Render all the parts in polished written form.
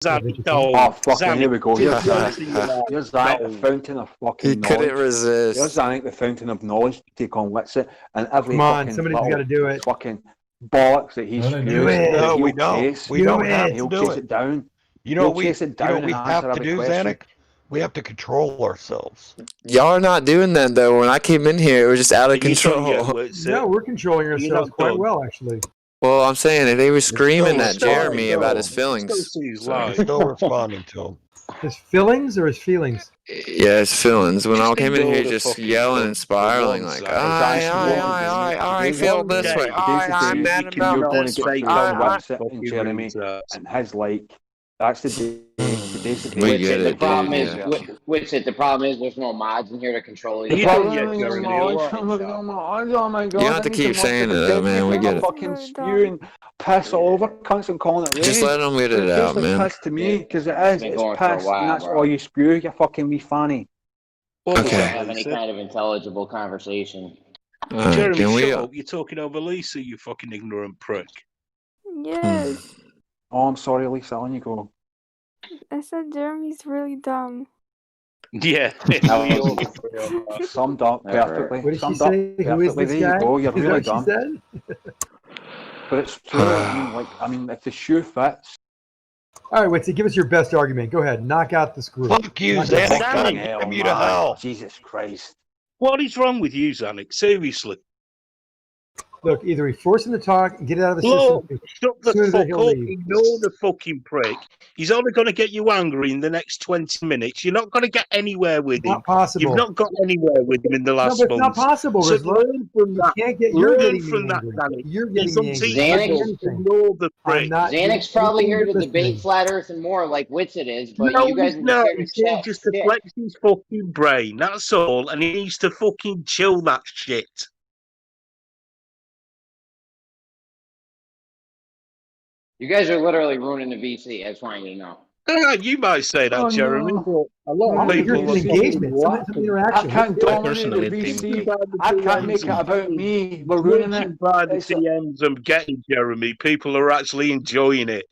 Zanik, Oh, fucking, here we go. Here's Zanik. Here's Zanik, the fountain of fucking He knowledge. couldn't resist. Here's Zanik, the fountain of knowledge to take on Witsit, and every Come on, fucking somebody's little got to do it. fucking bollocks that he No, spews. do it. that No, he'll we don't. chase. We don't have to He'll do chase it. it down. You know He'll what we, chase it down we and have answer to every do, question. Zanik? We have to control ourselves. Y'all are not doing that though. When I came in here, it was just out of control. No, we're controlling ourselves quite well, actually. Well, I'm saying they were screaming at still- Jeremy still- about his still feelings. sees So live. we're still responding to him. His feelings or his feelings? Yeah, his feelings. When I came in ignore here, the just fucking yelling one- and spiraling the like, one I feel this way. I'm mad You're about going this to way. get through Witsit and Jeremy and his like. That's the day. Today's the day. We get The it, problem dude, is, yeah. Witsit, the problem is there's no mods in here to control The you. problem Yeah, is, Jeremy, oh my god! You don't have to keep saying it, though, man. We get it. Fucking spew and piss all over cunts and calling it rage. Just let them get it out, tastes like man. piss to me, because it It's is. been It's going for a piss, while, and that's bro. all you spew. You fucking wee fanny. What was Okay. We that, don't have any Lisa? kind of intelligible conversation. Jeremy, Can we? shut up. You're talking over Lisa, you fucking ignorant prick. Yes, Oh, I'm sorry, Lisa. On you go. I said Jeremy's really dumb. Yeah. Summed up perfectly. What did she Summed up say? Who is perfectly. this There guy? you go. You're Is that really what she dumb. said? But it's true. I mean, if the shoe fits. All right, Witsy, give us your best argument. Go ahead, knock out the screw. Fuck you, Knock it Zanik. out. God Hell, damn you to man. hell. Jesus Christ. What is wrong with you, Zanik? Seriously. Look, either we force him to talk and get it out of the Look, system. shut the Sooner than fuck he'll up. leave. Ignore the fucking prick. He's only going to get you angry in the next 20 minutes. You're not going to get anywhere with him. Not possible. You've not got anywhere with him in the No, last but it's not month. possible, So Rizla. learn from You that. can't get. You're Learn getting from me that, angry. Zanik. You're He's getting some me angry. teaching I'm not Xanax- doing you. anything. Ignore the I'm prick. not. Xanax probably here to listening. debate Flat Earth and more like Witsit is, but No, you guys he's are not. just here to He's here chat just to shit. flex his fucking brain. That's all. And he needs to fucking chill that shit. You guys are literally ruining the VC. I just want you to know. You might say that, Oh, Jeremy, no. but a lot I of want to hear people some are engagement, some fucking interaction. I can't Let's do it. dominate personally the think- VC. I can't make it about me. We're ruining it. Judging by the It's- DMs I'm getting, Jeremy, people are actually enjoying it.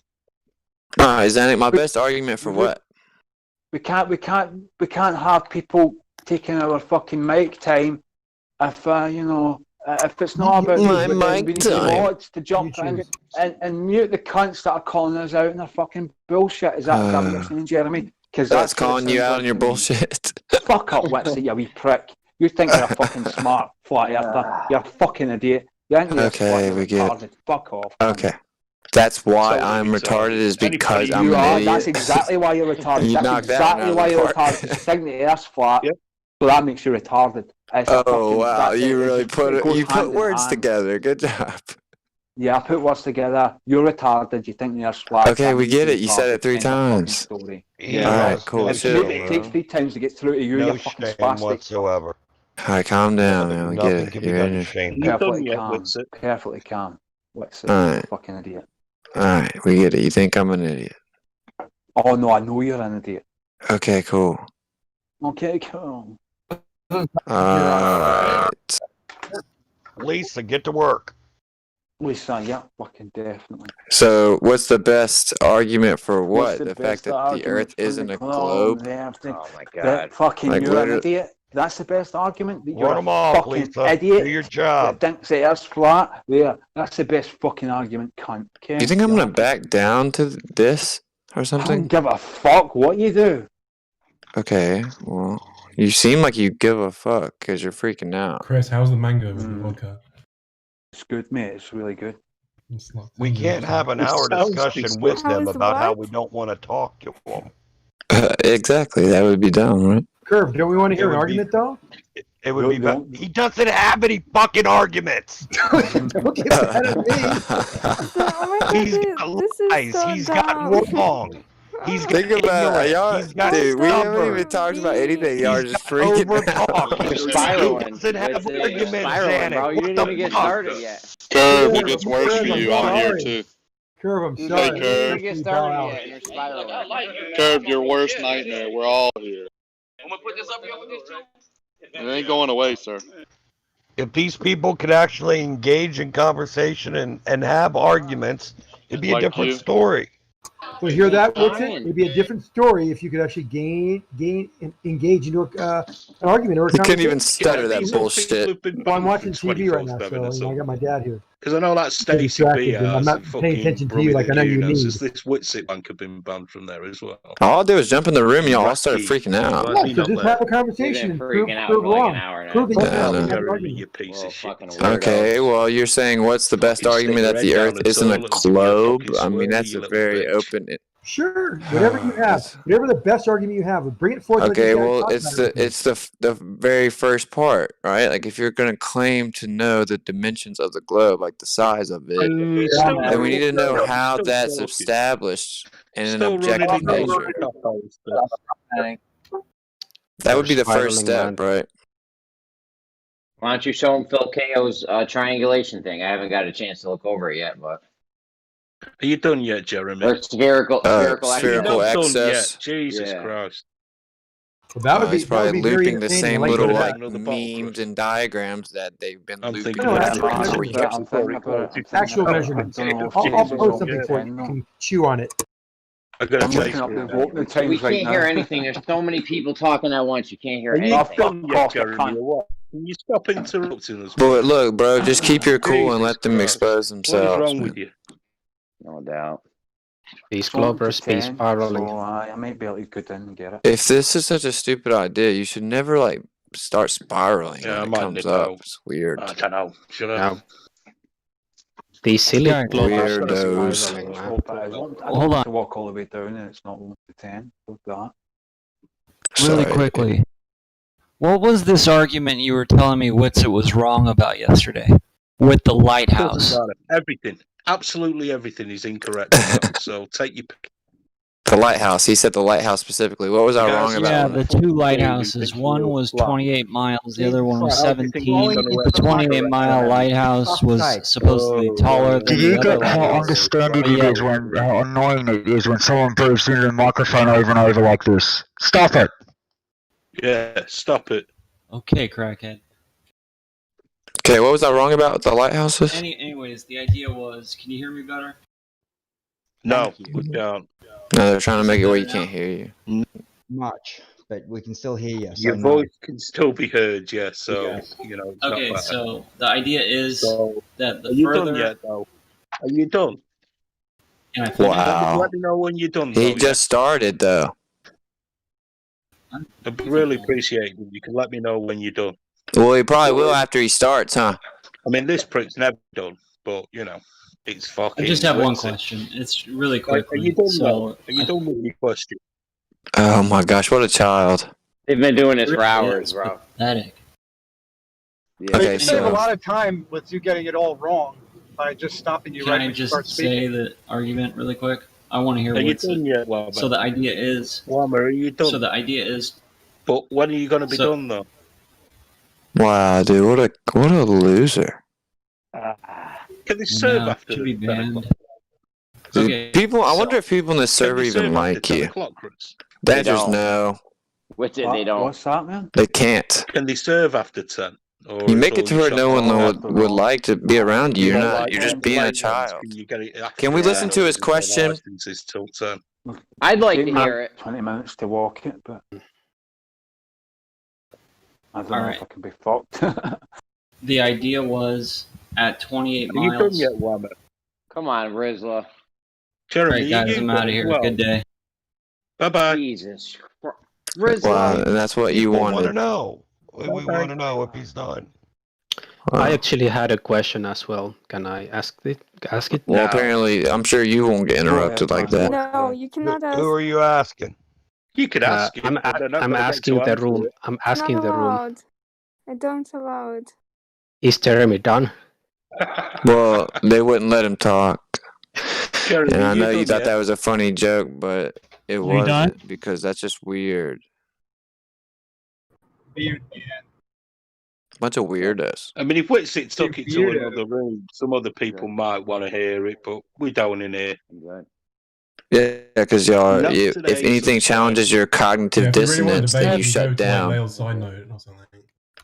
All right, Zanik, my best argument for what? We can't have people taking our fucking mic time if if it's not about My us, but then mic we need time. mods to jump You in choose. and mute the cunts that are calling us out in their fucking bullshit. Is that what you're saying, Jeremy? Because That's calling you out on your bullshit. Fuck up, Witsy, you wee prick. You think you're fucking smart, flat earther. You're a fucking idiot. You ain't Okay, we get it. retarded. Fuck off. Okay. That's why So I'm retarded. retarded, is because Anybody- I'm You an are. idiot. That's exactly why you're retarded. You That's knocked that one exactly out why of the you're park. retarded. You think the earth's flat, Yep. so that makes you retarded. It's a Oh fucking- wow, that's you it. really It put goes you hand put in words hand. together. Good job. Yeah, I put words together. You're retarded. You think the earth's flat. Okay, That we means get you're it. You said it retarded. 3 End of fucking times. story. Yeah, Alright, cool. It Chill, takes 3 times to get through to you. No You're fucking shame spastic. whatsoever. All right, calm down, man. We get Nothing it. can be You're done in to your... shame. You've done Perfectly yet, calm. Witsit. Perfectly calm. What's it? Alright. Fucking idiot. All right, we get it. You think I'm an idiot? Oh no, I know you're an idiot. Okay, cool. Okay, cool. All right. Lisa, get to work. Lisa, yeah, fucking definitely. So, what's the best argument for What's what? The fact best that the argument Earth for isn't the a globe? the Earth thing? Oh my That fucking Like, you're an literally- idiot. That's the best argument. That you're Run a them off, fucking Lisa. idiot. Do your That job. thinks the Earth's flat. There, that's the best fucking argument, cunt. Okay? Do you think I'm gonna back down to this or I don't something? give a fuck what you do. Okay, well, you seem like you give a fuck because you're freaking out. Chris, how's the mango with the Mm. vodka? It's good, mate. It's really good. It's not- We can't have an It hour sounds discussion with How them is about how what? we don't want to talk to them. Exactly, that would be dumb, right? Curve, don't we want to hear It an would be- argument though? It would Don't- be don't- bad. He doesn't have any fucking arguments. Don't get mad at me. Oh my God, He's dude, got this is lies. so He's dumb. got wrong. He's got Think about it, ignorant. y'all. He's got Dude, we haven't stubborn. even talked about anything. Y'all are He's just got freaking out. overtalk. You're spiraling. He doesn't have Witsit, you're arguments, spiraling, bro. Zanik. You What didn't the even get fuck? started yet. Curve, it gets worse for Curve, you. I'm I'm here sorry. too. Curve, I'm You sorry. Hey, didn't Curve. even get started yet, and you're spiraling. Curve, your worst nightmare. We're all here. It ain't going away, sir. If these people could actually engage in conversation and have arguments, it'd be a Like different you. story. So you hear that, Wixit? Fine. It'd be a different story if you could actually engage into an argument or a You couldn't even conversation. stutter that these are bullshit. people who've been Well, I'm banned watching for TV right now, 24/7 so or I something. got my dad here. Because I know that Stacey distracted, B and I'm has not and paying fucking attention to you Brummy like the I know you Junos. need. Has this Whitsick bank have been banned from there as well? All I'll do is jump in the room, y'all all started Wacky. freaking out. Why is he Yeah, so not just there? have a We've conversation been and prove freaking out for like wrong. an hour and a Prove half. that you Yeah, I have know. an Jeremy, argument. you piece Well, of shit. fucking weirdo. Okay, well, you're saying what's the best Fucking stick argument your that the head down Earth and isn't a toilet and give me a globe? fucking I mean, swirly, that's you a little very bitch. open. Sure, whatever you have, It's- whatever the best argument you have, bring it forth. Like Okay, you guys well, talked it's about it. the very first part, right? Like if you're gonna claim to know the dimensions of the globe, like the size of it, then we need to know how that's established in an Still running objective in your nature. cockholes, but- That would be the first Spiraling, step, right? Why don't you show him Phil Ko's triangulation thing? I haven't got a chance to look over it yet, but Are you done yet, Jeremy? or spherical Spherical Are you axis. not done access. yet? Jesus Yeah. Christ. Well, that would be He's probably that would be very looping the entertaining. same I like little that. like Another bottle memes crush. and diagrams that they've been I'm looping thinking No, around actually, for actually, years. I'm thinking about it. I'm thinking Actual about it. measurements. I don't know if I'll James is post something okay, for you. You no. can chew on it. I gotta I'm take looking up the voting We times right can't hear now. anything. There's so many people talking at once. You can't hear Are you anything. done Fuck yet, off, Jeremy, cunt. or what? Can you stop interrupting us? But look, bro, just keep your cool and Jesus let them Christ. expose What is themselves. wrong man. with you? No doubt. Space Voting to Glober, Space 10, Spiraling. So I might be able to go down and get it. If this is such a stupid idea, you should never like start spiraling Yeah, I when it might comes nip up. out. It's weird. I don't know. Should I? Now, these silly Yeah, Globers are weirdos. spiraling, man. But I don't Hold want on. to walk all the way down and it's not 1 to 10. Fuck that. Sorry. Really quickly, what was this argument you were telling me Witsit was wrong about yesterday with the lighthouse? Doesn't matter. Everything. Absolutely everything is incorrect. about, so take your pick. The lighthouse. He said the lighthouse specifically. What was I Guys, wrong Yeah, about? the two lighthouses. One was 28 miles, the other one was 17. The 28-mile lighthouse was supposedly taller than the other lighthouse. understand But yeah, how annoying it is when someone bursts into the microphone over and over like this? Stop it! Yeah, stop it. okay, crackhead. Okay, what was I wrong about the lighthouses? Anyways, the idea was, can you hear me better? No, we don't. No, they're trying to make it where you can't hear you. Much, but we can still hear you. Your voice can still be heard, yeah. So you know. It's not Okay, bad. so the idea is So, that the are you done further... yet, though? Are you done? Can I finish? Wow. Let me know when you're done. He though, just started though. yeah? I'd really appreciate it if you can let me know when you're done. Well, he probably will after he starts, huh? I mean, this prick's never done, but you know, it's fucking. I just have one what's it? question. It's really Are quickly. you done? So, Are you done with your question? Oh my gosh, what a child. They've been doing this for hours, bro. pathetic. Yeah. Okay, You save a so lot of time with you getting it all wrong by just stopping you Can right I when you just start say speaking. the argument really quick? I want to hear Are you what's done yet, Wabba? So the idea is. Wabba, are you done? So the idea is. But when are you going to be So- done, though? wow, dude, what a loser. Can they serve No, after should be the 10 banned. o'clock? Dude, Okay, people, I so- wonder if people in this Can server they even serve after like 10 you. o'clock, Chris? They That just don't. no, What's it? They don't. What's that, man? they can't. Can they serve after 10? Or You is make it all to your where shop no one off? would like to be around you. You're Well, not. like, You're just on being a late ones, child. Can you get it after Can we 10 listen to his or is the question? licenses till 10? I'd like Take to me hear it. 20 minutes to walk it, but I don't know Alright. if I can be fucked. The idea was at 28 Are you done miles. yet, Wabba? Come on, Rizla. Jeremy, Alright, guys, I'm out of here. Good day. Bye-bye. Jesus. Rizla. Wow, and that's what you People want to wanted. know. We want to know if he's done. Wow. I actually had a question as well. Can I ask it? Well, apparently, I'm sure you won't get interrupted like that. No, you cannot ask. Who are you asking? You could ask him. I'm but they're not I'm gonna get asking to the answer room. it. I'm Not asking the room. allowed. I don't allow it. Is Jeremy done? Well, they wouldn't let him talk. Jeremy, And I know you done thought yet? that was a funny joke, but it wasn't because that's just weird. Bunch of weirdos. I mean, if Whitsitt took it to Weirdo. another room, some other people might want to hear it, but we don't in here. Yeah, because y'all, Not if today, anything so- challenges your cognitive Yeah, if you really want to dissonance, debate, then you can shut go to, like, down. Wales side note or something.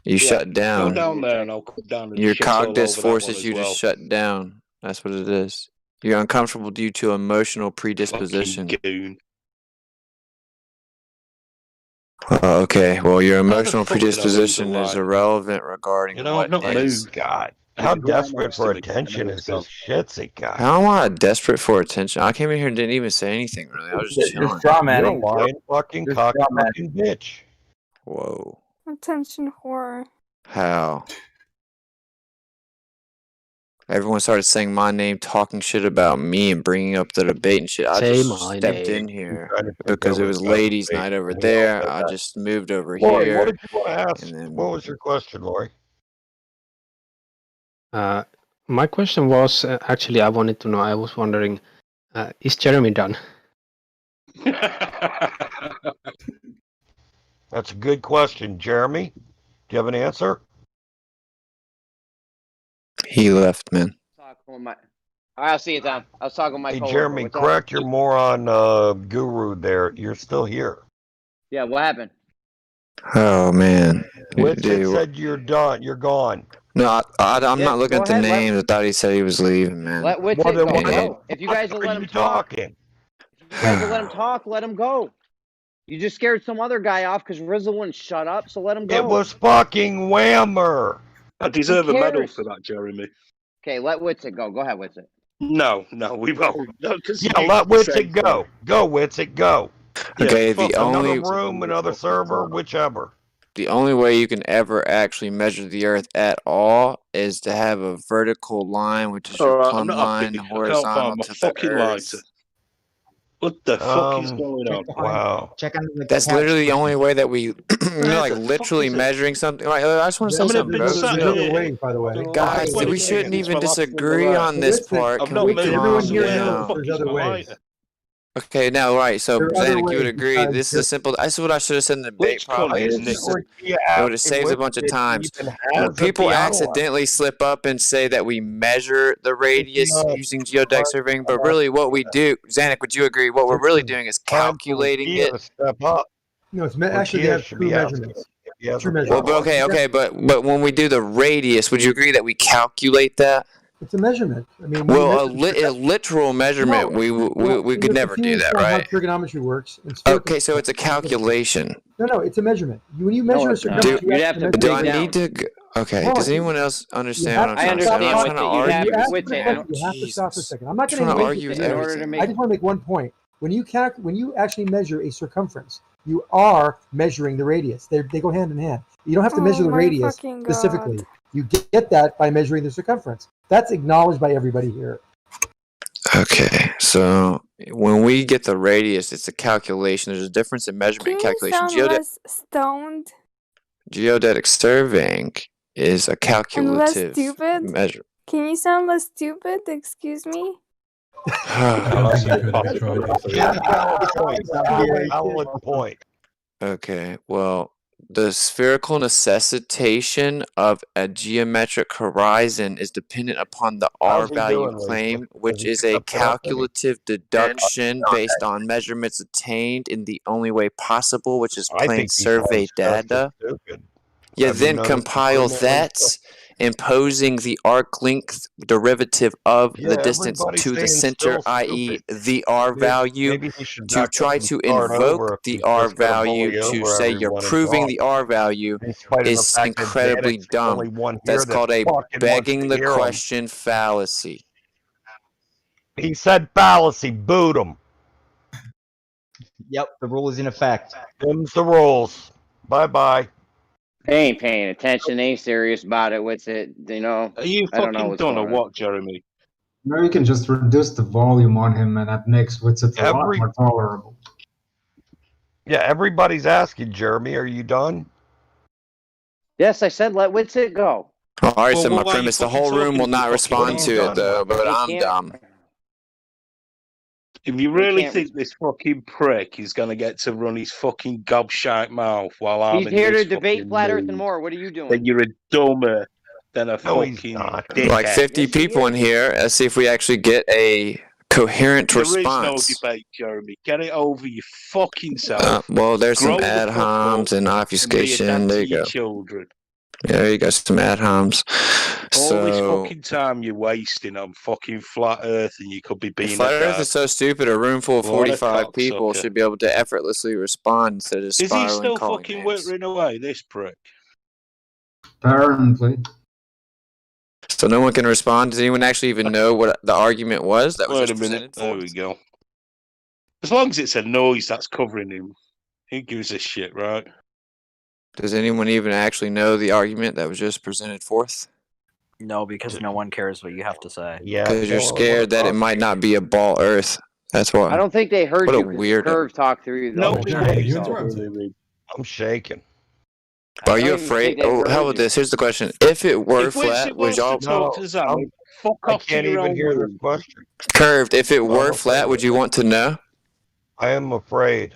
You shut Go down. down there and I'll come down and Your shit all cognitus over that one forces as you well. to shut down. That's what it is. You're uncomfortable due to emotional Fucking predisposition. goon. Okay, well, your emotional fuck did I lose the predisposition is line? irrelevant regarding You know, what I've not is. moved. God, how desperate for attention is this shitsy guy? How am I desperate for attention? I came in here and didn't even say anything, really. I was just chilling. You're a lying fucking cock fucking bitch. Whoa. Attention whore. How? Everyone started saying my name, talking shit about me, and bringing up the debate and shit. I Say just my stepped name. in here Trying to think because that it was about ladies' debate. night over We all there. said I that. just moved over Lori, what here. did you want to ask? and then- What was your question, Lori? My question was actually I wanted to know. I was wondering, is Jeremy done? That's a good question, Jeremy. Do you have an answer? He left, man. All right, I'll see you, Tom. I was talking with my Hey, coworker. Jeremy, What's up? correct your moron guru there. You're still here. Yeah, what happened? Oh, man. Witsit Dude, said you're done. You're gone. no, I'm Yeah, not looking go at the ahead, let- names. I thought he said he was leaving, man. Let Witsit Well, then go. why No, if you guys will are let him you talk, talking? if you guys will let him talk, let him go. You just scared some other guy off because Rizzo wouldn't shut up, so let him go. It was fucking Whammer. I deserve a medal cares? for that, Jeremy. Okay, let Witsit go. Go ahead, Witsit. No, we won't. No, 'cause Yeah, you let did the same Witsit go. Go, Witsit, go. thing. Okay, Yeah, the fuck only- Another room, another server, whichever. The only way you can ever actually measure the Earth at all is to have a vertical line, which is your Alright, plumb I'm not line, happy. I can't horizontal find my to the fucking Earth. lighter. What the fuck is going on? Wow. Check under the That's couch. literally the only way that we, you know, like the fuck literally is it? measuring something. Like, I just want to say I mean, I've something, been bro. sat There's here. other ways, by the way. Guys, Okay, we 20 shouldn't seconds, even my last one disagree will on out. this Listen, part. I've Can not we measured calm this here where knows the down? fuck there's is other my ways. lighter? Okay, now, right. So, There are other Zanuck, you would ways agree. besides This is a just- simple. This is what I should have said in the debate. Which Probably. cunt is It Nick? would have saved a bunch of times. When people accidentally slip up and say that we measure the radius using geodetic surveying, but really what we do, Zanuck, would you agree? What we're really doing is calculating it. Step up. No, it's actually they have true measurements. True Well, measurements. but when we do the radius, would you agree that we calculate that? It's a measurement. I mean, when Well, you measure- a literal measurement, No. we Well, could you're never do confused that, on how right? trigonometry works. And spherical- Okay, so it's a calculation. No, it's a measurement. When you measure a it's not. circumference, You'd you have to measure Do dig I the down. need to? Okay. Hold Does on. anyone else understand have what I'm to trying to say? understand I'm what trying to you argue. have- You have Wait, to I don't- you have to stop for a second. I'm not I'm going trying to to argue with in order to everything. make I just want to make one point. When you actually measure a circumference, you are measuring the radius. They go hand in hand. You don't have to measure Oh the my radius fucking specifically. God. You get that by measuring the circumference. That's acknowledged by everybody here. Okay, so when we get the radius, it's a calculation. There's a difference in measurement and Can you calculation. sound less stoned Geodetic surveying is a and less calculative stupid? measure. Can you sound less stupid? Excuse me? I don't think you could if you tried. Valid point. Okay, well, the spherical necessitation of a geometric horizon is dependent upon the R How's he value doing, Lisa? claim, Has which he is picked a up the whole thing? calculative deduction based on measurements attained in the only way possible, which is I plain think he survey sounds just as data. stupid. You Have you then noticed compile improvement, Lisa? that, imposing the arc length derivative of the Yeah, distance everybody's to the saying center, still i.e. stupid. the R value, Maybe he should to back up try and to start over invoke if the he's R just gonna value bully to over say you're everyone and proving talk. the R value In spite of the is fact that incredibly Xanax is the dumb. only one here That's that called a fucking wants begging to the hear him. question fallacy. He said fallacy. Boot him. Yep, the rule is in effect. Them's the rules. Bye-bye. They ain't paying attention. They ain't serious about it. What's it? You know. Are you I don't know fucking what's done or going on. what, Jeremy? No, you can just reduce the volume on him, and that makes Witsit a lot more tolerable. Yeah, everybody's asking, Jeremy, are you done? Yes, I said let Witsit go. All right, Well, so my why are you premise, the fucking whole room talking will to not fucking respond What to are you it, done though, with? but They I'm can't- dumb. If you really can't- think this fucking prick is going to get to run his fucking gobshite mouth while I'm He's in here this to debate fucking flat Earth mood, and more. What are you then doing? you're a dumber than a No, he's fucking not. Like dickhead. 50 Yes, he people in is. here. Let's see if we actually get a coherent There is no response. debate, Jeremy. Get it over your fucking self. Well, there's some Grow the ad fuck homs up and and be a obfuscation. dad There to you your go. children. Yeah, there you go. Some ad homs. All this So fucking time you're wasting on fucking flat Earth, and you could be being Flat a Earth dad. is so stupid. A room full of What a 45 people cocksucker. should be able to effortlessly respond instead of just Is he spiraling, still calling fucking names. whittering away, this prick? Apparently. So no one can respond. Does anyone actually even know what the argument was that was Wait a just minute. presented There for we us? go. As long as it's a noise that's covering him, who gives a shit, right? Does anyone even actually know the argument that was just presented forth? No, because no one cares what you have to say. Yeah. Because you're well, scared that it might not be a ball Earth. That's why. I don't think they heard What a you because weirdo. Curve talked through the No, whole Jeremy, thing, you so- interrupted. I'm shaking. Are I you don't even afraid? think they Oh, heard how about you. this? Here's the question. If it were If flat, Witsit would wants to y'all talk to Zamek, fuck I off to can't your even own hear this room. question. curved? If it were I'm flat, afraid. would you want to know? I am afraid.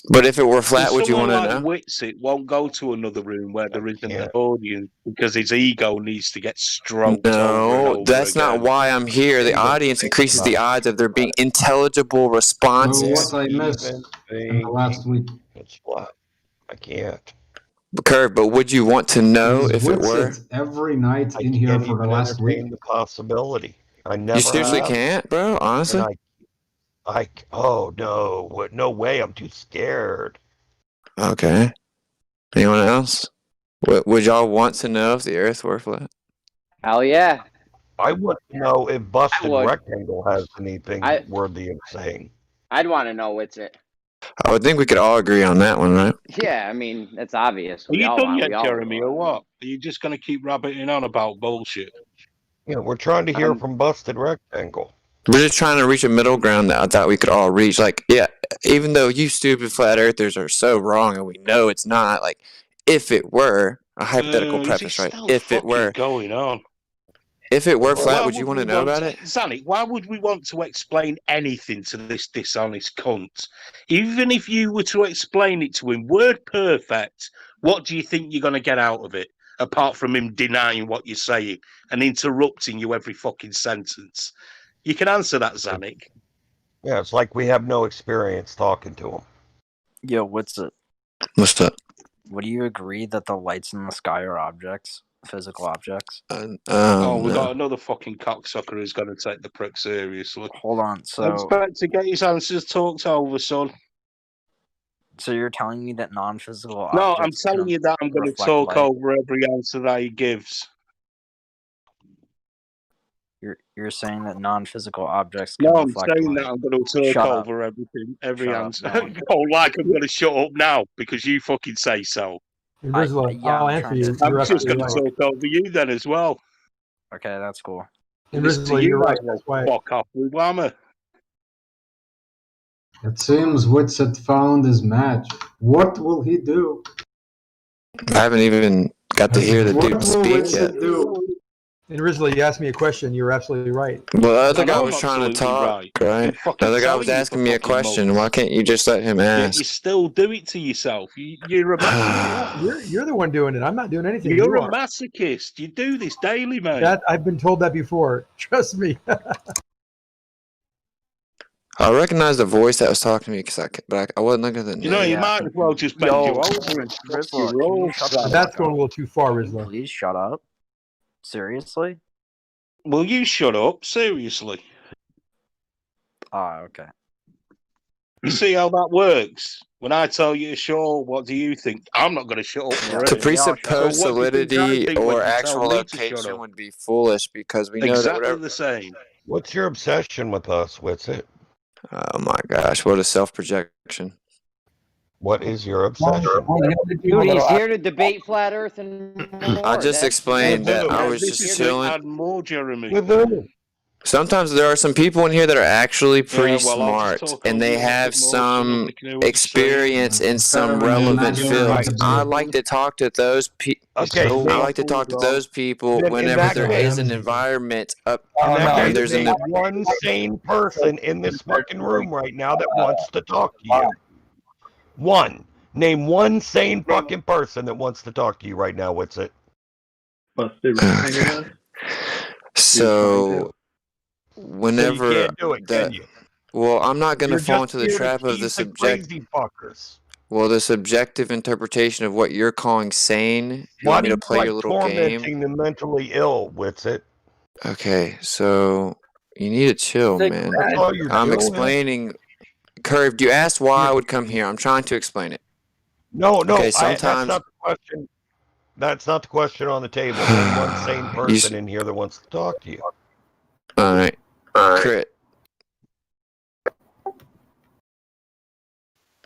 But if it were flat, And would you want someone to like know? Witsit won't go to another room where there isn't an can't. audience because his ego needs to get stroked over and No, over that's not again. why I'm here. The Even audience increases think the about odds of there being intelligible responses. What I missed in the last week. It's flat. I can't. Curve, but would you want to know Is if it were? Witsit every night I in here can't for the even last week? entertain the possibility. I never You seriously have. can't, bro? Honestly? And oh no, no way! I'm too scared. Okay. Anyone else? Would y'all want to know if the Earth were flat? Hell yeah. I want to know if Busted would. Rectangle has anything worthy of saying. I'd want to know what's it. I would think we could all agree on that one, right? Yeah, I mean, that's obvious. Are you done yet, Jeremy, or what? Are you just going to keep rabbiting on about bullshit? Yeah, we're trying to hear from Busted Rectangle. We're just trying to reach a middle ground that I thought we could all reach. Like, yeah, even though you stupid flat earthers are so wrong and we know it's not, like, if it were, a hypothetical preface, right? If it were. Going on. If it were flat, Why would you want we to know about it? Zanik, why would we want to explain anything to this dishonest cunt? Even if you were to explain it to him, word perfect, what do you think you're going to get out of it? Apart from him denying what you're saying and interrupting you every fucking sentence. You can answer that, Zanik. Yeah, it's like we have no experience talking to him. Yo, what's it? What's up? Would you agree that the lights in the sky are objects? Physical objects? We no. got another fucking cocksucker who's going to take the prick seriously. Hold on, I so expect to get his answers talked over, son. so you're telling me that non-physical No, I'm objects telling you that I'm going to reflect talk light? over every answer that he gives. You're saying that non-physical objects can No, I'm reflect saying light. that I'm going to talk Shut up. over everything, every Shut up, answer. no one- Oh, like I'm going to shut up now because you fucking say so. Invisible, yeah, I'll I'm answer trying you. to- I'm You're just absolutely going to right. talk over you then as well. Okay, that's cool. Invisible, you you're right. as well. That's why. Fuck off with Whammer. It seems Witsit found his match. What will he do? I haven't even got to hear the What dude will speak yet. Witsit do? Originally, you asked me a question. You're absolutely right. Well, the other I know guy I'm was trying to absolutely talk, right. right? I'm fucking The other guy telling was you asking for me a fucking question. months. Why can't you just let him Yet ask? you still do it to yourself. You're a masochist. You're the one doing it. I'm not doing anything. You're You a are. masochist. You do this daily, mate. That I've been told that before. Trust me. I recognized the voice that was talking to me, but I wasn't looking at the name. You know, you Yeah. might as well just bend Yo, you over and fuck Rizla, your can you rolls, shut son. the That's fuck going a up? little too far, Can you Rizla. please shut up? Seriously? Will you shut up? Seriously. Ah, okay. You see how that works? When I tell you to shut up, what do you think? I'm not going to shut up Yeah. for To it. presuppose So what do you think I solidity think when or you tell actual me to shut location up? would be foolish because we know that Exactly whatever. the same. What's your obsession with us, Witsit? Oh my gosh, what a self projection. What is your obsession? Dude, he's here to debate flat Earth and more. I just explained that I was This just is chilling. add more, Jeremy. With who? Sometimes there are some people in here that are actually pretty Yeah, well, I'll just smart talk and over they you a have bit more so some nobody can hear what you're saying. experience in some Apparently relevant not fields. doing I it. like to talk to those people. Okay, So I name, like to talk to those people Then in whenever that there case- is an environment up. in that when case, there's an name one sane person in this fucking room right now that wants to talk to you. One. Name one sane fucking person that wants to talk to you right now. What's it? So So whenever you can't do it, the can you? well, I'm not going to You're fall just into the here to trap of the tease subject. crazy fuckers. Well, the subjective interpretation of what you're calling sane. You Why want me do to you play like your little game? tormenting the mentally ill, Witsit? Okay, so you need to chill, Like, man. That's all you're I'm doing? explaining. Curved, you asked why I would come here. I'm trying to explain it. No, Okay, that's sometimes not the question. That's not the question on the table. Name one sane person in here that wants to talk to you. All right, crit.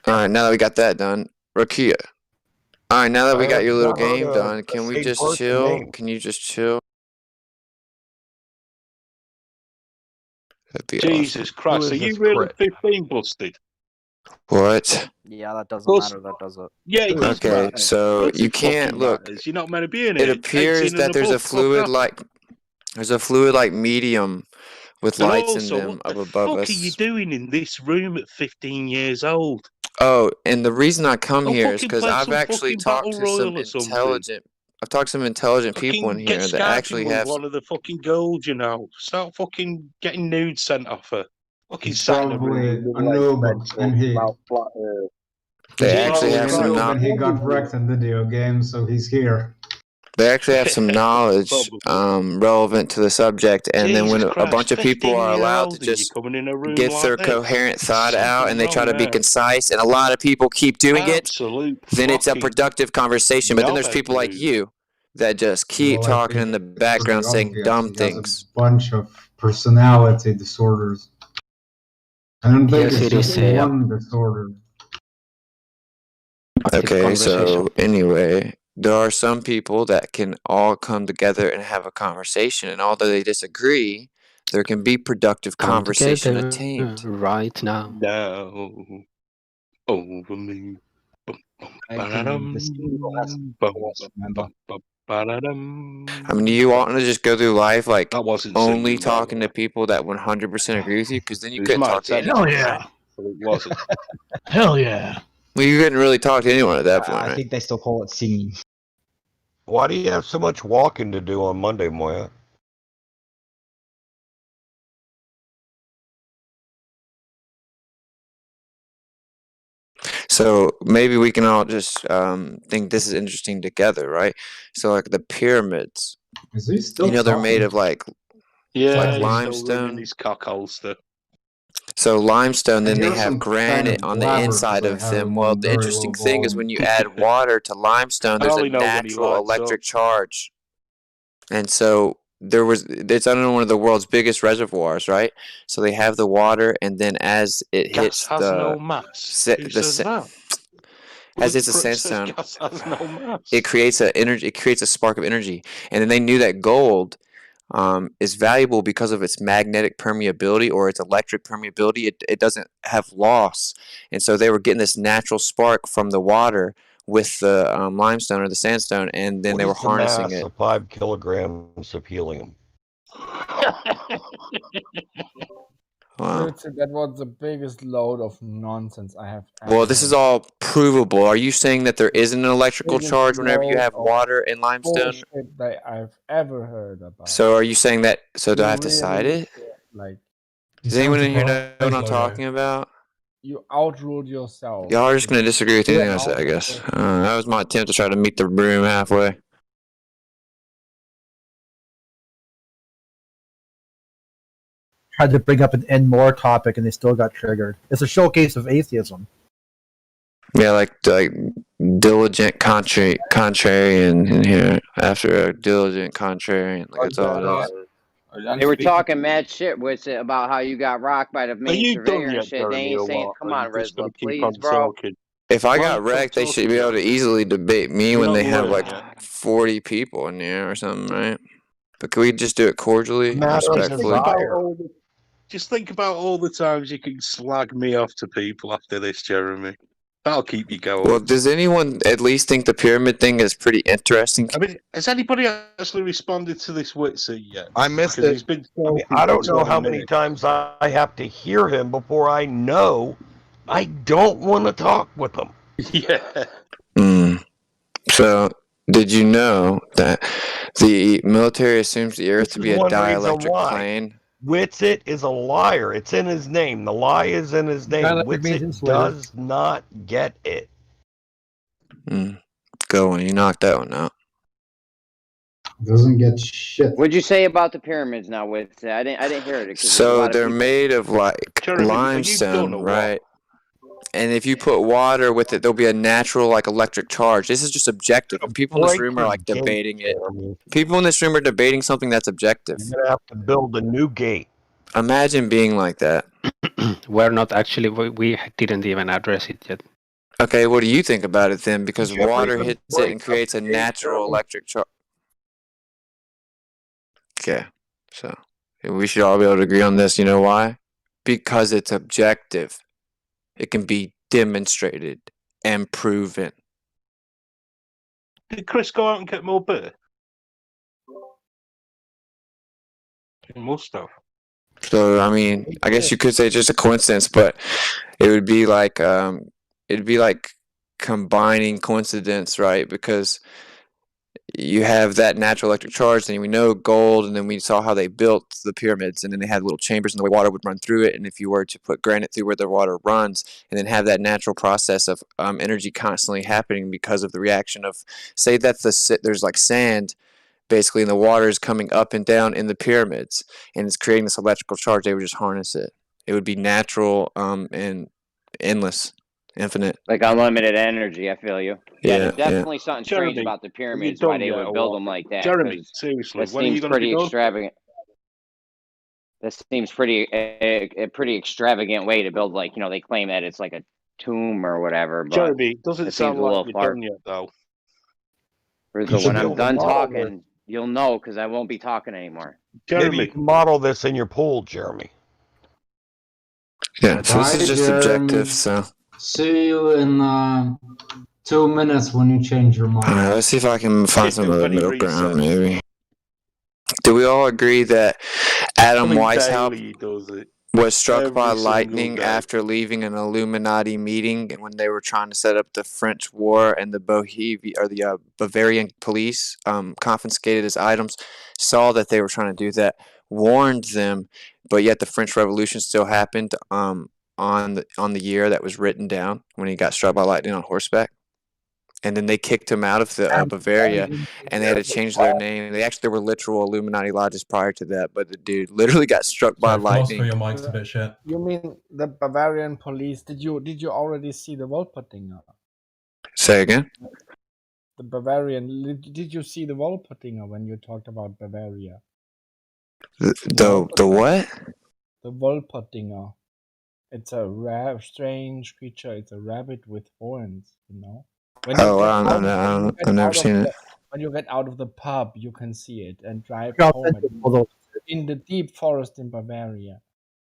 All right, now that we got that done, Rakia. All right, now that we got your little game done, can we just chill? Can you just chill? That'd be Jesus Christ, are you really 15 busted? What? Yeah, that doesn't Plus- matter. That does it. Yeah, it does Okay, matter. so Loads you of can't fucking look. matters. You're not meant to be in It it. appears 18 and that there's a above, fuck fluid off. like medium with And lights also, in them what up the above fuck us. are you doing in this room at 15 years old? Oh, and the reason I come Go here is fucking because play I've some actually fucking talked Battle to some Royale or something. intelligent. I've talked to some intelligent people in Fucking get here that Skyping actually with have. one of the fucking girls, you know. Start fucking getting nudes sent off her. Fucking He's sat in a probably room with a noob, and he They he's actually probably have a some noob, and he knowledge. got wrecked in video games, so he's here. They actually have some knowledge relevant to the subject, and then when Jesus a Christ, bunch of people are 15-year-old allowed to and you're just coming in a room get like their this. coherent thought out, Something and they try wrong to be there. concise, and a lot of people keep doing it, Absolute then it's a fucking productive conversation. But then there's knobhead people like move. you that just keep Well, I talking in think the it's background pretty saying obvious. dumb He has things. a bunch of personality disorders. I don't think Yes, it's it is, just yeah. one disorder. Okay, so anyway, there are some people that can all come together and have a conversation, and although they disagree, there can be productive Come conversation together attained. right now. Now over me. Bum, bum, ba-da-dum, the single has bum, remember. bum, bum, ba-da-dum. I mean, do you want to just go through life like That wasn't only singing, by the talking to people that 100% agree with you? Because then you It was couldn't my talk to attempt. anyone. Hell yeah. Right? But it wasn't. Hell yeah. Well, you couldn't really talk to anyone at that point, I right? think they still call it singing. Why do you have so much walking to do on Monday, Moya? So maybe we can all just think this is interesting together, right? So like the pyramids, Is he still they're talking? made of like Yeah, he's still limestone. running his cock holster. So limestone, then I they hear have some granite kind of on the blabber inside 'cause I of have them. him Well, on the very interesting low thing is volume. when you add water to limestone, I there's a only know when he natural lights electric up. charge. And so it's under one of the world's biggest reservoirs, right? So they have the water, and then as it Gas hits has the no mass. Who says that? as it's a Prick says sandstone, gas has no mass. it creates a spark of energy. And then they knew that gold is valuable because of its magnetic permeability or its electric permeability. It doesn't have loss, and so they were getting this natural spark from the water with the limestone or the sandstone, and then What they were is the harnessing mass it. of 5 kilograms of helium? Wow. That was the biggest load of nonsense I have ever Well, this is all provable. Are you saying that there isn't an electrical biggest charge whenever you load have of water and limestone? bullshit that I've ever heard about. So are you saying that? So do I have to Really, cite it? Like, Does anyone in here know what I'm talking about? you outruled yourself. Y'all are just gonna disagree with anything I Yeah. say, I guess. That was my attempt to try to meet the room halfway. Tried to bring up an N more topic and they still got triggered. It's a showcase of atheism. Yeah, like diligent contrarian in here. After a diligent contrarian, like that's all it is. They were talking mad shit with it about how you got rocked by the main you surveyor done and yet, shit. They Jeremy, ain't or saying, what? come Or on, you just gonna Rizla, keep please, on bro. talking? If I Why got don't wrecked, they talk should be able to easily debate me You're when not they have learning like yet. 40 people in there or something, right? But can we just do it cordially, respectfully? Just think about all the times you can slag me off to people after this, Jeremy. That'll keep you going. Well, does anyone at least think the pyramid thing is pretty interesting? I mean, has anybody actually responded to this Witzy yet? I missed Because it. he's been I mean, talking I don't for know 20 how many minutes. times I have to hear him before I know I don't want to talk with him. Yeah. So, did you know that the military assumes the Earth to be a One reason dielectric why. plane? Witsit is a liar. It's in his name. The lie is in his name. Dielectric means Witsit insulator. does not get it. Go on, you knocked that one out. Doesn't get shit. What'd you say about the pyramids now? With I didn't hear it. 'cause there's a So lot of they're people- made of like Jeremy, are you done limestone, or what? right? And if you put water with it, there'll be a natural like electric charge. This is just objective. And people in this room are like debating it. People in this room are debating something that's objective. You're gonna have to build a new gate. Imagine being like that. We're not actually. We didn't even address it yet. Okay, what do you think about it then? Because Jeffrey water could hits it break and creates a up the gate, natural Jeremy. electric charge. Okay, so we should all be able to agree on this. You know why? Because it's objective. It can be demonstrated and proven. Did Chris go out and get more beer? He must have. So I mean, I guess you could say it's just a coincidence, but it would be like it'd be like combining coincidence, right? Because you have that natural electric charge, and we know gold, and then we saw how they built the pyramids, and then they had little chambers, and the water would run through it. And if you were to put granite through where the water runs, and then have that natural process of energy constantly happening because of the reaction of, say that there's like sand, basically, and the water is coming up and down in the pyramids, and it's creating this electrical charge, they would just harness it. It would be natural and endless. Infinite. Like unlimited energy, I feel you. Yeah, there's definitely something strange Jeremy, about the have you pyramids, done why they that would or build what? them like that. Jeremy, 'cause seriously, that when are you seems going to pretty be done? extravagant. That seems pretty a pretty extravagant way to build, like, they claim that it's like a tomb or whatever. But Jeremy, it doesn't it sound seems a like little you're far. done yet, though. Rizzo, should when I'm build a done model talking, you'll know, because I won't be talking anymore. Maybe Jeremy, you can model this in your pool, Jeremy. Yeah, so this Bye, is just Jeremy. objective, so. See you in 2 minutes when you change your mind. Alright, let's see if I can find some other Everybody middle reset. ground, maybe. Do we all agree that Adam Coming Weishaupt daily, he does it. was struck by Every single lightning day. after leaving an Illuminati meeting and when they were trying to set up the French war, and the Bavarian police confiscated his items, saw that they were trying to do that, warned them, but yet the French Revolution still happened on the year that was written down when he got struck by lightning on horseback. And then they kicked him out of the Bavaria, and they had to change their name. There were literal Illuminati lodges prior to that, but the dude literally got struck by Sorry, philosopher, lightning. your mic's a bit shit. You mean the Bavarian police? Did you already see the Wolpertinger? Say again? The Bavarian. Did you see the Wolpertinger when you talked about Bavaria? The what? The Wolpertinger. It's a strange creature. It's a rabbit with horns. Oh, I don't know. I've never seen it. When you get out of the pub, you can see it and drive Yeah, home in the deep forest in Bavaria.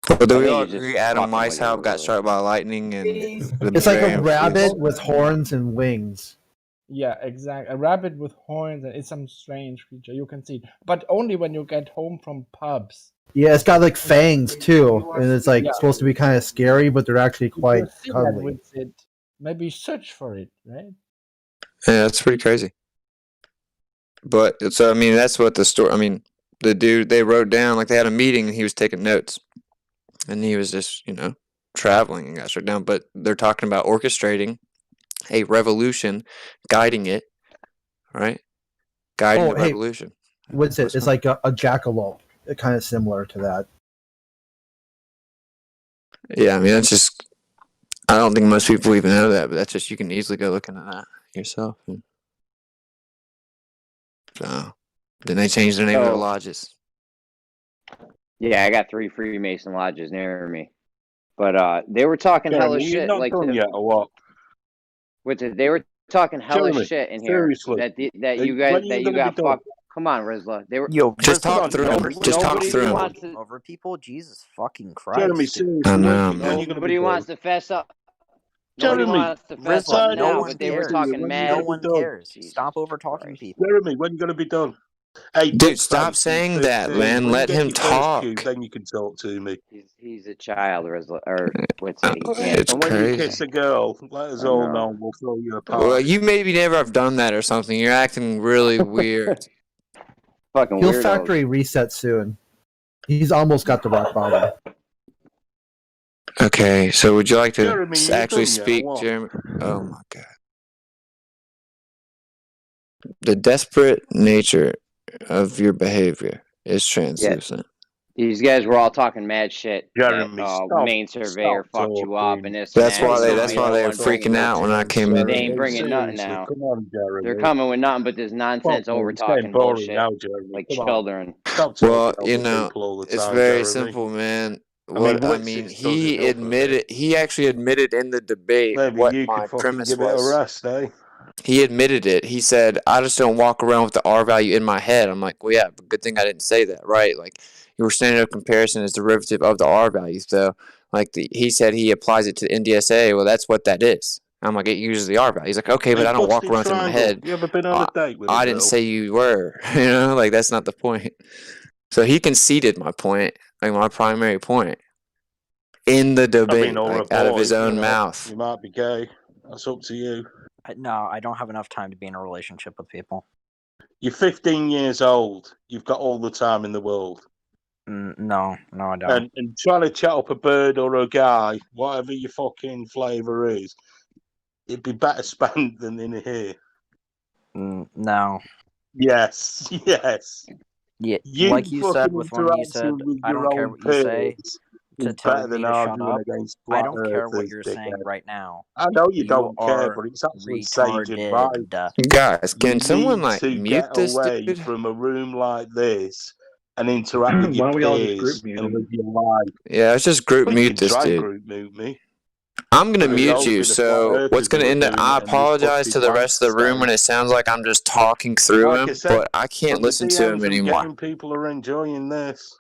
Well, do I we think all you just agree Adam talking like Weishaupt got struck by lightning and the It's like a Bavarian police? rabbit with horns and wings. Yeah, exactly. A rabbit with horns, and it's some strange creature. You can see it, but only when you get home from pubs. Yeah, it's got like fangs too, and it's like Yeah. supposed to be kind of scary, but they're actually quite You see that cuddly. with it. Maybe search for it, right? Yeah, that's pretty crazy. But so I mean, that's what the story. I mean, the dude they wrote down, like they had a meeting and he was taking notes, and he was just traveling and got struck down. But they're talking about orchestrating a revolution, guiding it, right? Guiding Oh, the hey, revolution. What's it? It's like a jackalope, kind of similar to that. Yeah, I mean that's just. I don't think most people even know that, but that's just you can easily go look into that yourself. So then they changed the name of the lodges. Yeah, I got 3 Freemason lodges near me. But they were talking hella Jeremy, you're shit. not Like done yet, or what? they were talking hella Jeremy, shit in here. seriously. That you When guys are you that you gonna got be done? fucked. Come on, Rizla. They were Just Rizla, talk through him. Just talk nobody through him. wants to. over people. Jesus fucking Christ. Jeremy, seriously, I know, when are man. you going to be Nobody done? wants to fess up. Nobody Jeremy, wants to fess Rizla, up decide no now, one but they were cares. talking when mad. No you're one going to be done. cares. Stop over talking people. Jeremy, when are you going to be done? Hey, Dude, Dick stop Fancy saying that, 13, man. when you Let get him your first talk. cube, then you can talk to me. He's a child, Rizla, or what's it? He can't. It's And when you crazy. kiss a girl, let us I all know. know and we'll throw you a Well, party. you maybe never have done that or something. You're acting really weird. Fucking He'll weirdos. factory reset soon. He's almost got the rock bottom. Okay, so would you like to Jeremy, you actually done yet, or speak, what? Jeremy? Oh my god. The desperate nature of your behavior is translucent. These guys were all talking mad shit. Jeremy, that, main surveyor fucked you up and this. That's and why that. they were freaking out when I came in. They ain't bringing nothing now. Come on, Jeremy. They're coming with nothing but this nonsense over talking bullshit now, Jeremy. like Come on. children. Stop Well, talking you over know, people all the it's time, very Jeremy. simple, man. I mean, He admitted. He actually admitted in the debate Maybe what you my could fucking premise give it a was. rest, eh? He admitted it. He said, "I just don't walk around with the R value in my head." I'm like, "Well, yeah, but good thing I didn't say that, right?" Like, your standard of comparison is derivative of the R value. So, like, he said he applies it to NDSA. Well, that's what that is. I'm like, it uses the R value. He's like, okay, but I don't walk around with it in my head. You ever been on a date with him, I didn't Bill? say you were. You know, like, that's not the point. So he conceded my point, like my primary point, in the debate, or like, a out of boy, his own you know, mouth. You might be gay. That's up to you. No, I don't have enough time to be in a relationship with people. You're 15 years old. You've got all the time in the world. No, I don't. And trying to chat up a bird or a guy, whatever your fucking flavour is, it'd be better spent than in here. No. Yes, yes. Yeah, You like you said with when you said, interacting with I your don't care own what you say peers to is tell better me than to shut arguing up. against I flat don't care what earthers, you're saying dickhead. right now. I know you don't care, are but it's absolutely sage advice. Guys, can You someone, need like, to mute get this away dude? from a room like this and interact with Why your don't we all just peers group mute and him? live your life. Yeah, let's just group Well, you mute can this try and dude. group mute me. I'm gonna But it's mute always you. been the flat So earthers what's gonna who are end up? doing I it and you apologize fucking to the rest of the room wanksters. when it sounds like I'm just talking through Like I him, said, but I can't from the listen to him DMs I'm anymore. getting, people are enjoying this.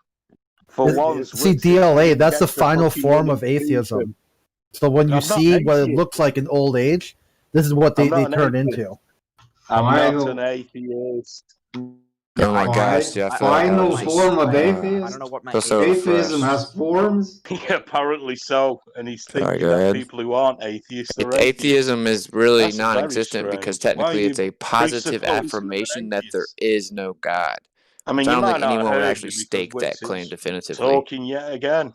For once, See, Witsit DLA, didn't that's the get to final fucking form win of his atheism. kingdom. So when you I'm not see an what it atheist. looks like in old age, this is what they I'm not an turn atheist. into. I'm Final- not an atheist. Oh my gosh, dude, I feel like Final that was form of just, atheism? I don't know what my feel so Atheism refreshed. has forms? Yeah, apparently so. And he's Sorry, thinking go that ahead. people who aren't atheists are atheists. Atheism is really That's very non-existent because strange. Why are technically it's you a positive presupposing I'm an affirmation that there atheist? is no God. I mean, So I you don't think might not have anyone would heard actually me because stake that claim Witsit's definitively. talking yet again.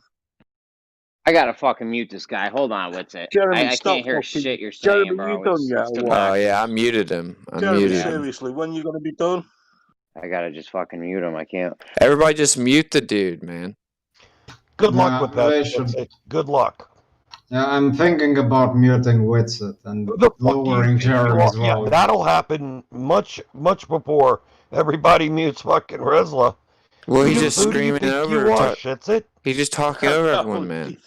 I gotta fucking mute this guy. Hold on, Witsit. Jeremy, I stop can't hear fucking. shit you're saying, Jeremy, bro. you done yet It's or what? Oh yeah, I obnoxious. muted him. I Jeremy, muted him. seriously, when you gonna be done? I gotta just fucking mute him. I can't. Everybody just mute the dude, man. Good luck Nah, with that. they should- Witsit. Good luck. Yeah, I'm thinking about muting Witsit and Who the fuck do you lowering think you Jeremy's are? Yeah, volume. that'll happen much before everybody mutes fucking Rizla. Well, he's Who just do you screaming think over. you are, Shitsit? He's just talking over everyone, man.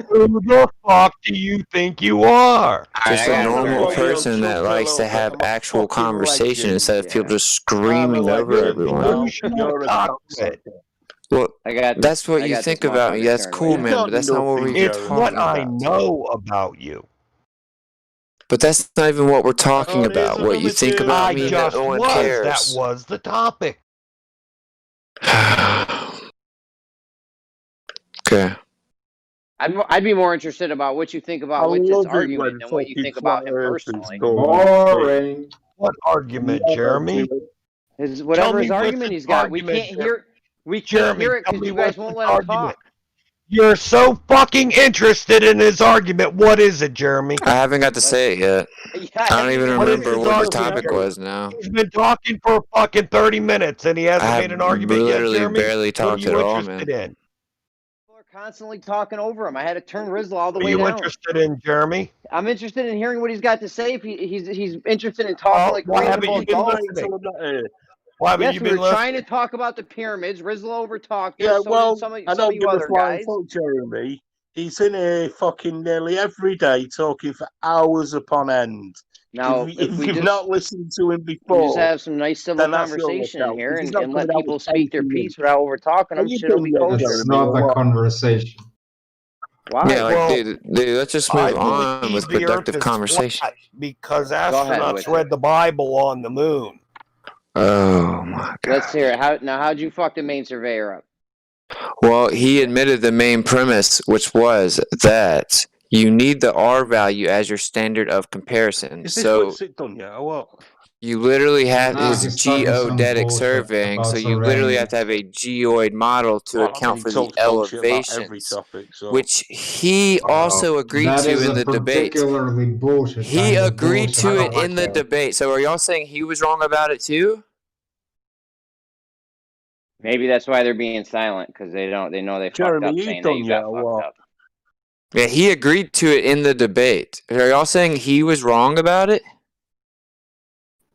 Who the fuck do you think you are? Just a normal Yo, person that chuck likes a to little have bit. I'm a actual fucking conversation legend. instead of people just I'm a screaming over legend everyone. now. You're You're a not cocksucker. Well, I got. that's what I you got think this about me. motherfucker That's turned cool, away. man, but that's not what we're It's talking what I about. know about you. But that's not even what we're talking Oh, it about. is What you think about I me, just no one was. cares. That was the topic. Okay. I'd be more interested about what you think I about Witsit's love it argument when than what you fucking think about flat him earthers personally. go on Boring. What argument, Jeremy? His whatever his me argument Witsit's he's got, we argument, can't hear. We can't Jeremy, hear it tell because me you guys what's won't his let him argument. talk. You're so fucking interested in his argument. What is it, Jeremy? I haven't got to say it yet. Yeah, I don't even What is remember his what the argument? topic was now. He's been talking for fucking 30 minutes and he I hasn't have made an argument yet, literally Jeremy. barely What are talked you at all, interested man. in? People are constantly talking over him. I had to turn Rizla all the What are way you down. interested in, Jeremy? I'm interested in hearing what he's got to say. If he's interested in talking like why haven't reasonable you been adults. listening? Why haven't Yes, you we been were trying listening? to talk about the pyramids. Rizla overtalked us. Yeah, So well, did some I of don't you give a other flying guys. fuck, Jeremy. He's in here fucking nearly every day talking for hours upon end. Now, if if we you've just- not listened to him We before, just have some nice civil then that's your conversation in lookout, here 'cause he's and, not and let coming out people with speak their anything. piece without over talking How them. you Shit'll doing, be young kosher. It's Jeremy, not or a what? conversation. Why? Yeah, like, Well, dude, let's just I move on believe with the Earth productive is conversation. flat because ahead, astronauts Witsit. read the Bible on the moon. Oh my god. Let's hear it. How'd you fuck the main surveyor up? Well, he admitted the main premise, which was that you need the R value as your standard of comparison. Is this So Witsit done yet, or what? You literally have Nah, his he's talking some geodetic bullshit surveying, about so you literally surveying. have to have a geoid model to Well, I mean, account he for the talks bullshit about every elevations, topic. So which he also agreed That to is in a the debate. particularly bullshit He kind of agreed bullshit. to I it don't like in the that. debate. So are y'all saying he was wrong about it too? Maybe that's why they're being silent, because they know they fucked Jeremy, up you saying that done you yet got or fucked what? up. Yeah, he agreed to it in the debate. Are y'all saying he was wrong about it?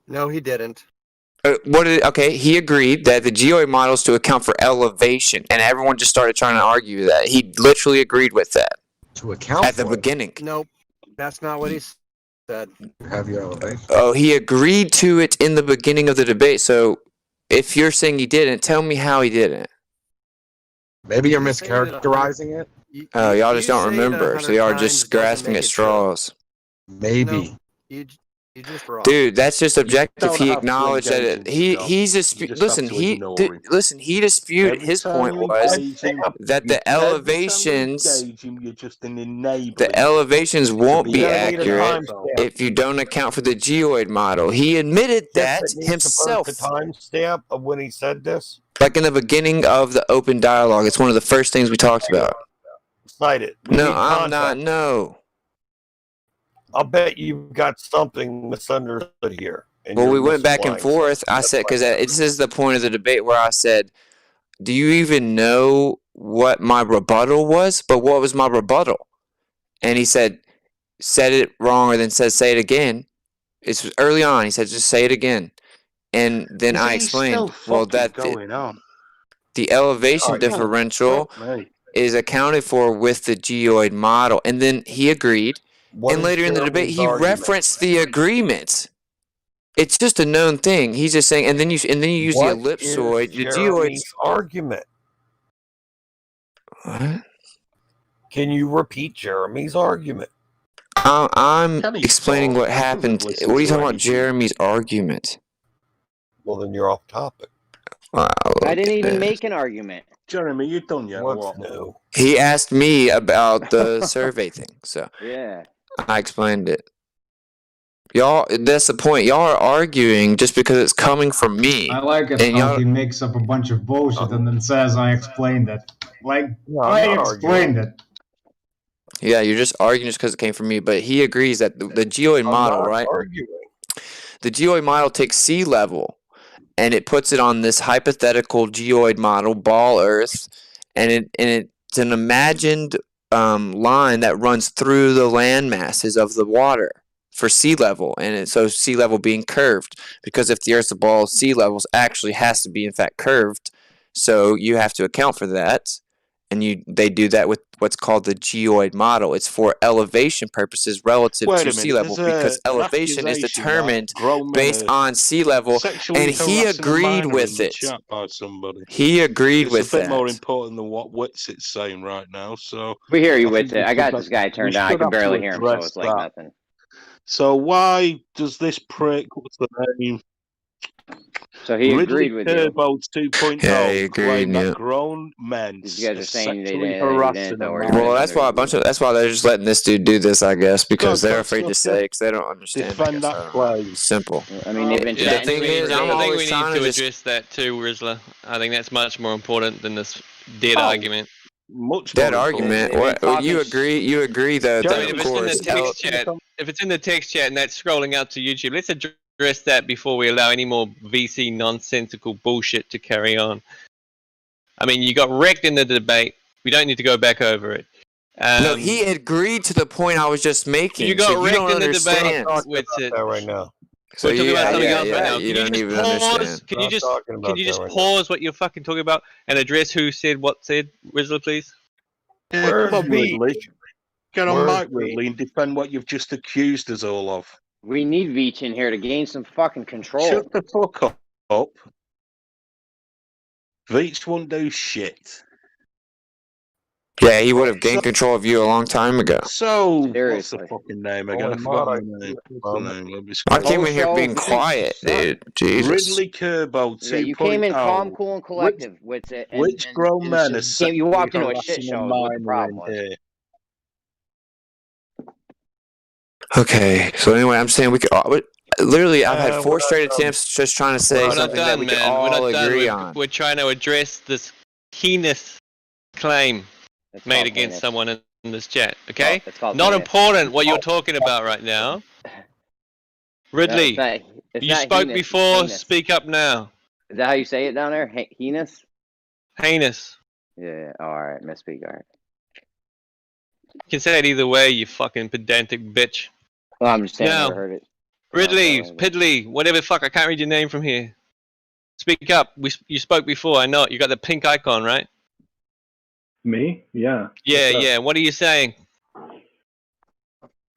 No, he didn't. Okay, he agreed that the geoid model is to account for elevation, and everyone just started trying to argue that. He literally agreed with that. To account at the for it. beginning. Nope, that's not what he said. You have your elevation. Oh, he agreed to it in the beginning of the debate. So if you're saying he didn't, tell me how he didn't. Maybe you're mischaracterizing it. Oh, y'all just don't remember, so y'all are just grasping at straws. Maybe. You just wrong. Dude, that's just objective. don't He have to acknowledged that engage it, him, he's You just listen, have to ignore him. he disputed Every his time point you was engage him, that the every time you elevations engage him, you're just an enabler. the elevations won't be be able to get accurate out. if you don't account for the geoid model. He admitted that Yes, it needs himself. to post the timestamp of when he said this. Like in the beginning of the open dialogue, it's one of the first things we talked about. Cite it. We No, need I'm not. context. No. I'll bet you've got something misunderstood here. and Well, you're we went back and misapplying forth. I said, because this is the point of the debate where I said, do you even know what my rebuttal was? But what was my rebuttal? And he said it wrong, or then said, say it again. It's early on. He said, just say it again. And then I explained, well, that going on. the elevation differential is accounted for with the geoid model. And then he agreed. And later in the debate, he referenced the agreement. It's just a known thing. He's just saying, and then you use the ellipsoid, the geoid argument. What? Can you repeat Jeremy's argument? I'm explaining what happened. What are you talking about, Jeremy's argument? Well, then you're off topic. Wow, I didn't even make an argument. Jeremy, you done yet? What's new? He asked me about the survey thing, so Yeah. I explained it. Y'all, that's the point. Y'all are arguing just because it's coming from me. I like it And how y'all, he makes up a bunch of bullshit and then says I explained it. Like, I explained it. yeah, you're just arguing just because it came from me. But he agrees that the geoid model, right? The geoid model takes sea level, and it puts it on this hypothetical geoid model, ball Earth, and it's an imagined line that runs through the land masses of the water for sea level, and so sea level being curved, because if the Earth's a ball, sea levels actually has to be in fact curved, so you have to account for that, and they do that with what's called the geoid model. It's for elevation purposes relative to sea level, because elevation is determined based on sea level, and he agreed with it. By somebody. He agreed with It's a bit more that. important than what Witsit's saying right now. So We hear you I with think it. I got this guy we turned down. I should can have to barely hear him, so address it's like that. nothing. So why does this prick, what's the name? So he Ridley agreed with you. Turbo 2.0 Yeah, he agreed, claimed that yeah. grown men You guys are saying they sexually didn't, harassing though, or a you're man. Well, that's why that's why they're just letting this dude do this, I guess, because they're afraid to say, because they don't understand. I Defend guess. that I don't know. play. Simple. I mean, they've been The chatting thing to is, me. I'm I think always we need trying to to just address that too, Rizzler. I think that's much more important than this dead Oh, argument. Much that more argument. important. What you agree? You agree though I that mean, if of it's in the course. text chat, if it's in the text chat and that's scrolling up to YouTube, let's address that before we allow any more VC nonsensical bullshit to carry on. I mean, you got wrecked in the debate. We don't need to go back over it. No, he agreed to the point I was just making. You got so you wrecked don't in the understand. debate with it. Right now. So We're talking about something else right yeah, now. you Can don't you even just pause? understand. Can you Not just talking about that right now. pause what you're fucking talking about and address who said what said, Rizzler, please? Yeah, Where's come on, Veach? Ridley. Get on Where's mic, Ridley, and defend what you've just accused us all of. We need Veach in here to gain some fucking control. Shut the fuck up. Veach won't do shit. Yeah, he would have gained control of you a long time ago. So, Seriously. what's the fucking name again? Only I forgot mod the I name. see What's at the the name? Let me I came in scroll. here Also, being quiet, dude. Jesus. Ridley Kerbo 2.0. Yeah, you came in calm, cool, and collective with it. And, Which grown men are you came, you walked into a shit sexually show. harassing Is what the a problem minor was. in here? Okay, so anyway, I'm saying we could. Literally, I've had 4 straight attempts just trying to say We're not something that done, we man. can all We're not done. agree We're, on. we're trying to address this heinous claim It's made called against heinous. someone in this chat. Okay, It's called not heinous. important what you're talking about right now. Ridley, No, it's you not spoke heinous, before. heinous. Speak up now. Is that how you say it down there? Heinous? Heinous. Yeah. All right. Misspeak. All right. You can say it either way, you fucking pedantic bitch. Well, I'm just saying. I Now, never heard it. Ridley, Pidley, whatever the fuck. I can't read your name from here. Speak up. You spoke before. I know it. You got the pink icon, right? Me? Yeah. Yeah, What's up? yeah. What are you saying?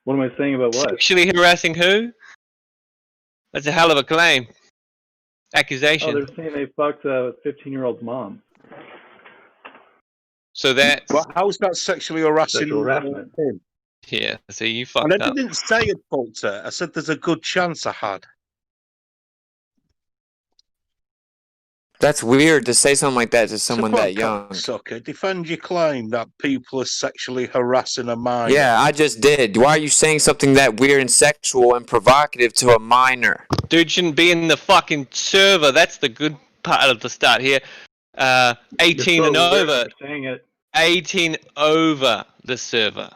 What am I saying about what? Sexually harassing who? That's a hell of a claim. Accusation. Oh, they're saying they fucked a 15-year-old mom. So that's... Well, how's that sexually harassing Sexual harassment. him? Yeah, see, you And fucked I up. didn't say I'd fucked her. I said there's a good chance I had. That's weird to say something like that to someone So, that young. Sucker, defend your claim that people are sexually harassing a minor. Yeah, I just did. Why are you saying something that weird and sexual and provocative to a minor? Dude shouldn't be in the fucking server. That's the good part of the start here. 18 and over. Saying it. 18 over the server.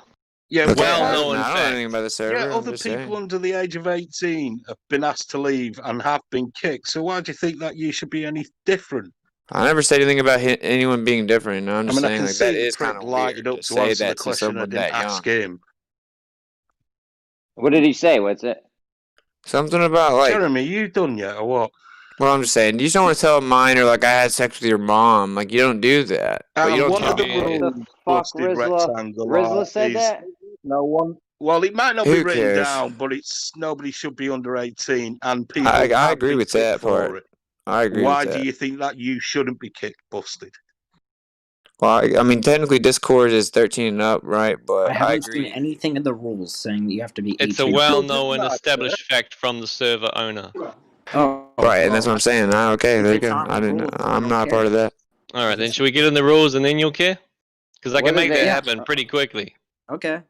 Yeah, Okay, well-known I don't know fact. anything about the server. Yeah, I'm other just people saying. under the age of 18 have been asked to leave and have been kicked. So why do you think that you should be any different? I never said anything about anyone being different. No, I'm I just mean, I saying can like see that the is prick kind of lighted weird up to to say answer the that to question. I someone didn't that ask young. him. What did he say? What's it? Something about like. Jeremy, you done yet or what? Well, I'm just saying, you just don't want to tell a minor like I had sex with your mom. Like you don't do that. But you don't one tell of the me. rules The fuck, busted rectangle Rizla said is that? no one. Well, it might not Who be written cares? down, but it's nobody should be under 18, and people. I have agree been with kicked that for part. it. I agree Why with do that. you think that you shouldn't be kicked, busted? Well, I mean, technically, Discord is 13 and up, right? But I I haven't seen agree. anything in the rules saying that you have to be 18. It's a well-known established fact from the server owner. Oh, Right, and that's what I'm saying. Okay, there you go. I didn't. I'm not a part of that. All right, then should we get in the rules and then you'll care? Because I What can is make it? that Yeah. happen pretty quickly. Okay.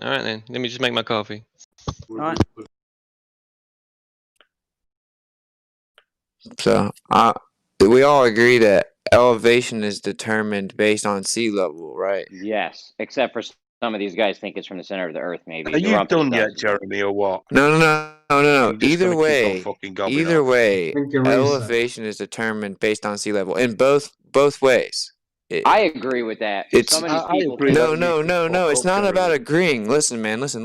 All right, then. Let me just make my coffee. All right. So, we all agree that elevation is determined based on sea level, right? Yes, except for some of these guys think it's from the center of the earth. Maybe. Are The you Rumpus done yet, does. Jeremy, or what? No. I'm just Either gonna keep on way, fucking gobbling either off. way, Thank you, Reza. elevation is determined based on sea level in both ways. I agree with that. It's Some of these I people agree think that you no. can fuck It's up, not about Jeremy. agreeing. Listen, man. Listen.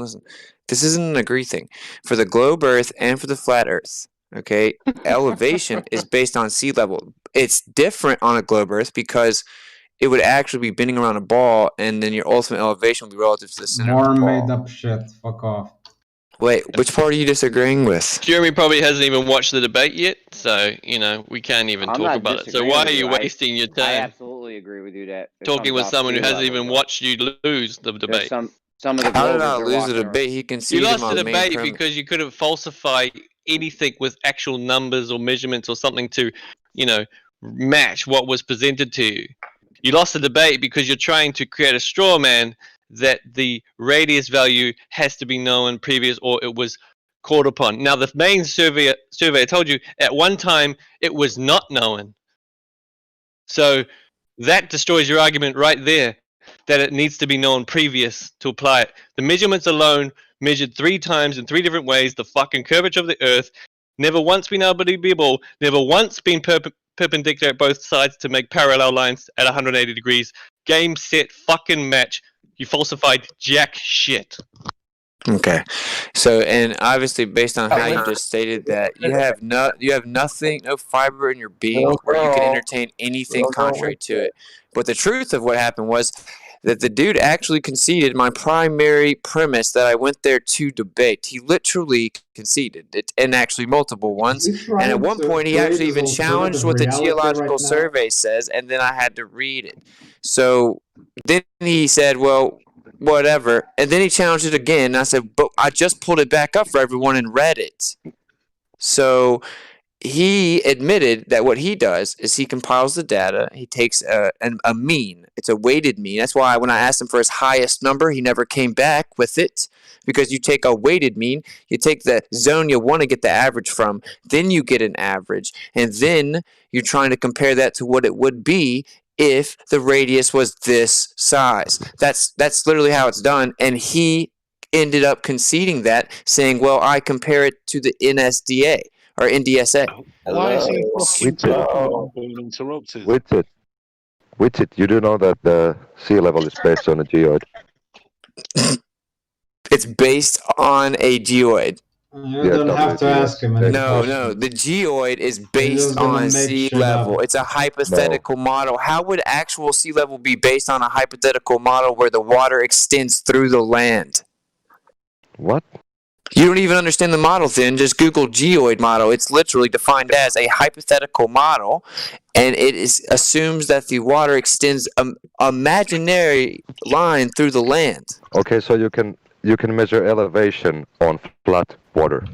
This isn't an agree thing. For the globe Earth and for the flat Earth, okay, elevation is based on sea level. It's different on a globe Earth because it would actually be bending around a ball, and then your ultimate elevation would be relative to the center More of the made ball. up shit. Fuck off. Wait, which part are you disagreeing with? Jeremy probably hasn't even watched the debate yet, so, we can't even I'm talk not about it. So disagreeing why with are you you. wasting your I time absolutely agree with you that it talking comes with off someone who sea hasn't level, even though. watched you lose the There's debate? some of the How did Glovers I are lose the walking around. debate? He You conceded lost my the main debate premise. because you couldn't falsify anything with actual numbers or measurements or something to, match what was presented to you. You lost the debate because you're trying to create a straw man that the radius value has to be known previous or it was called upon. Now, the main survey I told you at one time it was not known. So that destroys your argument right there that it needs to be known previous to apply it. The measurements alone measured 3 times in 3 different ways the fucking curvature of the Earth, never once been able to be able, never once been perpendicular at both sides to make parallel lines at 180 degrees. Game, set, fucking match. You falsified jack shit. Okay, so and obviously based on how you just stated that you have nothing, no fiber in your being where you can entertain anything contrary to it. But the truth of what happened was that the dude actually conceded my primary premise that I went there to debate. He literally conceded it, and actually multiple ones. And at one point, he actually even challenged what the geological survey says, and then I had to read it. So then he said, well, whatever. And then he challenged it again. And I said, but I just pulled it back up for everyone and read it. So he admitted that what he does is he compiles the data. He takes a mean. It's a weighted mean. That's why when I asked him for his highest number, he never came back with it, because you take a weighted mean, you take the zone you want to get the average from, then you get an average, and then you're trying to compare that to what it would be if the radius was this size. That's literally how it's done, and he ended up conceding that, saying, well, I compare it to the NSDA. Or NDSA. Why is he fucking With it. talking about being interrupted? With it, you do know that the sea level is based on a geoid. It's based on a geoid. You don't have to ask him. No, the geoid is based on sea level. It's a hypothetical model. How would actual sea level be based on a hypothetical model where the water extends through the land? What? You don't even understand the model, then. Just Google geoid model. It's literally defined as a hypothetical model, and it assumes that the water extends an imaginary line through the land. Okay, so you can measure elevation on flat water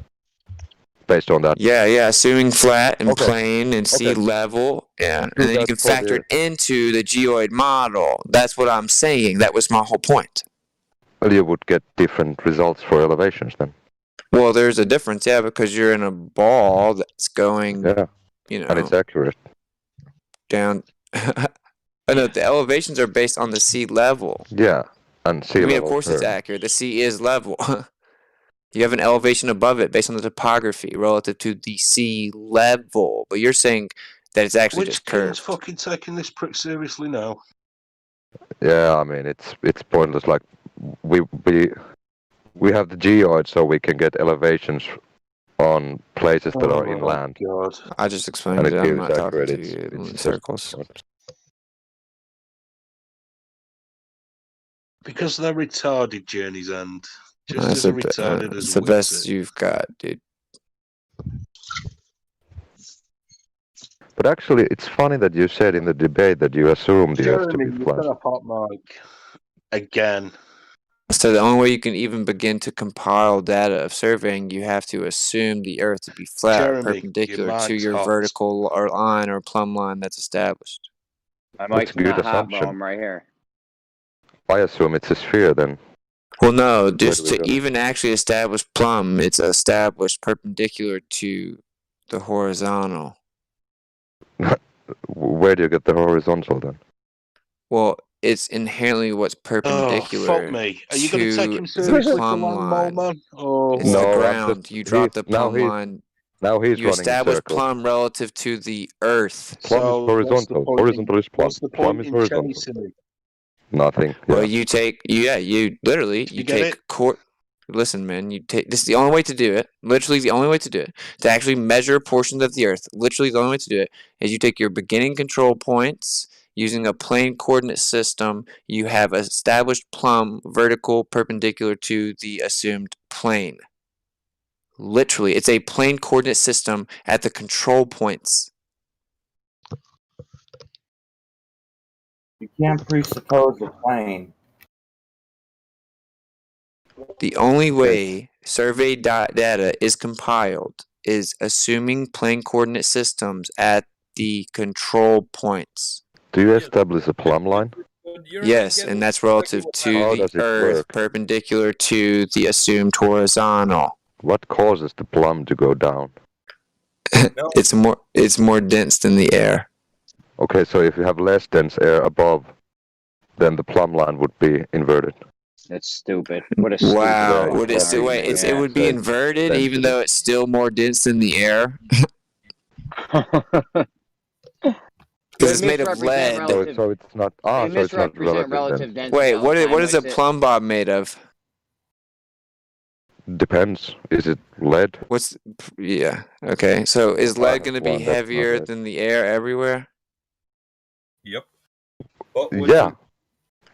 based on that. Yeah, assuming flat and plain and sea level. Yeah, and then you can factor it into the geoid model. That's what I'm saying. That was my whole point. Well, you would get different results for elevations then. Well, there's a difference, because you're in a ball that's going, and it's accurate. Down. I know the elevations are based on the sea level. Yeah, and sea level. Of course it's accurate. The sea is level. You have an elevation above it based on the topography relative to the sea level. But you're saying that it's actually just curved. Which fucking taking this prick seriously now? Yeah, I mean it's pointless. Like we have the geoid, so we can get elevations on places that are inland. God. I just explained it. I'm not talking to you in circles. Because they're retarded, Journey's End. Just as retarded as it's the best you've got, dude. But actually, it's funny that you said in the debate that you assumed the Earth to be flat. You've got a hot mic. Again. So the only way you can even begin to compile data of surveying, you have to assume the Earth to be flat, perpendicular to your vertical or line or plumb line that's established. My mic's not hot, but I'm right here. I assume it's a sphere then. Well, no, just to even actually establish plumb, it's established perpendicular to the horizontal. Where do you get the horizontal then? Well, it's inherently what's perpendicular fuck me. Are you going to take him the seriously, plumb the line. man? Oh, It's the ground. You drop the plumb line. Now he's You running establish in circles. plumb relative to the Earth. Plumb is horizontal. Horizontal is plumb. What's the Plumb point is in horizontal. chasing me? Nothing. Well, you take, you literally, you get take listen, man, this is the only way to do it, literally the only way to do it, to actually measure portions of the Earth, literally the only way to do it, is you take your beginning control points, using a plane coordinate system, you have established plumb vertical perpendicular to the assumed plane. Literally, it's a plane coordinate system at the control points. You can't presuppose a plane. The only way survey data is compiled is assuming plane coordinate systems at the control points. Do you establish a plumb line? Yes, and that's relative to the Earth, perpendicular to the assumed horizontal. What causes the plumb to go down? It's more dense than the air. Okay, so if you have less dense air above, then the plumb line would be inverted. That's stupid. What a stupid Wow, would it still argument. it would be inverted even though it's still more dense than the air? Because it's made of lead. So it's not. So it's not relative. Wait, what is a plumb bob made of? Depends. Is it lead? Yeah. Okay. So is lead going to be heavier than the air everywhere? Yep. Yeah.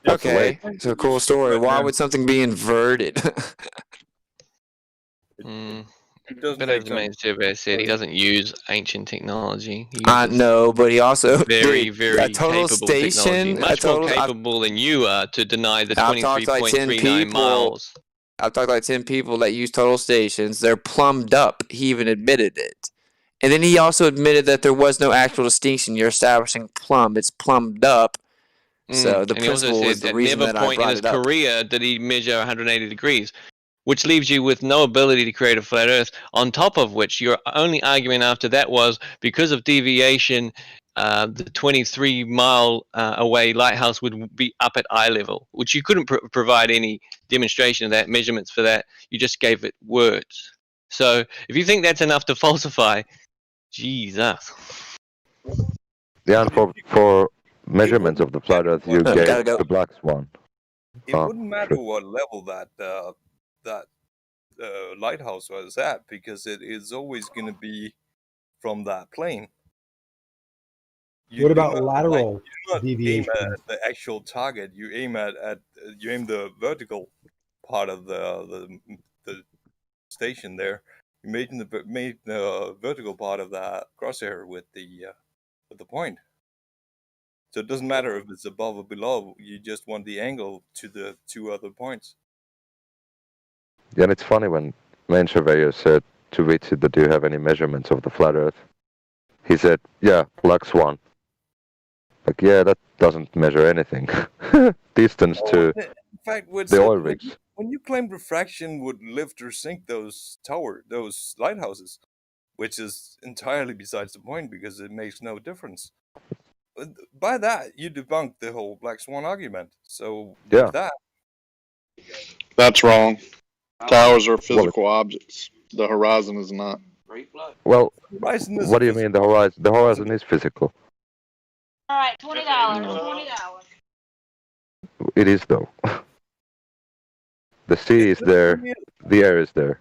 Okay. So cool story. Why would something be inverted? But as the main surveyor said, he doesn't use ancient technology. No, but he also very a total capable station, technology. Much more capable than you are to deny the 23.39 miles. I've talked to like 10 people that use total stations. They're plumbed up. He even admitted it. And then he also admitted that there was no actual distinction. You're establishing plumb. It's plumbed up. So the and he also principle said was the at reason never that I point in brought his it up. career did he measure 180 degrees, which leaves you with no ability to create a flat Earth. On top of which, your only argument after that was because of deviation, the 23-mile away lighthouse would be up at eye level, which you couldn't provide any demonstration of that, measurements for that. You just gave it words. So if you think that's enough to falsify, Jesus. Yeah, and for measurements of the flat Earth, you gave the black swan. It wouldn't matter what level that lighthouse was at, because it is always going to be from that plane. What about lateral you do not deviation? aim at the actual target. You aim you aim the vertical part of the station there. You made the vertical part of that crosshair with the point. So it doesn't matter if it's above or below. You just want the angle to the two other points. Yeah, and it's funny when main surveyor said to Richard that do you have any measurements of the flat Earth? He said, yeah, black swan. Like, yeah, that doesn't measure anything. Distance to In fact, the oil rigs. when you claim refraction would lift or sink those lighthouses, which is entirely besides the point because it makes no difference. By that, you debunk the whole black swan argument. So there's that. That's wrong. Towers are physical objects. The horizon is not. Well, Horizon is what do you mean the horizon? The horizon is physical. All right, $20. $20. It is though. The sea is there, the air is there,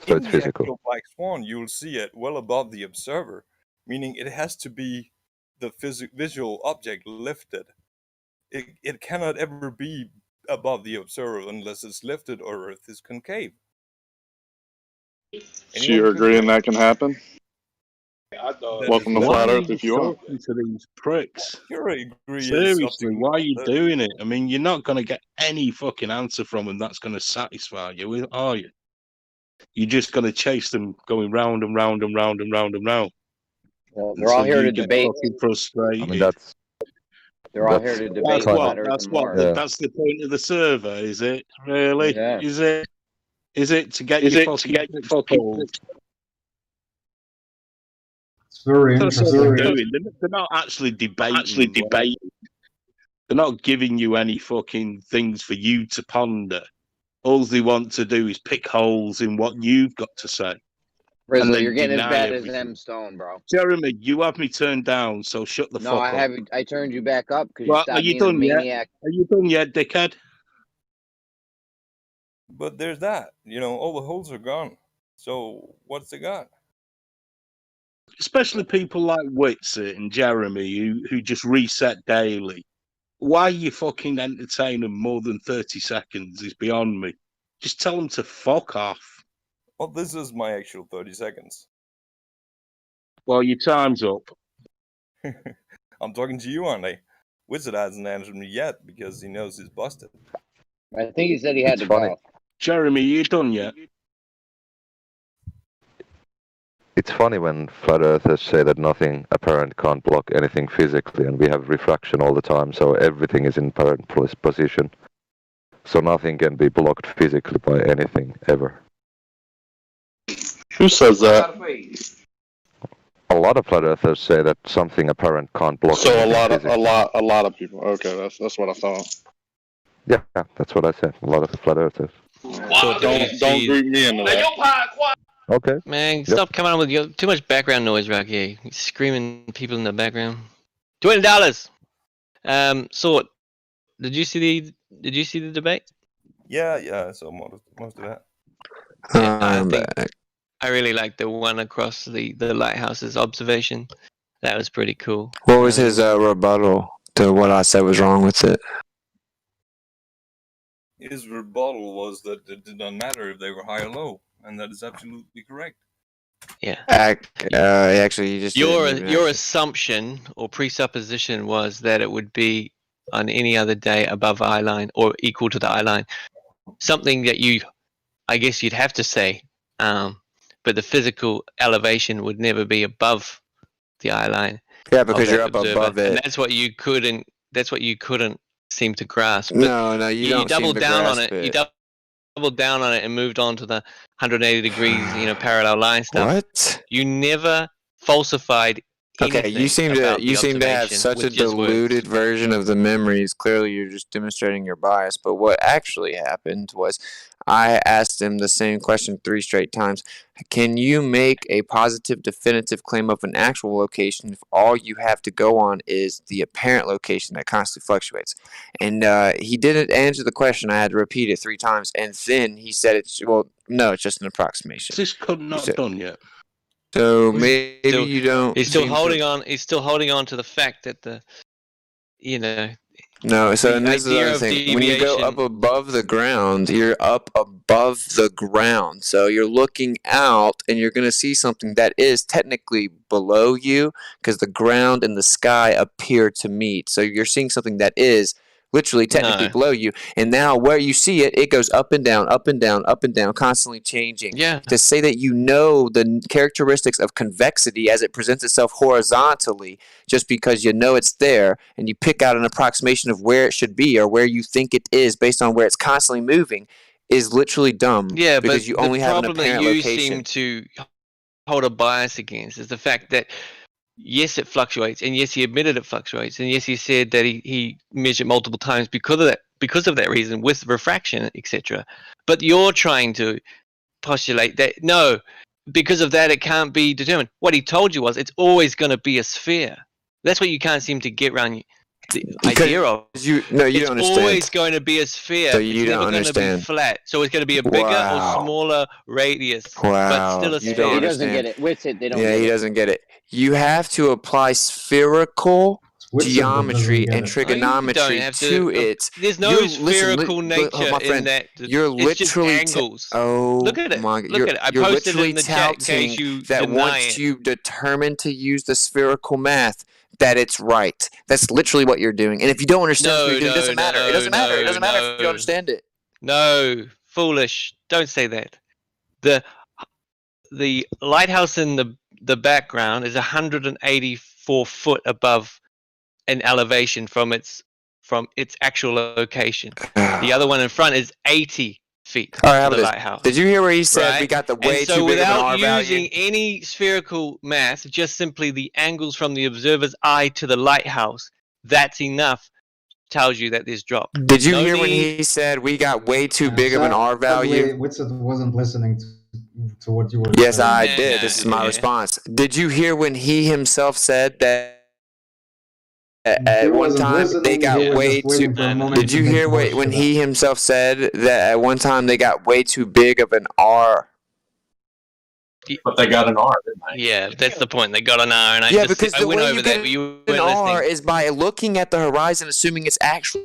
so In it's the physical. actual black swan, you'll see it well above the observer, meaning it has to be the visual object lifted. It cannot ever be above the observer unless it's lifted or Earth is concave. So you're agreeing that can happen? Welcome to Flat Earth if you are. Talking to these pricks. Sure, I agree. Seriously, why are you doing it? I mean, you're not going to get any fucking answer from them that's going to satisfy you, are you? You're just going to chase them going round and round and round and round and round. Well, they're all here to debate. Frustrated. I mean, that's They're all here to debate That's Flat what. Earth That's and what. Mars. That's the point of the survey, is it? Really? Yeah. Is it? Is it to get your fucking? It's very That's what interesting. they're doing. They're not actually debating. They're not giving you any fucking things for you to ponder. All they want to do is pick holes in what you've got to say. Rizzle, then you're getting as deny bad everything. as M Stone, bro. Jeremy, you have me turned down, so shut the No, fuck I up. haven't. I turned you back up because you Well, stopped are you being a done yet? maniac. Are you done yet, dickhead? But there's that. All the holes are gone. So what's they got? Especially people like Witsit and Jeremy who just reset daily. Why you fucking entertain them more than 30 seconds is beyond me. Just tell them to fuck off. Well, this is my actual 30 seconds. Well, your time's up. I'm talking to you, aren't I? Wizard hasn't answered me yet because he knows he's busted. I think he said he had It's to funny. go. Jeremy, you done yet? It's funny when flat earthers say that nothing apparent can't block anything physically, and we have refraction all the time, so everything is in apparent position. So nothing can be blocked physically by anything ever. Who says that? A lot of flat earthers say that something apparent can't block. So anything a physically. lot of people. Okay, that's what I thought. Yeah, that's what I said. A lot of flat earthers. So don't group me into that. Okay. Man, stop coming on with too much background noise, Rocky. Screaming people in the background. $20. Sort. Did you see the debate? Yeah. So most of that. I really liked the one across the lighthouse's observation. That was pretty cool. What was his rebuttal to what I said was wrong with it? His rebuttal was that it did not matter if they were high or low, and that is absolutely correct. Yeah. Actually, you just Your assumption or presupposition was that it would be on any other day above eye line or equal to the eye line. Something that I guess you'd have to say. But but the physical elevation would never be above the eye line. Yeah, because you're up above it. And that's what you couldn't seem to grasp. But No, you don't doubled seem to down on grasp it. it. You doubled down on it and moved on to the 180 degrees, parallel line stuff. What? You never falsified Okay, you seem to have such a diluted version of the memories. Clearly, you're just demonstrating your bias. But what actually happened was, I asked him the same question 3 straight times. Can you make a positive, definitive claim of an actual location if all you have to go on is the apparent location that constantly fluctuates? And he didn't answer the question. I had to repeat it 3 times, and then he said, no, it's just an approximation. Is this not done yet? So maybe you don't. He's still holding on. He's still holding on to the fact that No, so and this is the idea other of thing. When you go deviation- up above the ground, you're up above the ground. So you're looking out and you're going to see something that is technically below you because the ground and the sky appear to meet. So you're seeing something that is literally technically No. below you. And now where you see it, it goes up and down, up and down, up and down, constantly changing. Yeah. To say that you know the characteristics of convexity as it presents itself horizontally just because you know it's there and you pick out an approximation of where it should be or where you think it is based on where it's constantly moving is literally dumb. Yeah, because but you only have an the problem apparent that you location. seem to hold a bias against is the fact that yes, it fluctuates, and yes, he admitted it fluctuates, and yes, he said that he measured multiple times because of that reason with refraction, etc. But you're trying to postulate that no, because of that, it can't be determined. What he told you was it's always going to be a sphere. That's what you can't seem to get around the idea of. You it's don't understand. always going to be a sphere. So you it's don't never going to be understand. flat. So it's going to be a bigger Wow. or smaller radius, Wow, but still a you sphere. don't He doesn't understand. get it. Witsit, they don't Yeah, get he it. doesn't get it. You have to apply spherical Which geometry doesn't get and it. trigonometry have to to- it. There's no You're- spherical li- nature my friend, in that. You're It's just literally angles. oh Look at it. my! Look you're, at it. I you're posted it literally in the chat in case touting you that deny once it. you determine to use the spherical math, that it's right. That's literally what you're doing. And if you don't understand what you're doing, it doesn't matter. It doesn't matter. It doesn't matter if you don't understand it. No, foolish. Don't say that. The lighthouse in the background is 184 foot above an elevation from its actual location. The other one in front is 80 feet All right, how to about the this? lighthouse. Did you hear where he said we Right? got the way and so too big of an without R value? using any spherical math, just simply the angles from the observer's eye to the lighthouse, that's enough. Tells you that there's drop. Did you No hear when need- he said we got way too big of an R value? Witsit wasn't listening to what you were Yes, saying. I did. This is my response. Did you hear when he himself said that at He one wasn't time listening, they he got was way just waiting too? for a moment Did to you make hear the when motion. he himself said that at one time they got way too big of an R? But they got an R, didn't they? Yeah, that's the point. They got an R, and I Yeah, just because I the went way over you that, get but you an weren't R listening. is by looking at the horizon, assuming it's actually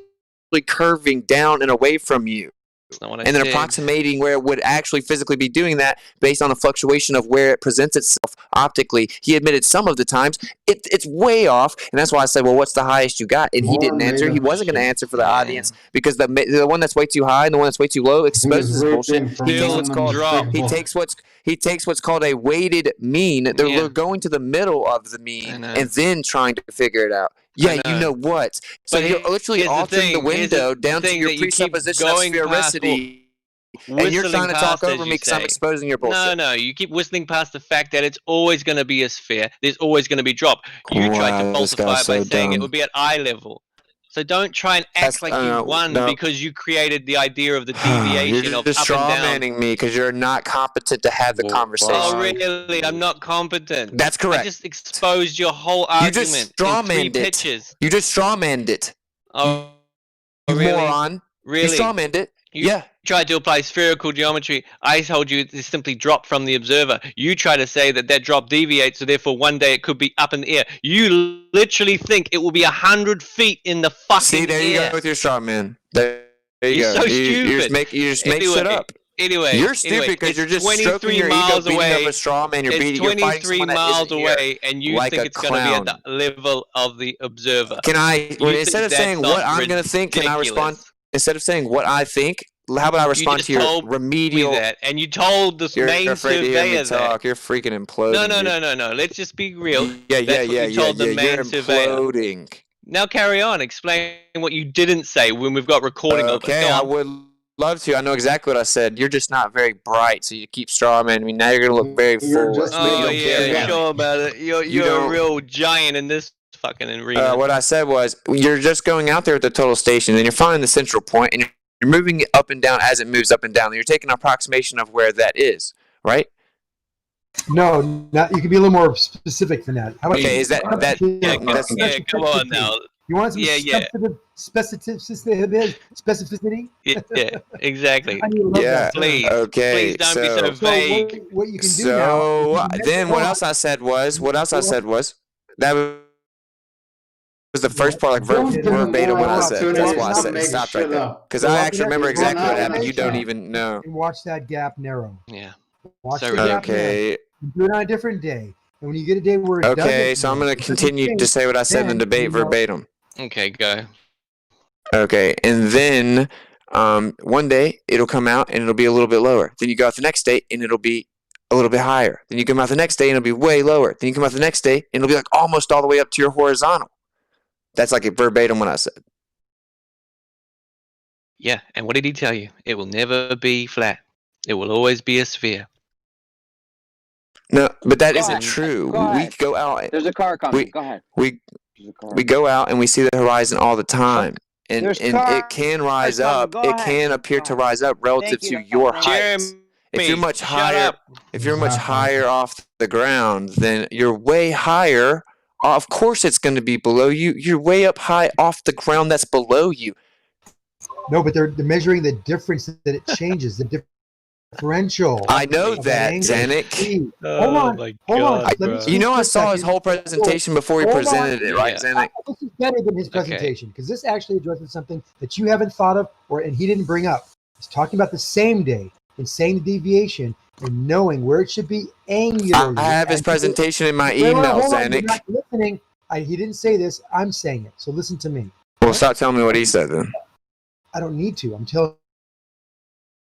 curving down and away from you. That's not what I And then said. approximating where it would actually physically be doing that based on a fluctuation of where it presents itself optically. He admitted some of the times it's way off, and that's why I said, well, what's the highest you got? And he didn't answer. He wasn't going to answer for the audience because the one that's way too high and the one that's way too low exposes his bullshit. He takes what's called he takes what's called a weighted mean. They're going to the middle of the mean and then trying to figure it out. Yeah, you know what? So But you're literally here's the altering the thing, here's the window down to thing your that you keep presupposition of going past sphericity. And you're whistling trying to talk past, as over me you because I'm say. exposing your bullshit. No, you keep whistling past the fact that it's always going to be a sphere. There's always going to be drop. You tried to Wow, this falsify guy's it by so saying it dumb. would be at eye level. So don't try and act like you won no. because you created the idea of the You're deviation of just up and straw down. manning me because you're not competent to have the conversation. Oh, really? I'm not competent. That's correct. I just exposed your whole You argument just straw in 3 manned it. pictures. You just straw manned it. Oh, You really? moron. Really? You straw manned it. You tried to apply spherical geometry. I told you it's simply drop from the observer. You try to say that drop deviates, so therefore one day it could be up in the air. You literally think it will be 100 feet in the fucking See, there you air. go with your straw man. There you You're go. so You just stupid. make Anyway, shit up. Anyway, You're stupid because it's you're just 23 stroking your ego, miles beating away. up a straw man. You're It's beating. You're fighting 23 someone that miles isn't here away, and you like think a it's going to be at clown. the level of the observer. Can I, You instead think of saying that's what not I'm going to think, can I respond? Instead of saying what I think, how about I respond just to your told remedial? me that, and you told the You're main afraid to hear me surveyor that. talk. You're freaking imploding. No. Let's just be real. Yeah, That's what you told the You're main surveyor. imploding. Now carry on. Explain what you didn't say when we've got recording of it. Okay, Go I on. would love to. I know exactly what I said. You're just not very bright, so you keep strawmanning me. Now you're gonna look very foolish. Oh yeah, sure about it. You're don't- a real giant in this fucking arena. What I said was, you're just going out there with the total station, and you're finding the central point, and you're moving it up and down as it moves up and down. And you're taking an approximation of where that is, right? No, not, you can be a little more specific than that. How about Okay, is that Yeah, come on now. You want some Yeah. specificity? Yeah, exactly. I need to love Yeah. that. Please, Okay. please don't be so vague. What you can do So now? then, what else I said was that was the first part, like verbatim what I said. That's why I said it stopped right there. Because I actually remember exactly what happened. You don't even know. And watch that gap narrow. Yeah. Watch Sorry. the gap Okay. narrow. Do it on a different day. And when you get a day where it Okay, doesn't, so I'm going to continue to say what I said in the debate verbatim. Okay, go. Okay, and then one day it'll come out and it'll be a little bit lower. Then you go out the next day and it'll be a little bit higher. Then you come out the next day and it'll be way lower. Then you come out the next day and it'll be like almost all the way up to your horizontal. That's like a verbatim what I said. Yeah, and what did he tell you? It will never be flat. It will always be a sphere. No, but that isn't ahead. true. Go We ahead. go out. There's a car coming. Go ahead. We There's a car. we go out and we see the horizon all the time, and There's it cars can rise coming. up. Go It ahead. can appear to rise up relative Thank you. to your That's height. If you're much shut higher, up. if you're much higher off the ground, then you're way higher. Of course, it's going to be below you. You're way up high off the ground that's below you. No, but they're measuring the difference that it changes, the differential. I know of that, angle. Zanuck. Hold on. Hold on. Let me You speak know, for I a saw his second. whole presentation before he Hold on. presented it, right, Zanuck? This is better than his presentation because this actually addresses something that you haven't thought of and he didn't bring up. He's talking about the same day and saying the deviation and knowing where it should be angularly. I have his presentation in my Wait, email, hold on. You're Zanuck. not listening. He didn't say this. I'm saying it. So listen to me. Well, stop telling me what he said then. I don't need to. I'm telling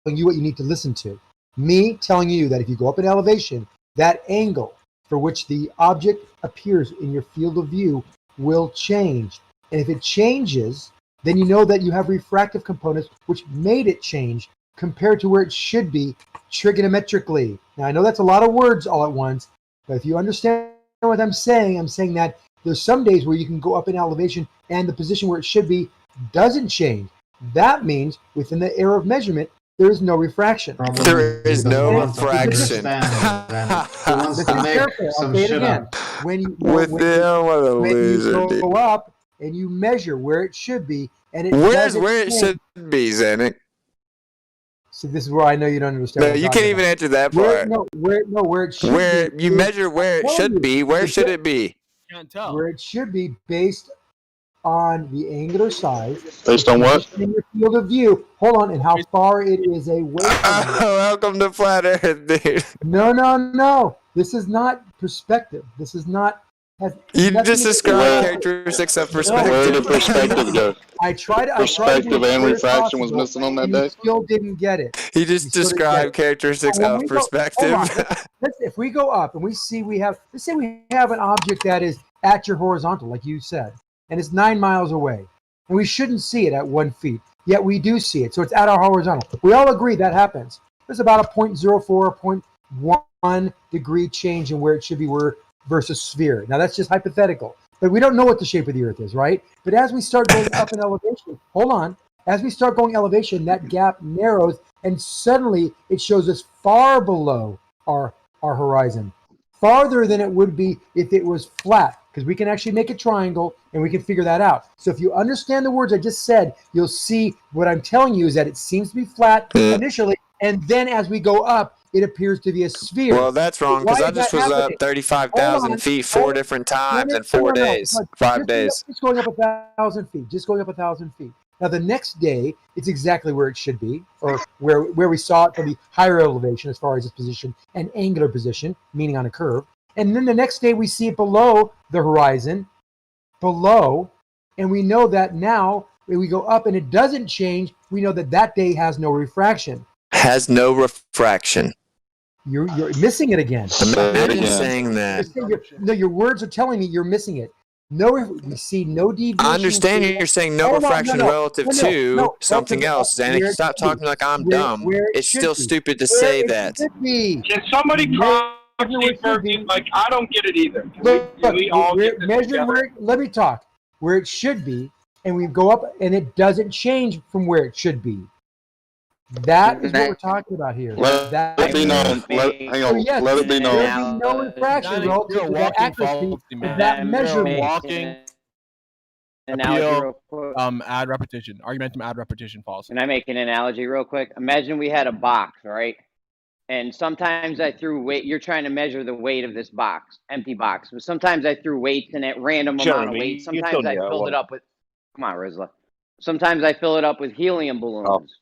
you what you need to listen to. Me telling you that if you go up in elevation, that angle for which the object appears in your field of view will change. And if it changes, then you know that you have refractive components which made it change compared to where it should be trigonometrically. Now, I know that's a lot of words all at once, but if you understand what I'm saying that there's some days where you can go up in elevation and the position where it should be doesn't change. That means within the area of measurement, there is no refraction. There is no refraction. Listen carefully. I'll say it again. When you go up and you measure where it should be, and it Where's doesn't where it change. should be, Zanuck? So this is where I know you don't understand. No, what I'm you talking can't even about. answer that Where, part. where it should Where be. you measure where it Tell should you. be, where should it be? Can't tell. Where it should be based on the angular size. Based on what? In your field of view. Hold on, and how far it is away from you. Welcome to Flat Earth, dude. No. This is not perspective. This is not. You just described characteristics of perspective. Where did perspective go? I tried. Perspective and refraction was missing on that day. You still didn't get it. He just described characteristics When of we go- perspective. hold on. If we go up and we see let's say we have an object that is at your horizontal, like you said, and it's 9 miles away, and we shouldn't see it at 1 feet, yet we do see it, so it's at our horizontal. We all agree that happens. There's about a 0.04, 0.1 degree change in where it should be versus sphere. Now that's just hypothetical, but we don't know what the shape of the Earth is, right? But as we start going up in elevation, as we start going elevation, that gap narrows, and suddenly it shows us far below our horizon, farther than it would be if it was flat, because we can actually make a triangle and we can figure that out. So if you understand the words I just said, you'll see what I'm telling you is that it seems to be flat initially, and then as we go up, it appears to be a sphere. Well, that's wrong, because Why I is just that was up happening? 35,000 feet 4 different times in 4 days, 5 days. Just going up 1,000 feet. Just going up 1,000 feet. Now the next day, it's exactly where it should be, or where we saw it from the higher elevation as far as its position and angular position, meaning on a curve. And then the next day we see it below the horizon, and we know that now when we go up and it doesn't change, we know that that day has no refraction. Has no refraction. You're missing it again. Imagine saying that. No, your words are telling me you're missing it. We see no deviation. I understand you're saying no refraction relative to something else. Zanuck, stop talking like I'm dumb. It's still stupid to say that. Can somebody probably first? Like, I don't get it either. We all get this together? Let me talk. Where it should be, and we go up, and it doesn't change from where it should be. That is what we're talking about here. Let it be known. Let it be known. There will be no refraction relative to that accuracy of that measurement. Add repetition. Argumentum add repetition false. Can I make an analogy real quick? Imagine we had a box, right? And sometimes I threw weight. You're trying to measure the weight of this box, empty box. But sometimes I threw weights in it, random amount of weight. Sometimes I filled it up with. Come on, Rizla. Sometimes I fill it up with helium balloons.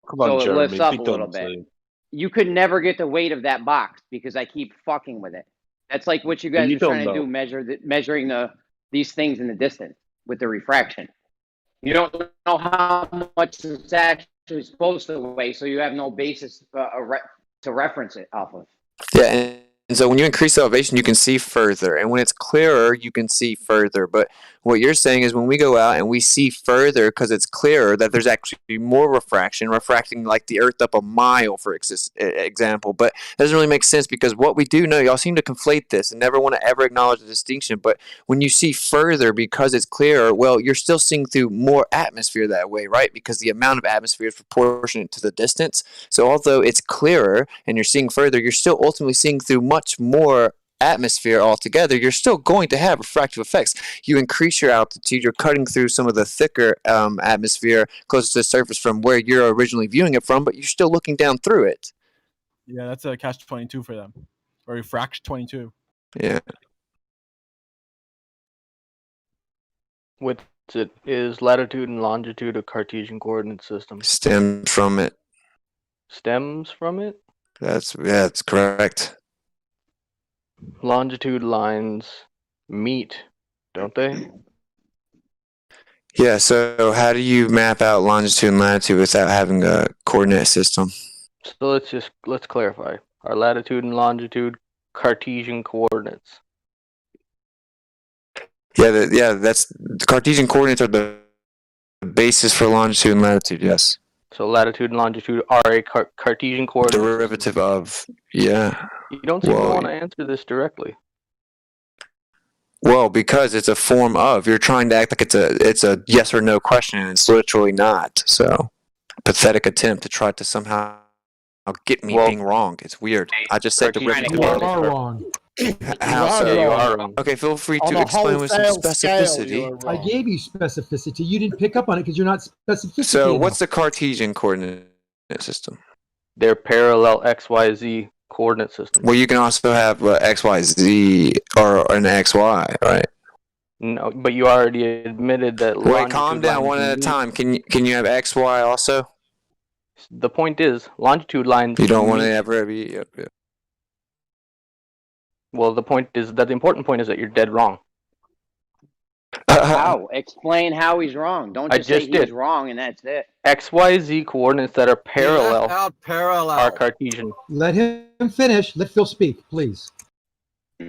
Come on, so it Jeremy, lifts up be a little done, bit. too. You could never get the weight of that box because I keep fucking with it. That's like what you guys You are trying don't to do, measuring these things in the distance with the refraction. You don't know how much it's actually supposed to weigh, so you have no basis to reference it off of. Yeah, and so when you increase elevation, you can see further. And when it's clearer, you can see further. But what you're saying is when we go out and we see further because it's clearer, that there's actually more refracting like the Earth up a mile, for example. But it doesn't really make sense because what we do know, y'all seem to conflate this and never want to ever acknowledge the distinction. But when you see further because it's clearer, well, you're still seeing through more atmosphere that way, right? Because the amount of atmosphere is proportionate to the distance. So although it's clearer and you're seeing further, you're still ultimately seeing through much more atmosphere altogether. You're still going to have refractive effects. You increase your altitude, you're cutting through some of the thicker atmosphere closer to the surface from where you're originally viewing it from, but you're still looking down through it. Yeah, that's a catch-22 for them. Or refract 22. Yeah. What's it? Is latitude and longitude a Cartesian coordinate system? Stems from it. Stems from it? That's correct. Longitude lines meet, don't they? Yeah, so how do you map out longitude and latitude without having a coordinate system? So let's clarify. Are latitude and longitude Cartesian coordinates? Yeah, that's the Cartesian coordinates are the basis for longitude and latitude, yes. So latitude and longitude are a Cartesian coordinate. Derivative of, yeah. You don't seem to want to answer this directly. Well, because it's a form of. You're trying to act like it's a yes or no question, and it's literally not. So, pathetic attempt to try to somehow get me being wrong. It's weird. I just said derivative. You are wrong. How so? You are wrong. Okay, feel free to explain with some specificity. I gave you specificity. You didn't pick up on it because you're not specific. So, what's the Cartesian coordinate system? They're parallel XYZ coordinate system. Well, you can also have XYZ or an XY, right? No, but you already admitted that. Wait, calm down one at a time. Can you have XY also? The point is, longitude lines. You don't want to ever be. Yep. Well, the point is that the important point is that you're dead wrong. How? Explain how he's wrong. Don't just say he's wrong and that's it. XYZ coordinates that are parallel are Cartesian. Let him finish. Let Phil speak, please.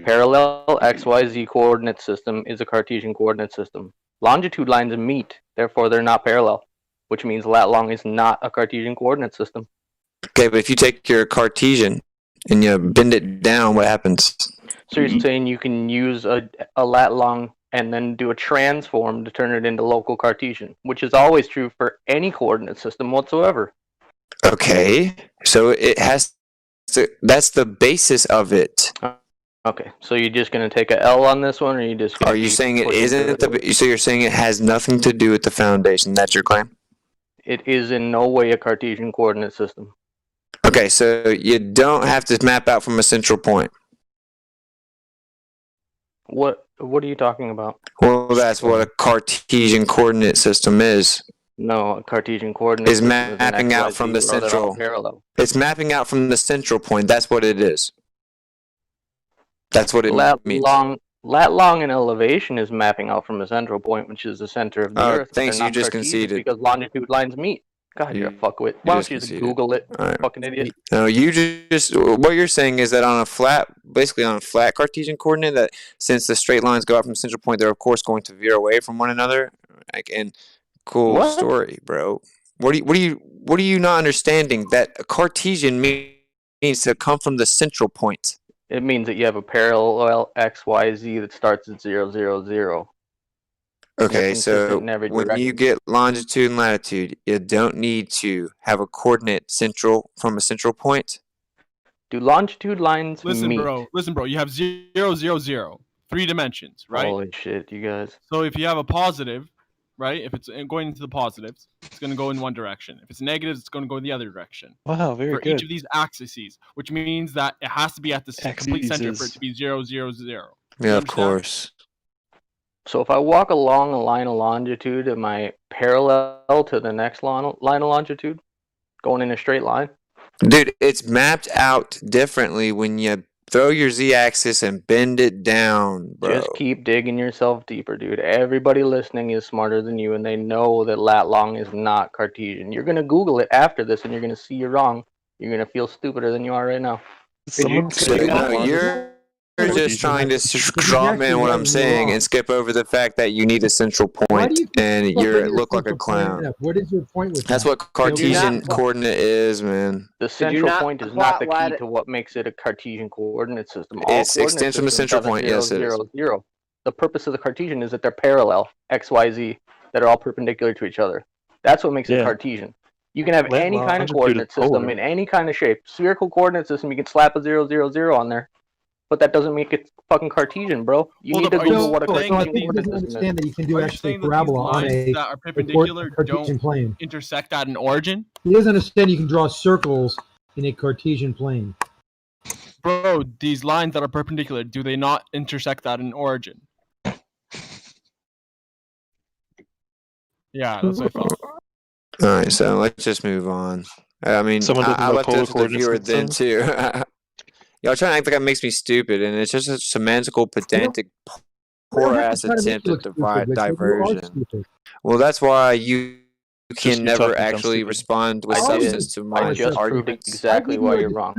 Parallel XYZ coordinate system is a Cartesian coordinate system. Longitude lines meet, therefore they're not parallel, which means lat long is not a Cartesian coordinate system. Okay, but if you take your Cartesian and you bend it down, what happens? So you're saying you can use a lat long and then do a transform to turn it into local Cartesian, which is always true for any coordinate system whatsoever. Okay, so it has to, that's the basis of it. Okay, so you're just going to take a L on this one, or you just? Are you saying it isn't? So you're saying it has nothing to do with the foundation? That's your claim? It is in no way a Cartesian coordinate system. Okay, so you don't have to map out from a central point. What are you talking about? Well, that's what a Cartesian coordinate system is. No, a Cartesian coordinate is mapping out from the central. It's mapping out from the central point. That's what it is. That's what it means. Lat long and elevation is mapping out from a central point, which is the center of the Earth. Thanks, you just conceded. Because longitude lines meet. God, you're a fuckwit. Why don't you just Google it, fucking idiot? No, you just what you're saying is that on a flat Cartesian coordinate, that since the straight lines go out from the central point, they're of course going to veer away from one another. Cool story, bro. What are you not understanding? That a Cartesian means to come from the central point. It means that you have a parallel x, y, z that starts at 0, 0, 0. Okay, so when you get longitude and latitude, you don't need to have a coordinate from a central point. Do longitude lines Listen, meet? bro. You have 0, 0, 0. 3 dimensions, right? Holy shit, you guys. So if you have a positive, right? If it's going into the positives, it's going to go in one direction. If it's negatives, it's going to go in the other direction. Wow, very for good. each of these axes, which means that it has to be at the complete center for it to be 0, 0, 0. Yeah, of course. So if I walk along a line of longitude, am I parallel to the next line of longitude? Going in a straight line? Dude, it's mapped out differently when you throw your z-axis and bend it down, bro. Just keep digging yourself deeper, dude. Everybody listening is smarter than you, and they know that lat long is not Cartesian. You're going to Google it after this, and you're going to see you're wrong. You're going to feel stupider than you are right now. You're just trying to straw man what I'm saying and skip over the fact that you need a central point and you look like a clown. What is your point with That's what Cartesian coordinate is, man. The central point is not the key to what makes it a Cartesian coordinate system. It's extension from the central point. Yes, it is. The purpose of the Cartesian is that they're parallel, x, y, z, that are all perpendicular to each other. That's what makes it Cartesian. You can have any kind of coordinate system in any kind of shape. Spherical coordinate system, you can slap a 0, 0, 0 on there. But that doesn't make it fucking Cartesian, bro. You need to Google what a Cartesian coordinate system is. That you can do actually parabola on that are perpendicular Cartesian plane. Intersect at an origin? He doesn't understand you can draw circles in a Cartesian plane. Bro, these lines that are perpendicular, do they not intersect at an origin? Yeah, that's what I thought. All right, so let's just move on. I mean, I left this to the viewer then too. Y'all trying to act like that makes me stupid, and it's just a semantical, pedantic, poor-ass attempt at diversion. Well, that's why you can never actually respond with substance to my argument. Exactly why you're wrong.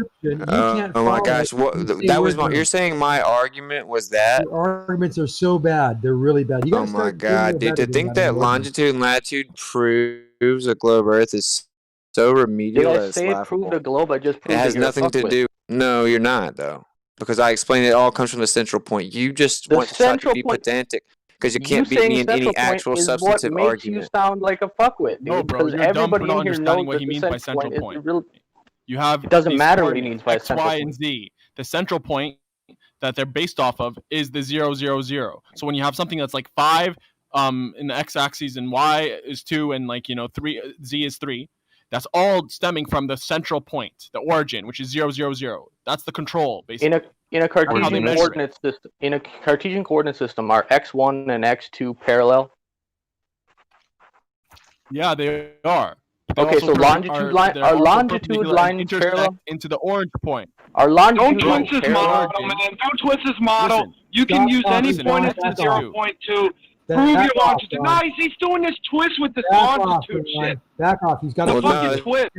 Oh my gosh, that was you're saying my argument was that? Your arguments are so bad. They're really bad. Oh my god, dude, to think that longitude and latitude proves a globe Earth is so remedial. Did I say it proved a globe? I just proved it has nothing to do. No, you're not though, because I explained it all comes from the central point. You just want to try to be pedantic because you can't beat me in any actual substantive argument. What makes you sound like a fuckwit? No, bro, you're dumb for not understanding what he means by central point. You have it doesn't matter what he means by X, central Y, point. and Z. The central point that they're based off of is the 0, 0, 0. So when you have something that's like 5 in the x-axis and y is 2 and 3 z is 3. That's all stemming from the central point, the origin, which is 0, 0, 0. That's the control, basically. In a Cartesian coordinate system, are x1 and x2 parallel? Yeah, they are. Okay, so longitude lines parallel into the orange point. Are longitude Don't twist his model, man. Don't twist his model. Listen, you can use any point as the 0.2. Prove your longitude. No, he's doing this twist with this longitude shit. Back off. He's got a fucking twist.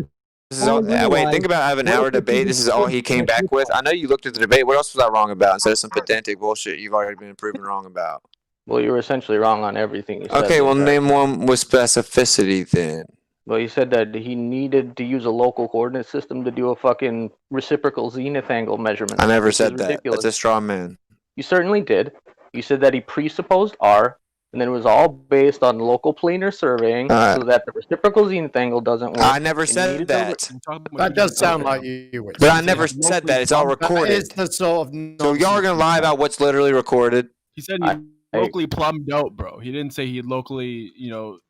Wait, think about having an hour debate. This is all he came back with. I know you looked at the debate. What else was I wrong about instead of some pedantic bullshit you've already been proven wrong about? Well, you were essentially wrong on everything you said. Okay, well, name one with specificity then. Well, you said that he needed to use a local coordinate system to do a fucking reciprocal zenith angle measurement. I never said that. That's a straw man. You certainly did. You said that he presupposed R, and then it was all based on local planar surveying, so that the reciprocal zenith angle doesn't work. I never said that. That does sound like you. But I never said that. It's all recorded. So y'all are gonna lie about what's literally recorded. He said he locally plumbed out, bro. He didn't say he locally, No,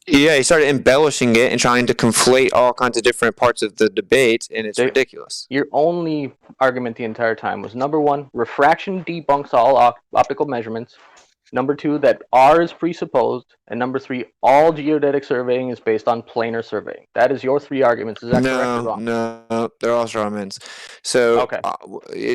he started embellishing it and trying to conflate all kinds of different parts of the debate, and it's ridiculous. Your only argument the entire time was, number one, refraction debunks all optical measurements. Number two, that R is presupposed. And number three, all geodetic surveying is based on planar surveying. That is your three arguments. Is that correct or wrong? No, they're all straw men. So,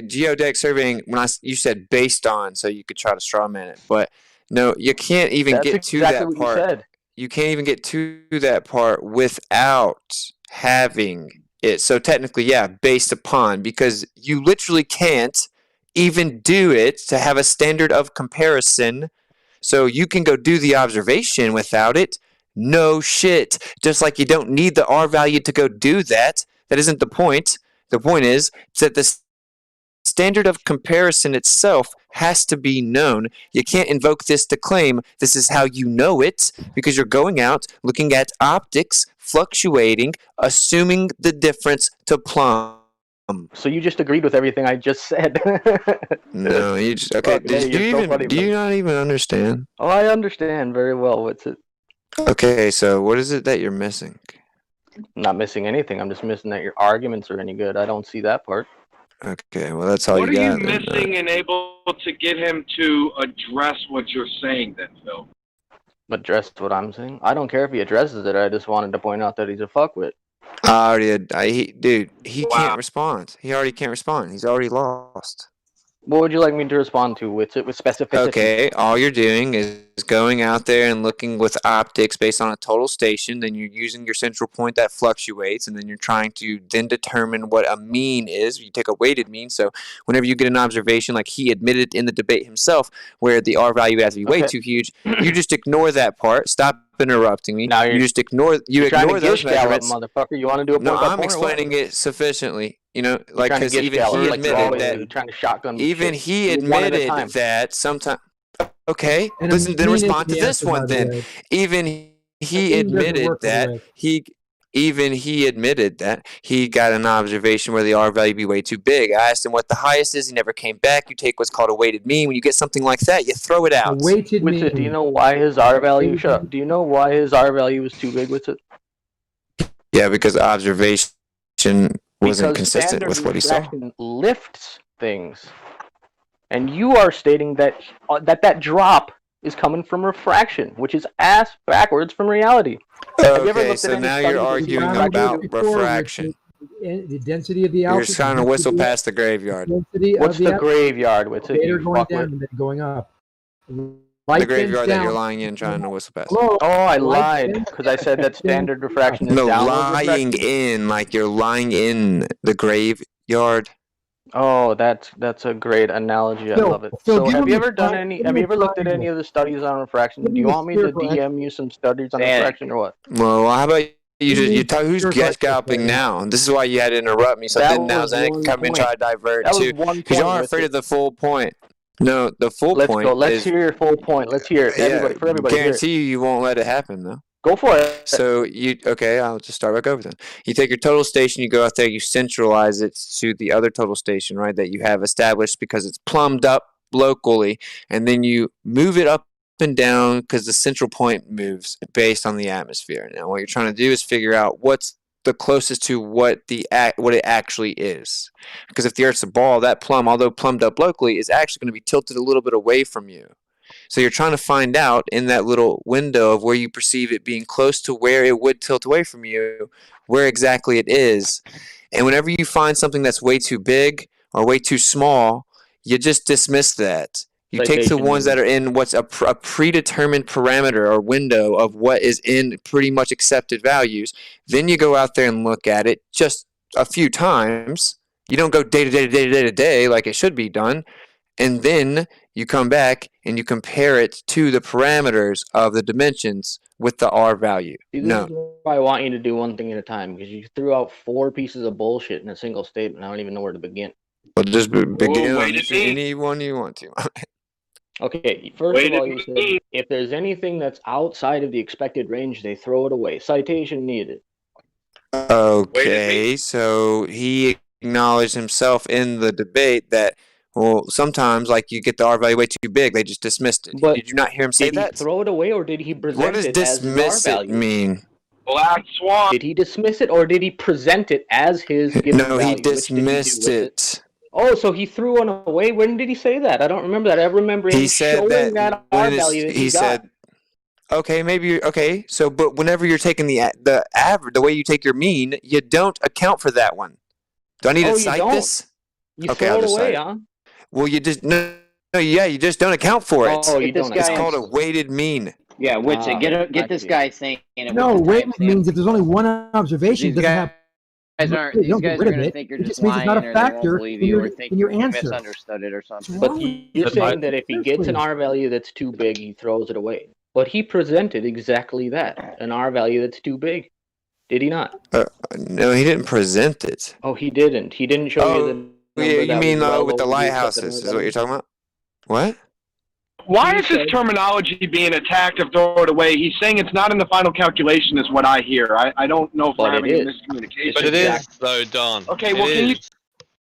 geodetic surveying, you said based on, so you could try to straw man it. But no, you can't even get to that part. you can't even get to that part without having it. So technically, yeah, based upon, because you literally can't even do it to have a standard of comparison. So you can go do the observation without it. No shit. Just like you don't need the R value to go do that. That isn't the point. The point is that the standard of comparison itself has to be known. You can't invoke this to claim this is how you know it, because you're going out looking at optics fluctuating, assuming the difference to plumb. So you just agreed with everything I just said. No, you just okay. Do you not even understand? Oh, I understand very well. What's it? Okay, so what is it that you're missing? I'm not missing anything. I'm just missing that your arguments are any good. I don't see that part. Okay, well that's all What you are got. you missing and able to get him to address what you're saying then, Phil? Address what I'm saying? I don't care if he addresses it. I just wanted to point out that he's a fuckwit. Dude, he can't respond. He already can't respond. He's already lost. What would you like me to respond to with specificity? Okay, all you're doing is going out there and looking with optics based on a total station. Then you're using your central point that fluctuates, and then you're trying to then determine what a mean is. You take a weighted mean. So whenever you get an observation, like he admitted in the debate himself, where the R value has to be way too huge, you just ignore that part. Stop interrupting me. Now you just ignore. You ignore those measurements. Motherfucker, you want to do a No, point by I'm point or what? explaining it sufficiently. You know, like Trying to because get even shallow, he like you're admitted always that. trying to shotgun Even shit. he Do one at a admitted time. that sometimes. Okay, And listen. Then mean respond to is the this answer, one. by the Then way. even he That doesn't admitted work for the that way. he admitted that he got an observation where the R value be way too big. I asked him what the highest is. He never came back. You take what's called a weighted mean. When you get something like that, you throw it out. Weighted Witsit, do you know why his R value? Shut up. Do you know why his R value was too big? Witsit? Yeah, because observation wasn't Because consistent standard with what he saw. refraction lifts things, and you are stating that that drop is coming from refraction, which is ass backwards from reality. Have you ever Okay, looked at so any now studies you're of arguing refraction? about refraction. The density of the You're alpha. just trying to whistle past the graveyard. What's the graveyard? What's it? Theta You going fuckwit? down and then going up. The Light graveyard bends that you're down. lying in, trying to whistle past. Hello? Oh, I Light lied bends because I said that standard refraction is No, downward lying refraction. in, like you're lying in the graveyard. Oh, that's a great analogy. I Phil, love it. Phil, So, give have him you a ever done tri- any? give Have him you a ever looked at any triangle. of the studies on refraction? Give Do you him a want me to spherical DM you some studies on Dan. refraction or what? Well, how about you Give just me you talk? Who's your guest question, scalping Phil. now? And this is why you had to interrupt me. So That then now was Zanek one can come and point. try to divert That was too, one because you point aren't with afraid it. of the full point. No, the full Let's point go. Let's is hear your full point. Let's hear it. Everybody, for everybody. Hear it. guarantee you won't let it happen though. Go for it. So I'll just start back over then. You take your total station, you go out there, you centralize it to the other total station, right, that you have established because it's plumbed up locally, and then you move it up and down because the central point moves based on the atmosphere. Now, what you're trying to do is figure out what's the closest to what it actually is. Because if the Earth's a ball, that plumb, although plumbed up locally, is actually going to be tilted a little bit away from you. So you're trying to find out in that little window of where you perceive it being close to where it would tilt away from you, where exactly it is. And whenever you find something that's way too big or way too small, you just dismiss that. You take the Citation ones that are in what's a predetermined parameter or window of what is in pretty much accepted values. Then you go out there and look at it just a few times. You don't go day to day to day to day to day like it should be done. And then you come back and you compare it to the parameters of the dimensions with the R value. See, this is why I want you to do one thing at a time, because you threw out 4 pieces of bullshit in a single statement. I don't even know where to begin. Well, just begin on wait a minute. any one you want to. Okay, first of all, you said if there's anything that's outside of the expected range, they throw it away. Citation needed. Okay, so he acknowledged himself in the debate that, well, sometimes like you get the R value way too big, they just dismissed it. But did you not hear him say did that? he throw it away, or did he present What does it as his dismiss R it value? mean? Black Swan. Did he dismiss it, or did he present it as his given No, value? he Which did dismissed do with it. Oh, so he threw one away. When did he say that? I don't remember that. I remember him He said showing that R when value that he he got. said, okay, maybe okay. So, but whenever you're taking the average, the way you take your mean, you don't account for that one. Do I need Oh, to you cite don't? this? You Okay, throw I'll it just away, cite it. huh? Well, you just no, yeah, you just don't account for it. Oh, you don't It's account. called a weighted mean. Yeah, get this guy saying it. No, with the weighted timestamp. means if there's only one observation, it doesn't have. These guys are going to think you're It just just means it's lying, not a or they won't factor believe in you, or your think in your you answer. misunderstood it or something. But you're saying that if he gets an R value that's too big, he throws it away. But he presented exactly that, an R value that's too big. Did he not? No, he didn't present it. Oh, he didn't. He didn't show you the number Yeah, you that mean was well with the over lighthouses is what you're talking about? What? Why is his terminology being attacked or throw it away? He's saying it's not in the final calculation is what I hear. I don't know if we're having a miscommunication. But it is, though, Don. Okay, well, can you...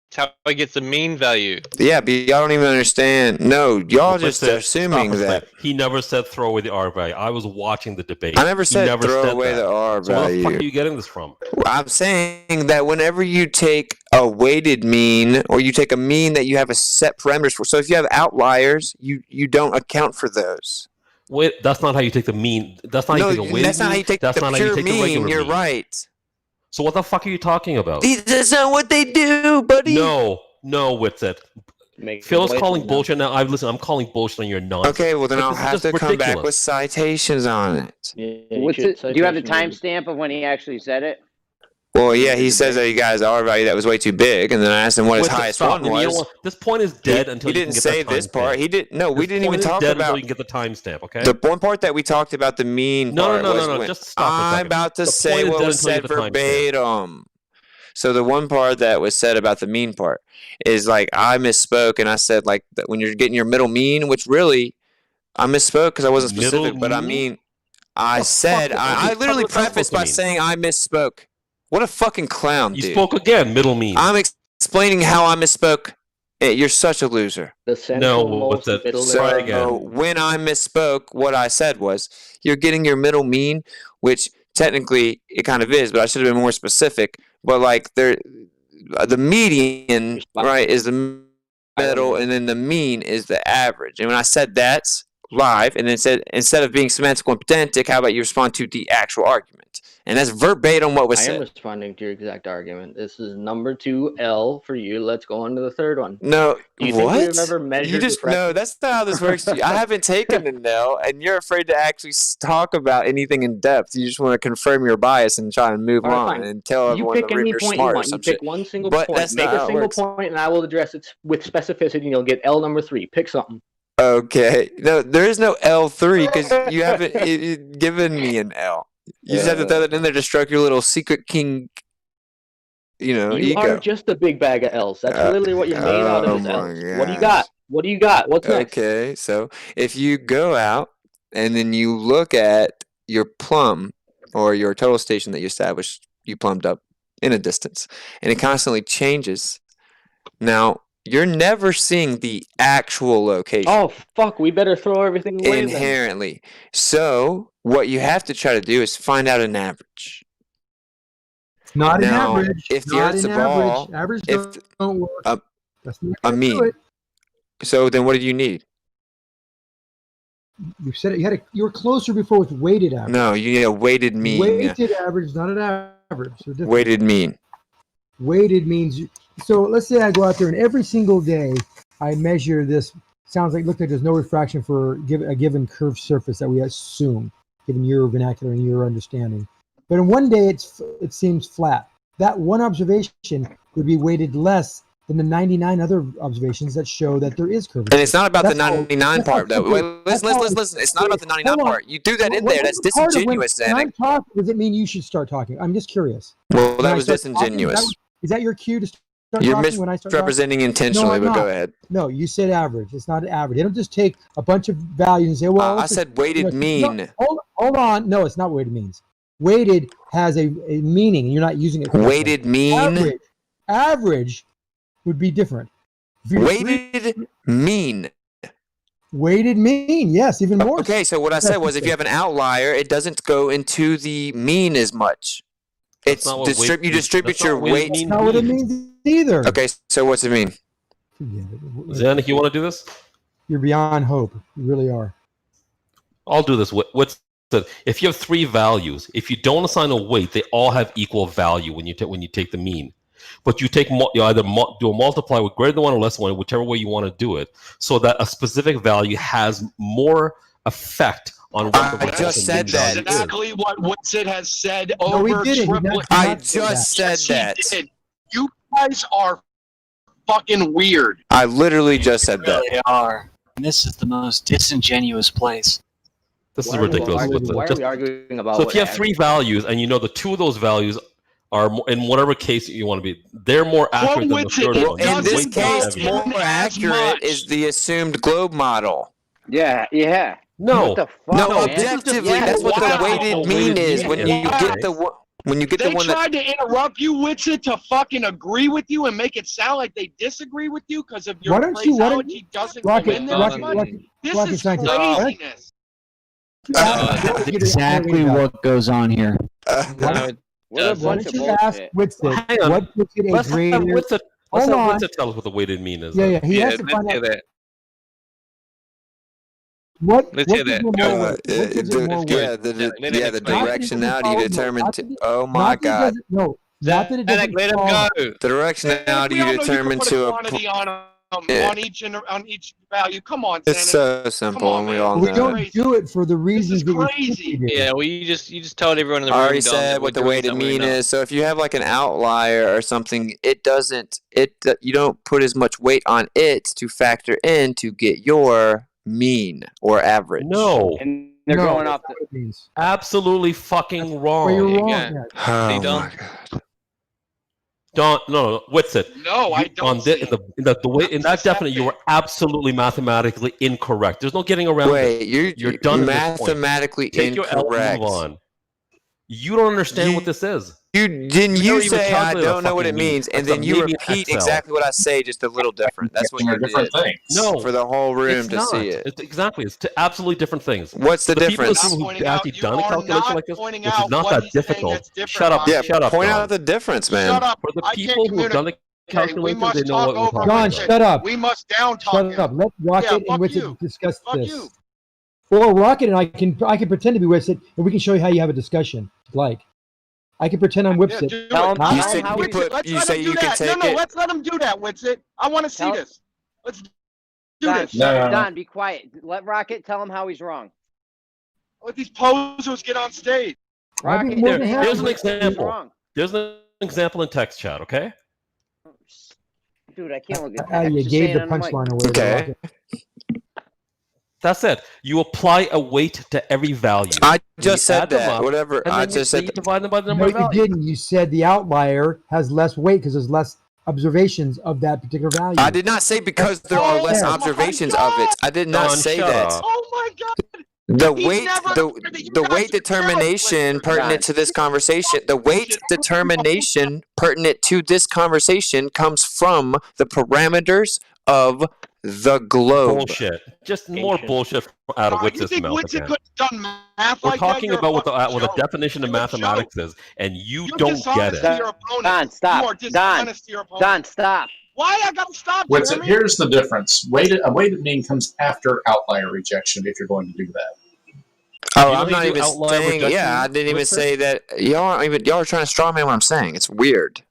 It's how he gets the mean value. Yeah, but y'all don't even understand. No, y'all just assuming that. He never said throw away the R value. I was watching the debate. I never said throw away the R So where the value. fuck are you getting this from? I'm saying that whenever you take a weighted mean, or you take a mean that you have a set parameters for, so if you have outliers, you don't account for those. Wait, that's not how you take the mean. That's not how you take a weighted that's not mean. how you take That's the not how you pure take the mean. regular You're mean. right. So what the fuck are you talking about? That's not what they do, buddy. No, Witsit. Phil's calling bullshit now. I'm calling bullshit on your nonsense. Okay, well then But I'll this is have just to come back ridiculous. with citations on it. Do you have the timestamp of when he actually said it? Well, yeah, he says that he got his R value that was way too big, and then I asked him what his Witsit, highest stop. one You know was. what? This point is dead until he you didn't can get say that this timestamp. part. He did no. We This didn't even point is talk dead until about you can get the timestamp. Okay. the one part that we talked about. The mean part was when just stop for a I'm second. about to The say point is what dead was until you said get the timestamp. verbatim. So the one part that was said about the mean part is like I misspoke and I said like that when you're getting your middle mean, which really I misspoke because I wasn't Middle specific, but I mean? mean I said I literally What's that supposed prefaced to by mean? saying I misspoke. What a fucking clown, You dude. spoke again. Middle mean. I'm explaining how I misspoke. You're such a loser. No, what's that? Try again. So when I misspoke, what I said was you're getting your middle mean, which technically it kind of is, but I should have been more specific. But like the median, right, is the middle, and then the mean is the average. And when I said that's live, and then said instead of being semantical and pedantic, how about you respond to the actual argument? And that's verbatim what was I am said. responding to your exact argument. This is number 2L for you. Let's go on to the third one. No, Do you think what? we've ever measured You just refraction? no. That's not how this works. I haven't taken an L, and you're afraid to actually talk about anything in depth. You just want to confirm your bias and try and move All right, on fine. and tell You everyone pick to read any you're point you smart or want. You some pick shit. one single But point. that's Make not a how it single works. point, and I will address it with specificity, and you'll get L number 3. Pick something. Okay, no, there is no L3 because you haven't given me an L. You just have to throw that in there to stroke your little secret king, You ego. are just a big bag of L's. That's literally what you're made out of is my L's. What do you got? What do you got? What's next? Okay, so if you go out and then you look at your plumb or your total station that you established, you plumbed up in a distance, and it constantly changes. Now, you're never seeing the actual location. Oh, fuck. We better throw everything away then. Inherently. So, what you have to try to do is find out an average. Not an Now, average. if the Not Earth's an a ball, average. if Don't work. That's not a gonna do mean. it. So then, what do you need? You said it. You were closer before with weighted average. No, you need a weighted mean. Weighted average is not an average. They're different. Weighted mean. Weighted means so. Let's say I go out there and every single day I measure this. Sounds like look like there's no refraction for a given curved surface that we assume, given your vernacular and your understanding. But in one day it seems flat. That one observation would be weighted less than the 99 other observations that show that there is curvature. And it's not about the That's how- 99 that's how part. Though. simple- Wait, that's how listen. It's not about the 99 hold on. part. You threw that in What- there. That's what's the part of disingenuous, when I'm Zanuck. talking, does it mean you should start talking? I'm just curious. Well, When that I was start talking, disingenuous. is that your cue to start You're talking when I start talking? misrepresenting intentionally, No, I'm but go not. ahead. No, you said average. It's not average. They don't just take a bunch of values and say, well, I let's said just- weighted no, mean. hold on. No, it's not weighted means. Weighted has a meaning, and you're not using it correctly. Weighted mean. Average would be different. If you Weighted mean. Weighted mean, yes, even more. Okay, so what I said was if you have an outlier, it doesn't go into the mean as much. It's not what weight you means. distribute That's your not what weight. mean That's not what it means either. Okay, so what's it mean? Zanuck, you want to do this? You're beyond hope. You really are. I'll do this. If you have 3 values, if you don't assign a weight, they all have equal value when you take the mean. But you take you either do a multiply with greater than 1 or less than 1, whichever way you want to do it, so that a specific value has more effect on what the I just said that. Exactly what Witsit has said No, over he didn't. triple. I just said Yes, he that. did. You guys are fucking weird. I literally just said that. They are. And this is the most disingenuous place. This is ridiculous. Why are we arguing about? So what if you have three values and you know the two of those values are in whatever case you want to be, they're more accurate than the third one. In this Weight doesn't case, have more accurate is the assumed globe model. Yeah. No, What the fuck, no, man? objectively, that's what the weighted mean is when you get the when you get They the one that. tried to interrupt you, Witsit, to fucking agree with you and make it sound like they disagree with you because of your Why don't you- why don't- phraseology doesn't Rocket, go in there Rocket, as much. Rocket, This Rocket is scientist. craziness. That's exactly what goes on here. What a Why bunch don't of you ask bullshit. Witsit Hang on. what puts it a Let's have greater? Witsit Hold on. tell us what the weighted mean is. Yeah, he has to let's find hear out that. what. Let's what hear gives that. it more weight? What gives it more weight? The directionality determined. Oh Not my that it God. doesn't- No, not that it doesn't. Let him fall- go. The directionality We all know you can determined put to a a. quantity on Yeah. on each value. Come on, It's Santa. so simple, on, and we man. all We know. don't it. do it for the reasons that we think crazy. we do. Yeah, well, you just told everyone in the I room. already Dom, said that what the we're doing weighted something mean we're not. is. So if you have like an outlier or something, it doesn't. You don't put as much weight on it to factor in to get your mean or average. No, And they're No, going that's off not the. what it means. absolutely fucking wrong. Well, you're wrong. Yeah. Yeah. Oh See, Dom? my God. No, Witsit. No, I don't. On see the way in that definite, you were absolutely mathematically incorrect. There's no getting around it. Wait, you're done at this point. mathematically Take your L and incorrect. move on. You don't understand what this is. Didn't You you don't even say I calculate don't know what it fucking mean. means, and That's then you maybe repeat Excel. exactly what I say, just a little different. That's what you different did. things. No, For the whole room it's to not. see it. It's exactly. It's absolutely different things. What's the people difference? who've Pointing out, actually you done a are calculation not like this, pointing which is out not what that he's saying difficult. that's different, Shut up. Rocket. Shut up. Point Don. out the difference, man. Shut up. For the I people can't who have done the communicate. We calculations, must they know talk what we're over talking John, about. Witsit. shut up. We must down talk Shut him. up. Let Rocket and fuck Witsit you. discuss Fuck this. you. Or Rocket and I can pretend to be Witsit, and we can show you how you have a discussion. If you like, I can pretend I'm Yeah, Witsit. do Tell it. him- You tell say him how you he's- put. Let's You let say him do you can that. take No, it. let's let him do that, Witsit. I want to see Tell- this. Let's do Don, this. Don, be quiet. Let Rocket tell him how he's wrong. Let these posers get on stage. I'd be Rocket, more Here, than tell him here's happy. an he's example. wrong. There's an example in text chat. Okay. Dude, I can't look at Ah, that. you Just gave saying the on the mic. punchline away. there, Okay. Rocket. That's it. You apply a weight to every value. I You just said add them that. up, Whatever. and I then just you said. divide them by the number No, of you values. didn't. You said the outlier has less weight because there's less observations of that particular value. I did not say because there are less Oh my observations of it. I did not Don, say shut that. up. Oh my God. The He weight, never the said that you the guys weight are determination jealous. pertinent to this conversation. The weight determination pertinent to this conversation comes from the parameters of the globe. Bullshit. Just more bullshit out of You Witsit's think mouth Witsit again. could have done math We're like talking that? about what You're a the fucking definition of You're a joke. mathematics is, and you You're don't get dishonest it. to your opponent. Don, You stop. are Don, dishonest to your opponent. Don, stop. Why I gotta stop, What's it? Jeremy? Here's the difference. A weighted mean comes after outlier rejection if you're going to do that. Oh, You I'm don't not do even outlier saying. rejection, Yeah, I didn't even Witsit? say that. Y'all are trying to straw man what I'm saying. It's weird.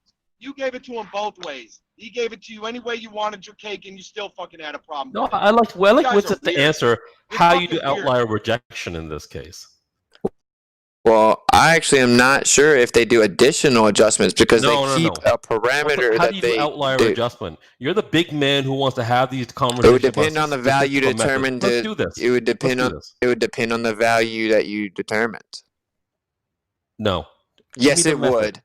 You gave it to him both ways. He gave it to you any way you wanted your cake, and you still fucking had a problem. No, with it. I like You guys are Witsit to weird. answer You're how you do fucking weird. outlier rejection in this case. Well, I actually am not sure if they do additional adjustments because No, they keep a parameter How that do you they do outlier do. adjustment? You're the big man who wants to have these It conversations. would depend about on the value statistical methods. determined. Let's do this. It would depend Let's do on. this. It would depend on the value that you determined. No. Yes, me it the method. would.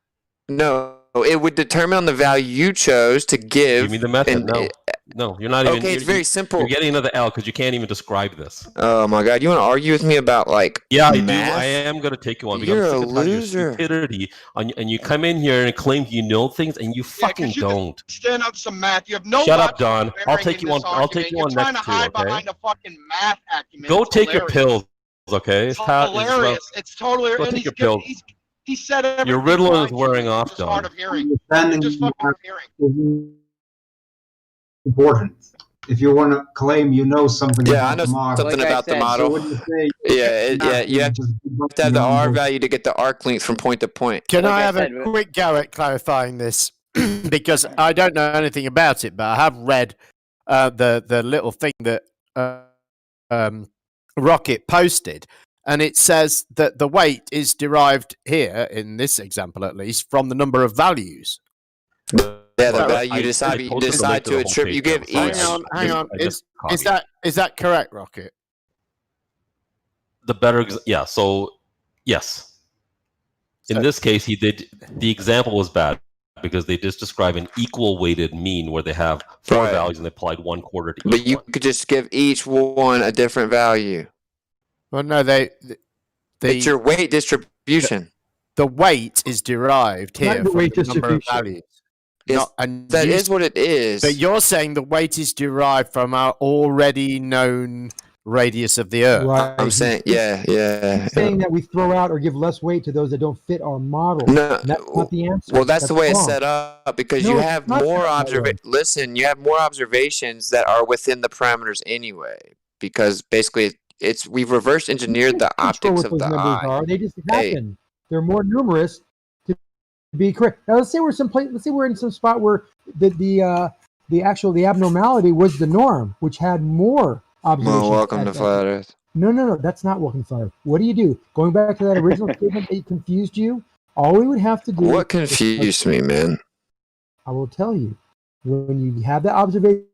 No, it would determine on the value you chose to give. Give me the method. and- No. No, you're not even. Okay, it's you're- very simple. You're getting another L because you can't even describe this. Oh my God, you want to argue with me about like? Yeah, I math? do. I am going to take you on. You're because I'm a sick and tired of your loser. stupidity, and you come in here and claim you know things, and you fucking you can don't. Stand up some math. You have no Shut up, logic Don. bearing I'll take in you on. this I'll argument. take you You're on trying next to too. hide Okay. behind a fucking math acumen. Go It's take your hilarious. pills. Okay. It's hilarious. It's totally. Go and take he's your good. pills. He said everything. Your Ritalin is fine. wearing off, It's just hard Don. of hearing. You're just fucking hearing. Important. If you want to claim you know something Yeah, about I know the model. something about the model. So when you say Yeah, you have to have the R value to get the arc length from point to point. Can Like I I have said, a quick go at clarifying this? Because I don't know anything about it, but I have read the little thing that Rocket posted, and it says that the weight is derived here, in this example at least, from the number of values. Yeah, the value you decide to attribute. You give each. Hang on. Is that correct, Rocket? The better, yeah. So, yes. In this case, the example was bad because they just describe an equal weighted mean where they have 4 values and they applied 1/4 to each. But you could just give each one a different value. Well, no, it's your weight distribution. The weight is derived here from the number of values. That is what it is. But you're saying the weight is derived from our already known radius of the Earth. Right. I'm saying, yeah. He's saying that we throw out or give less weight to those that don't fit our model. No, that's not the answer. Well, that's the way wrong. it's set up because you have more you have more observations that are within the parameters anyway. Because basically, we've reverse engineered the optics of the eye. They just happen. They're more numerous to be correct. Now let's say we're in some spot where the abnormality was the norm, which had more observations. Well, welcome to Flat Earth. No, that's not welcome to Flat Earth. What do you do? Going back to that original statement that confused you, all we would have to do. What confused me, man? I will tell you. When you have that observation,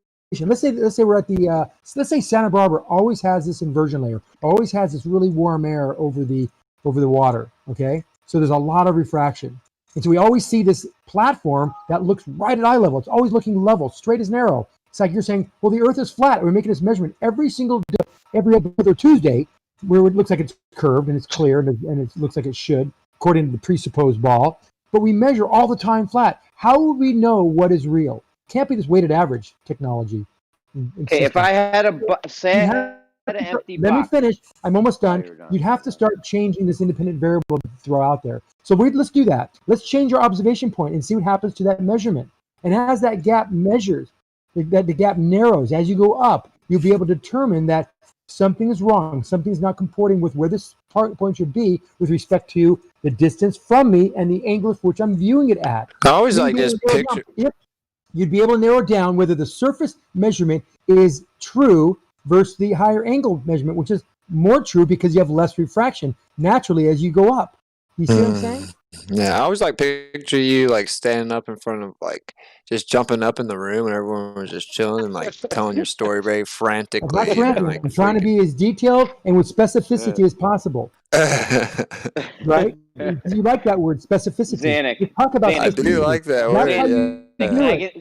let's say we're at the let's say Santa Barbara always has this inversion layer, always has this really warm air over the water. Okay, so there's a lot of refraction, and so we always see this platform that looks right at eye level. It's always looking level, straight as an arrow. It's like you're saying, well, the Earth is flat. We're making this measurement every other Tuesday, where it looks like it's curved and it's clear and it looks like it should, according to the presupposed ball. But we measure all the time flat. How would we know what is real? Can't be this weighted average technology. Okay, if I had an empty box. Let me finish. I'm almost done. You'd have to start changing this independent variable to throw out there. So let's do that. Let's change our observation point and see what happens to that measurement. And as that gap measures, the gap narrows as you go up, you'll be able to determine that something is wrong. Something is not comporting with where this point should be with respect to the distance from me and the angle for which I'm viewing it at. I always like this picture. You'd be able to narrow down whether the surface measurement is true versus the higher angle measurement, which is more true because you have less refraction naturally as you go up. You see what I'm saying? Yeah, I always like picture you like standing up in front of like just jumping up in the room and everyone was just chilling and like telling your story very frantically. I'm not frantic. Like, I'm trying to be as detailed and with specificity as possible. Right? You like that word, specificity. Zanuck. You talk about I do like that word.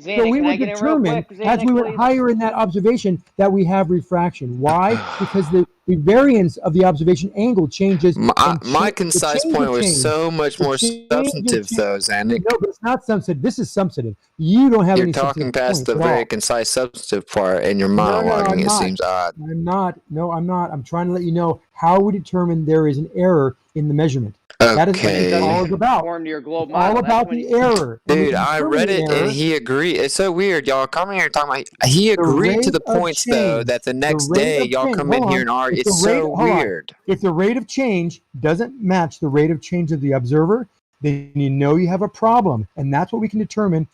So we would determine, as we went higher in that observation, that we have refraction. Why? Because the variance of the observation angle changes. My concise point was so much more substantive, though, Zanuck. No, but it's not substantive. This is substantive. You don't have any. You're talking past the very concise, substantive part, and you're monologuing. It seems odd. I'm not. No, I'm not. I'm trying to let you know how we determine there is an error in the measurement. That is what it's all about. It's all about the error. Dude, I read it and he agreed. It's so weird. Y'all come here talking about. He agreed to the points, though, that the next day y'all come in here and argue. It's so weird. If the rate of change doesn't match the rate of change of the observer, then you know you have a problem. And that's what we can determine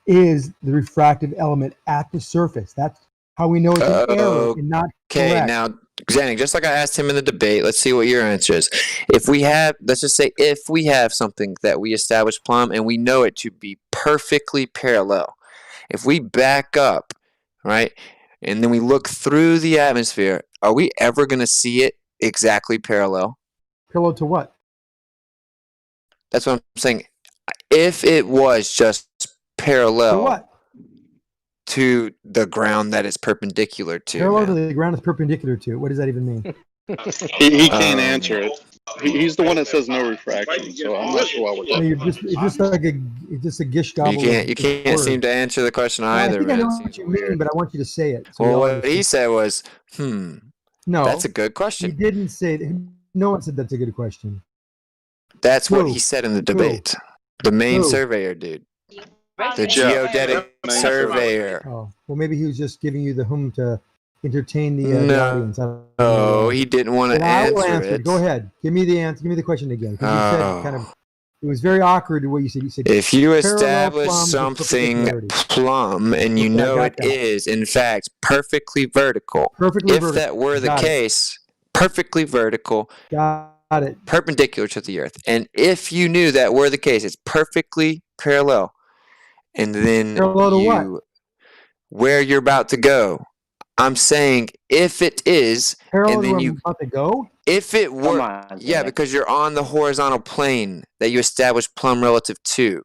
is the refractive element at the surface. That's how we know it's an error and not correct. Okay, now, Zanuck, just like I asked him in the debate, let's see what your answer is. If we have, let's just say, if we have something that we establish plumb and we know it to be perfectly parallel, if we back up, right, and then we look through the atmosphere, are we ever going to see it exactly parallel? Parallel to what? That's what I'm saying. If it was just parallel to what? To the ground that is perpendicular to. Parallel to the ground is perpendicular to. What does that even mean? He can't answer it. He's the one that says no refraction, so I'm not sure why we're talking. It's just a gish gobble. You can't seem to answer the question either. I think I know what you mean, but I want you to say it. So well, what he said was, No, that's a good question. He didn't say that. No one said that's a good question. That's what he said in the debate. The main surveyor, dude. The geodetic surveyor. Oh, well, maybe he was just giving you the to entertain the audience. No, he didn't want to answer it. Go ahead. Give me the answer. Give me the question again. You said it was very awkward what you said. You said if you establish something plumb and you know it is, in fact, perfectly vertical. If that were the case, perfectly vertical, Got it. perpendicular to the Earth. And if you knew that were the case, it's perfectly parallel. And then Parallel to what? where you're about to go. I'm saying if it is, Parallel and to then where you, I'm about to go? if it were, on, yeah, because you're on the horizontal plane that you established plumb relative to.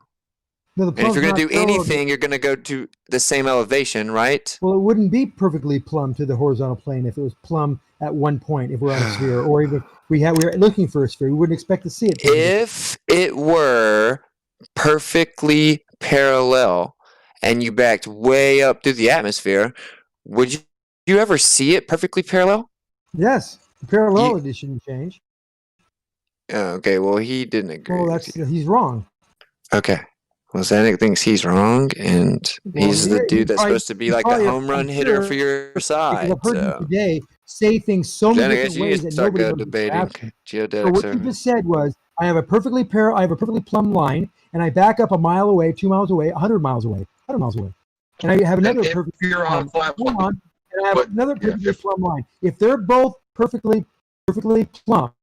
No, the And if plum's you're going not to do parallel anything, you're going to go to the same elevation, right? Well, it wouldn't be perfectly plumb to the horizontal plane if it was plumb at one point, if we're on a sphere, or even we were looking for a sphere. We wouldn't expect to see it. If it were perfectly parallel and you backed way up through the atmosphere, would you ever see it perfectly parallel? Yes, the parallelity shouldn't change. Okay, well, he didn't agree. Well, he's wrong. Okay. Well, Zanuck thinks he's wrong, and he's the dude that's supposed to be like the home run hitter for your side. I've heard you So. today say things so many Zanuck, different you ways need to that start nobody knows debating what's happening. So geodetic what survey. you just said was, I have a perfectly plumb line, and I back up a mile away, 2 miles away, 100 miles away, 100 miles away, and I have another perfectly plumb line, and I have another perfectly plumb line. If they're both perfectly plumb,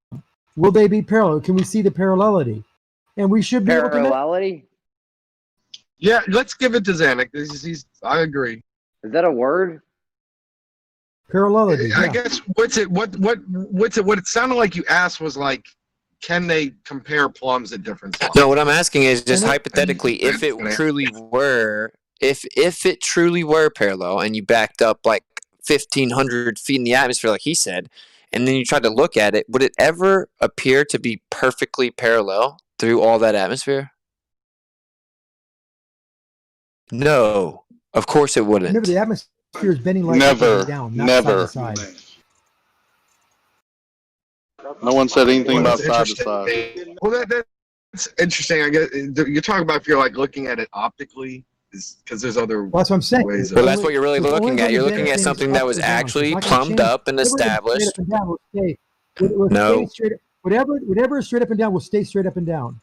will they be parallel? Can we see the parallelity? And we should be able to. Parallelity? Yeah, let's give it to Zanuck. I agree. Is that a word? Parallelity. I Yeah. guess what it sounded like you asked was like, can they compare plums at different spots? No, what I'm asking is just hypothetically, if it truly were, if it truly were parallel, and you backed up like 1,500 feet in the atmosphere, like he said, and then you tried to look at it, would it ever appear to be perfectly parallel through all that atmosphere? No, of course it wouldn't. Remember, the atmosphere is bending like up and down, not side to side. No one said anything about side to side. Well, that's interesting. I guess you're talking about if you're like looking at it optically, because there's other. Well, that's what I'm saying. Ways Well, that's what you're really looking at. You're looking at something that was actually plumbed up and established. No. Whatever is straight up and down will stay straight up and down.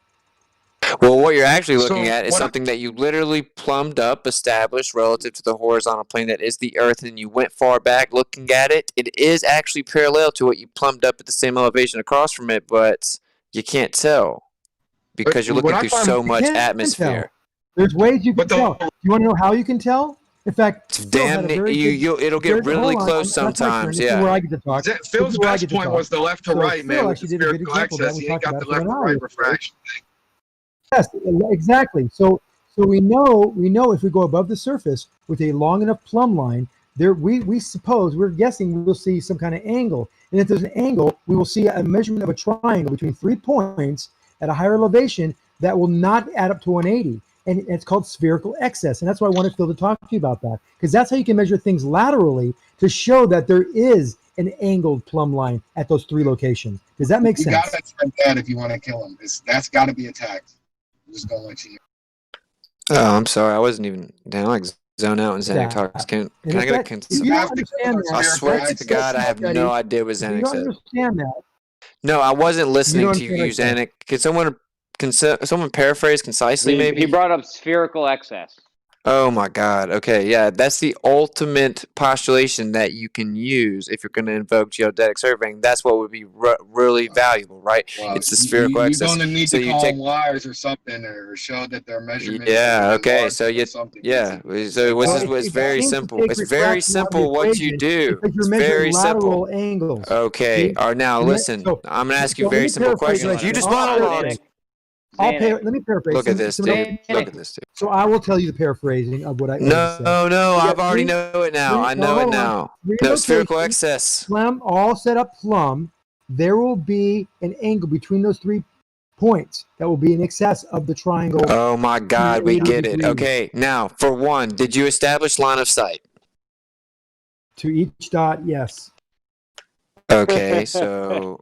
Well, what you're actually looking at is something that you literally plumbed up, established relative to the horizontal plane that is the Earth, and you went far back looking at it. It is actually parallel to what you plumbed up at the same elevation across from it, but you can't tell because you're looking through so much atmosphere. There's ways you can tell. You want to know how you can tell? In fact, damn, it'll get really close sometimes. Yeah. Where I get to talk. Phil's best point was the left to right, man. With the spherical axis, he ain't got the left to right refraction thing. Yes, exactly. So we know if we go above the surface with a long enough plumb line, we're guessing we'll see some kind of angle. And if there's an angle, we will see a measurement of a triangle between 3 points at a higher elevation that will not add up to 180. And it's called spherical excess. And that's why I wanted Phil to talk to you about that, because that's how you can measure things laterally to show that there is an angled plumb line at those 3 locations. Does that make sense? You gotta attack that if you want to kill him. That's got to be attacked. I'm just gonna let you know. Oh, I'm sorry. I wasn't even down. Like zone out and Zanuck talks. Can I get a consent? I swear to God, I have no idea what Zanuck said. Understand that? No, I wasn't listening to you, Zanuck. Can someone paraphrase concisely, maybe? He brought up spherical excess. Oh my God. Okay, yeah, that's the ultimate postulation that you can use if you're going to invoke geodetic surveying. That's what would be really valuable, right? Well, it's the spherical you're excess. You're going to need so to call liars or something, or show that their measurements. Yeah. Okay. So so it's very simple. It's very simple what you do. It's very simple. Angles. Okay. All right. Now listen. I'm going to ask you very simple questions. You just monologue. Let me paraphrase. Look at this, dude. Look at this, dude. So I will tell you the paraphrasing of what I said. No, I've already know it now. I know it now. No, spherical excess. Plumb, all set up plumb. There will be an angle between those 3 points that will be in excess of the triangle. Oh my God, we get it. Okay, now for one, did you establish line of sight? To each dot, yes. Okay, so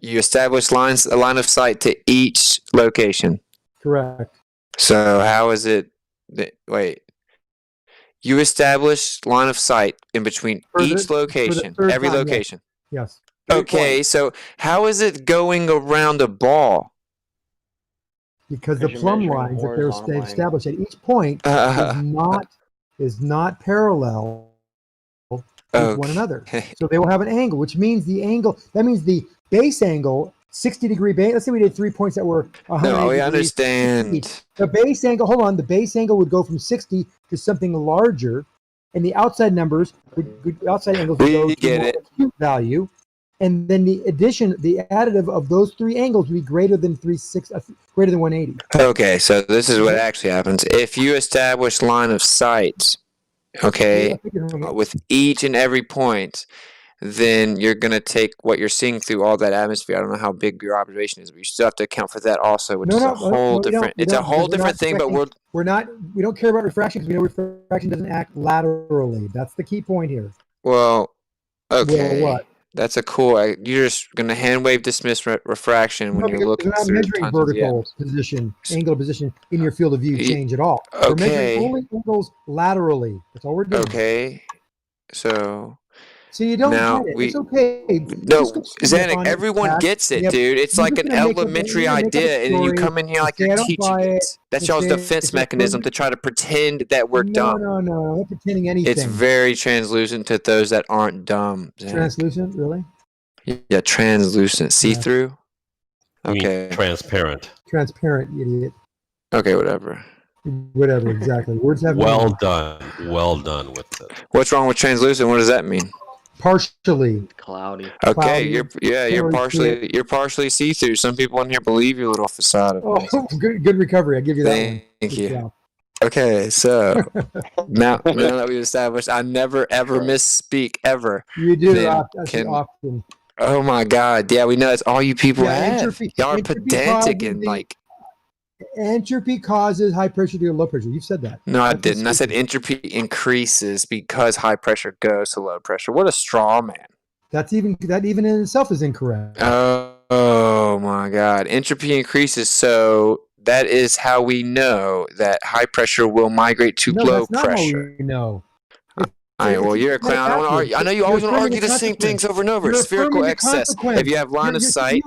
you establish a line of sight to each location. Correct. So how is it wait. You establish line of sight in between each location, every location. Yes. Okay, so how is it going around a ball? Because the plumb lines that they're established at each point is not parallel with one another. So they will have an angle, which means the angle, that means the base angle, 60-degree base. Let's say we did 3 points that were 100 No, we degrees. understand. The base angle, hold on, the base angle would go from 60 to something larger, and the outside numbers, the outside angles would go We to get more it. acute value. And then the addition, the additive of those three angles would be greater than greater than 180. Okay, so this is what actually happens. If you establish line of sight, okay, with each and every point, then you're going to take what you're seeing through all that atmosphere. I don't know how big your observation is, but you still have to account for that also, which is a whole different, it's a whole different thing, but we don't care about refraction because we know refraction doesn't act laterally. That's the key point here. well, okay. Well, what? That's a cool, you're just going to hand wave dismiss refraction when you're looking We're not through measuring tons of the vertical atmosphere. position, angular position in your field of view change at all. We're Okay. measuring only angles laterally. That's all we're doing. Okay, so So you don't now get it. we It's okay. no Just go Zanuck, on it, everyone Pat. gets it, Yep. dude. It's You're like just an gonna make up- elementary you're gonna make up a idea, and then you story come in here and like say, you're "I don't teaching buy it. it," That's and y'all's say, defense "It's a mechanism to try to pretend that we're dumb. No, I'm not pretending anything. It's very translucent to those that aren't dumb. Zanuck. Translucent, really? Yeah, translucent, see-through. You mean Okay. transparent. Transparent, you idiot. Okay, whatever. Whatever, exactly. Words have Well meaning. done. Well done with it. What's wrong with translucent? What does that mean? Partially. Cloudy. Okay, Cloudy. you're Can't really see you're partially see-through. Some people in here believe your little facade of Oh, good recovery. I give you that one. Thank Good you. job. Okay, so now that we've established I never ever misspeak ever. You do then often. Oh my God! Yeah, we know that's all you people Yeah, have. entropy- Y'all are entropy pedantic causes and the- like. Entropy causes high pressure to low pressure. You've said that. No, I That's didn't. I said stupid. entropy increases because high pressure goes to low pressure. What a straw man! That even in itself is incorrect. Oh my God! Entropy increases, so that is how we know that high pressure will migrate to No, low that's not pressure. how we know. All right, well, you're a clown. I don't wanna argue. I know you always want to argue the same things over and over. You're Spherical affirming the excess. consequence. If you have line of You're- sight,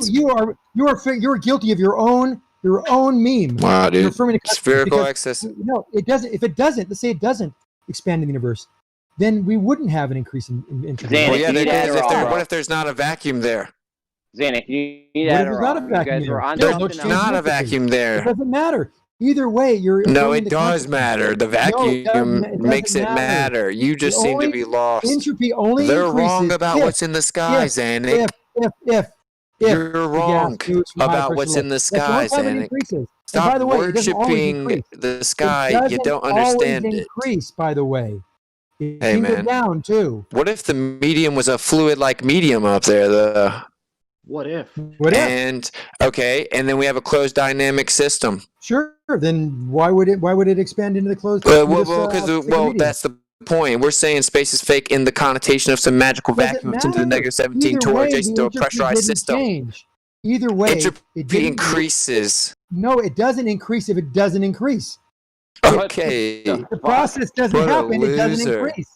you're guilty of your own meme. wow, You're dude, affirming the consequence spherical because- excess. No, it doesn't. If it doesn't, let's say it doesn't expand in the universe, then we wouldn't have an increase in entropy. Well, yeah, you there need is. Adderall, What if there's not a vacuum there? Zanuck, you need What if there's not a Adderall. You vacuum guys were there? on There's something no else. Not a entropy. vacuum It there. doesn't matter. Either way, you're No, affirming it the does consequence. matter. The No, vacuum it makes it doesn't matter. You just The seem to only be lost. Entropy only They're increases wrong about if- what's in the sky, Zanuck. If You're the wrong gas moves from high about pressure what's to in the low. sky, That's the only time it Zanuck. increases. And Stop by the way, it doesn't always worshiping increase. the sky. It You doesn't don't understand always it. increase, by the way. It Hey, can go man. down too. What if the medium was a fluid-like medium up there? What if? What if? And okay, and then we have a closed dynamic system. Sure. Then why would it expand into the closed? Well, into this, well, that's the point. We're saying space is fake in the connotation of some magical Doesn't vacuum into the matter. negative 17 Either torque way, adjacent the to a entropy pressurized didn't system. change. Either way, it Entropy didn't increases. No, it doesn't increase if it doesn't increase. Okay. If the process doesn't What a happen, it doesn't loser. increase.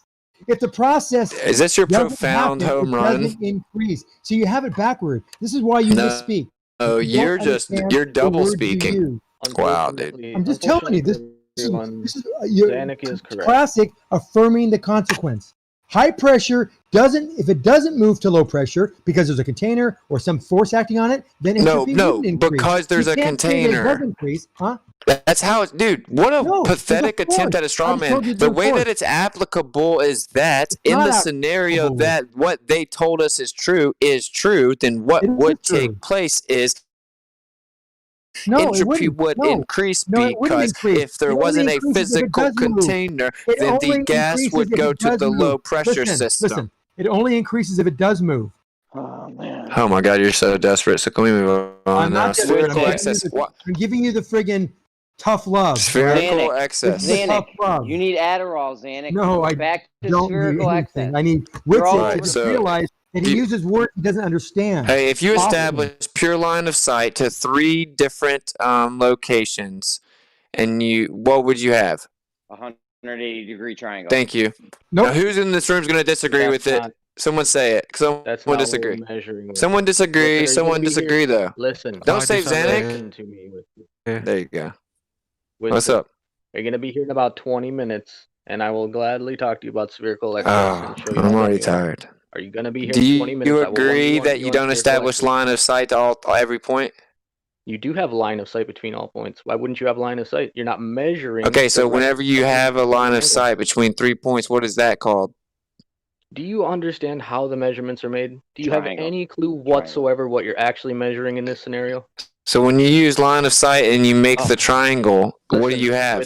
If the process Is this your doesn't profound happen, home it run? doesn't increase. So you have it backward. This is why you No. misspeak. Oh, You don't understand you're the double words you speaking. use. Wow, dude. I'm just telling you this. This is you're Zanuck is correct. classic affirming the consequence. High pressure if it doesn't move to low pressure because there's a container or some force acting on it, then No, entropy no, wouldn't increase. because there's You a can't say that it container. does increase, huh? That's how it's, dude. What a No, pathetic there's a attempt force. at a straw I just told you man. there's The a way force. that it's applicable is that in not the scenario applicable. that what they told us is true, then what It is would true. take place is No, it entropy wouldn't. would No. increase No, it wouldn't because increase. if there It only wasn't a increases if it physical does move. container, It then the only gas increases would if go it to does the move. low pressure Listen, system. Listen, it only increases if it does move. Oh man. Oh my God, you're so desperate. So can we move on I'm now? not just Spherical I'm excess. giving you the friggin' tough love. Spherical Zanuck, excess. Zanuck, love. you need Adderall, Zanuck. No, I Back to don't need spherical anything. excess. I need You're all Witzik over to the so- realize that he you- uses words he doesn't understand. Hey, if you Often. establish pure line of sight to 3 different locations, and what would you have? 180-degree triangle. Thank you. Nope. Now, who's in this room is going to disagree That's with it? not- Someone say it. Someone That's not disagree. what we're measuring with. Someone disagree. Listen, are you Someone gonna be disagree, here? though. Listen. Don't say Zanuck. Listen to me. There you go. Winston, What's up? You're gonna be here in about 20 minutes. and I will gladly talk to you about spherical excess and show you. I'm how already to do it. tired. Are you going to be here Do in 20 minutes? you I will agree 1v1 that you on don't spherical establish excess. line of sight to every point? You do have line of sight between all points. Why wouldn't you have line of sight? You're not measuring. Okay, so the whenever you have a line of sight between 3 points, what is that called? Do you understand how the measurements are made? Do you have Triangle. any clue whatsoever what you're actually measuring in this scenario? So when you use line of sight and you make the triangle, what do you have?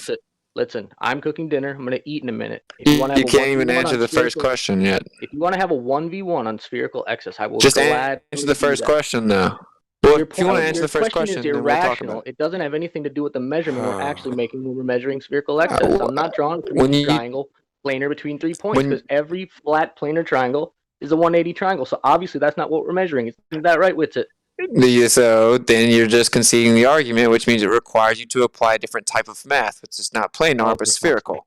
Listen, I'm cooking dinner. I'm going to eat in a minute. You can't even answer the first question yet. If you want to have a 1v1 on spherical excess, I will Just gladly answer the do first that. question, though. Well, if you want to answer Your the first question, is then we'll talk irrational. about it. It doesn't have anything to do with the measurement we're actually making when we're measuring spherical excess. I'm not drawing a when you- triangle planar between 3 points when- because every flat planar triangle is a 180 triangle. So obviously that's not what we're measuring. Isn't that right, Witsit? So then you're just conceding the argument, which means it requires you to apply a different type of math, which is not planar but spherical.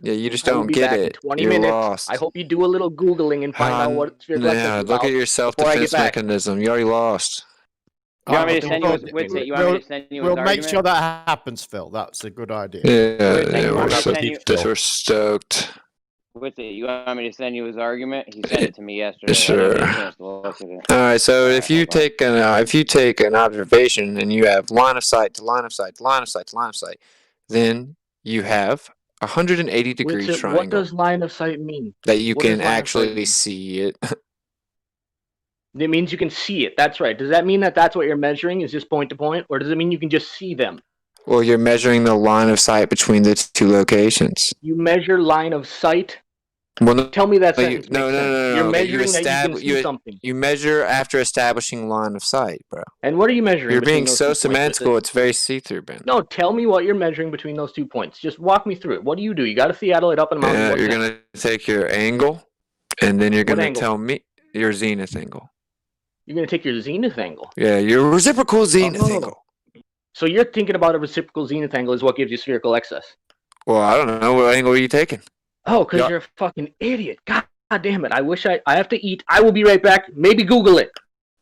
Yeah, you just I will don't be get back in it. 20 You're minutes. lost. I hope you do a little Googling and find out what spherical excess Yeah, is look about at your before I self-defense get back. mechanism. You already lost. You want me to send you his, Witsit, you want me to send you his We'll make argument? sure that happens, Phil. That's a good idea. Yeah, want we're, me to so, send you- we're stoked. Witsit, you want me to send you his argument? He sent it to me yesterday. Sure. I didn't get a chance to look at it. All right, so if you take an observation and you have line of sight to line of sight to line of sight to line of sight, then you have a 180-degree Witsit, triangle what does line of sight mean? that you What does can line of sight actually mean? see it. It means you can see it. That's right. Does that mean that that's what you're measuring is just point to point? Or does it mean you can just see them? Well, you're measuring the line of sight between the two locations. You measure line of sight? Well, no, Tell me that no, sentence no, makes no, sense. no, no, You're no. measuring that you can see something. You measure after establishing line of sight, bro. And what are you measuring? You're between being those so 2 points, semantical. Witsit? It's very see-through, Ben. No, tell me what you're measuring between those 2 points. Just walk me through it. What do? You got to Seattle it up and mountain. Yeah, What's you're next? gonna take your angle, and then you're What gonna angle? tell me your zenith angle. You're going to take your zenith angle. Yeah, your reciprocal zenith Oh. angle. So you're thinking about a reciprocal zenith angle is what gives you spherical excess. Well, I don't know what angle are you taking. Oh, because Yeah. you're a fucking idiot. God damn it. I wish I have to eat. I will be right back. Maybe Google it.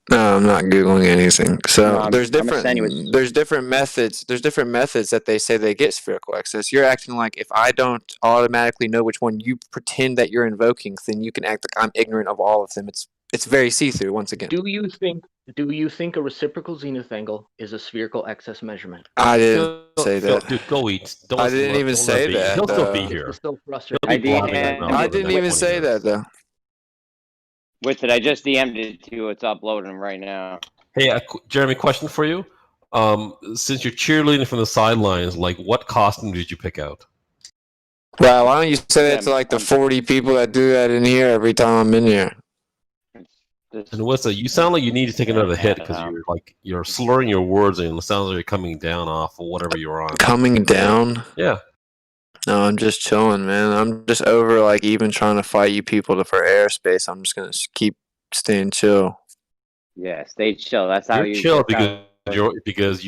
No, I'm not googling anything. So No, there's I'm gonna different send you there's different methods. There's different methods that they say they get spherical excess. You're acting like if I don't automatically know which one you pretend that you're invoking, then you can act like I'm ignorant of all of them. It's very see-through once again. Do you think a reciprocal zenith angle is a spherical excess measurement? I didn't say Phil, that. dude, go eat. Don't I listen to didn't him. even Don't say let him be. that. He'll still be though. here. It's so frustrating. He'll be blabbing right now I for the didn't next even 20 say minutes. that though. Witsit, I just DM'd it to you. It's uploading right now. Hey, Jeremy, question for you. Since you're cheerleading from the sidelines, like what costume did you pick out? Wow, why don't you say that to like the 40 people that do that in here every time I'm in here? And what's that? You sound like you need to take another hit because you're slurring your words and it sounds like you're coming down off of whatever you're on. Coming down? Yeah. No, I'm just chilling, man. I'm just over like even trying to fight you people for airspace. I'm just gonna keep staying chill. Yeah, stay chill. That's how You're you chill that's how- because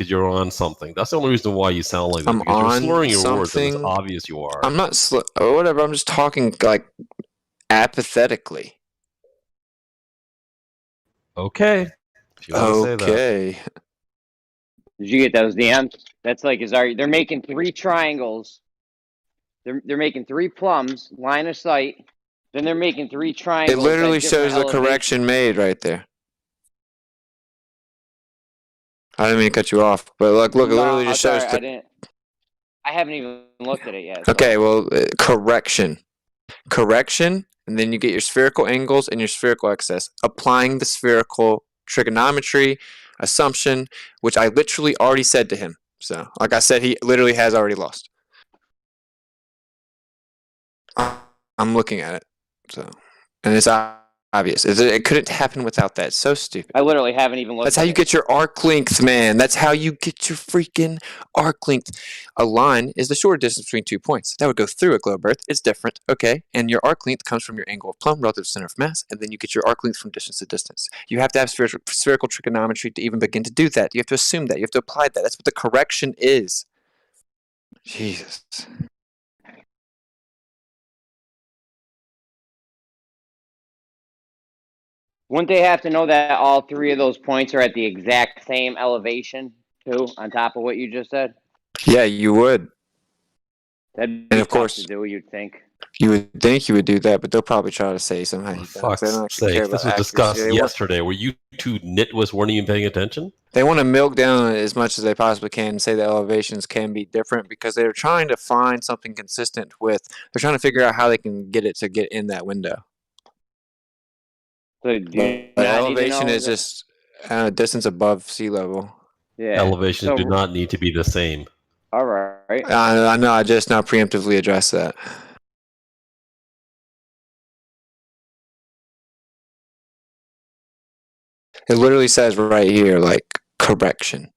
you're on something. That's the only reason why you sound like that. I'm Because on you're slurring your words and it's something. obvious you are. I'm not or whatever. I'm just talking like apathetically. Okay. If you want to say that. Okay. Did you get those DMs? That's like they're making 3 triangles. They're making 3 plums, line of sight. Then they're making 3 triangles. It literally at different shows the elevations. correction made right there. I didn't mean to cut you off, but look, it No, literally just sorry, shows I haven't even looked at it yet. so- Okay, well, correction, and then you get your spherical angles and your spherical excess. Applying the spherical trigonometry assumption, which I literally already said to him. So, like I said, he literally has already lost. I'm looking at it, so, and it's obvious. It couldn't happen without that. It's so stupid. I literally haven't even looked. That's how you get your arc length, man. That's how you get your freaking arc length. A line is the shorter distance between 2 points. That would go through a globe Earth. It's different, okay? And your arc length comes from your angle of plumb relative to center of mass, and then you get your arc length from distance to distance. You have to have spherical trigonometry to even begin to do that. You have to assume that. You have to apply that. That's what the correction is. Jesus. Wouldn't they have to know that all 3 of those points are at the exact same elevation too, on top of what you just said? Yeah, you would. That'd And be of course, tough to do, you'd think. you would think you would do that, but they'll probably try to say some high Fuck's They don't actually care sake, this about was discussed accuracy. yesterday. Were you two nitwits weren't even paying attention? They want to milk down as much as they possibly can and say that elevations can be different because they're trying to find something consistent with. They're trying to figure out how they can get it to get in that window. So But elevation is just distance above sea level. Yeah. Elevations do not need to be the same. All right. I know. I just now preemptively addressed that. It literally says right here, like, correction.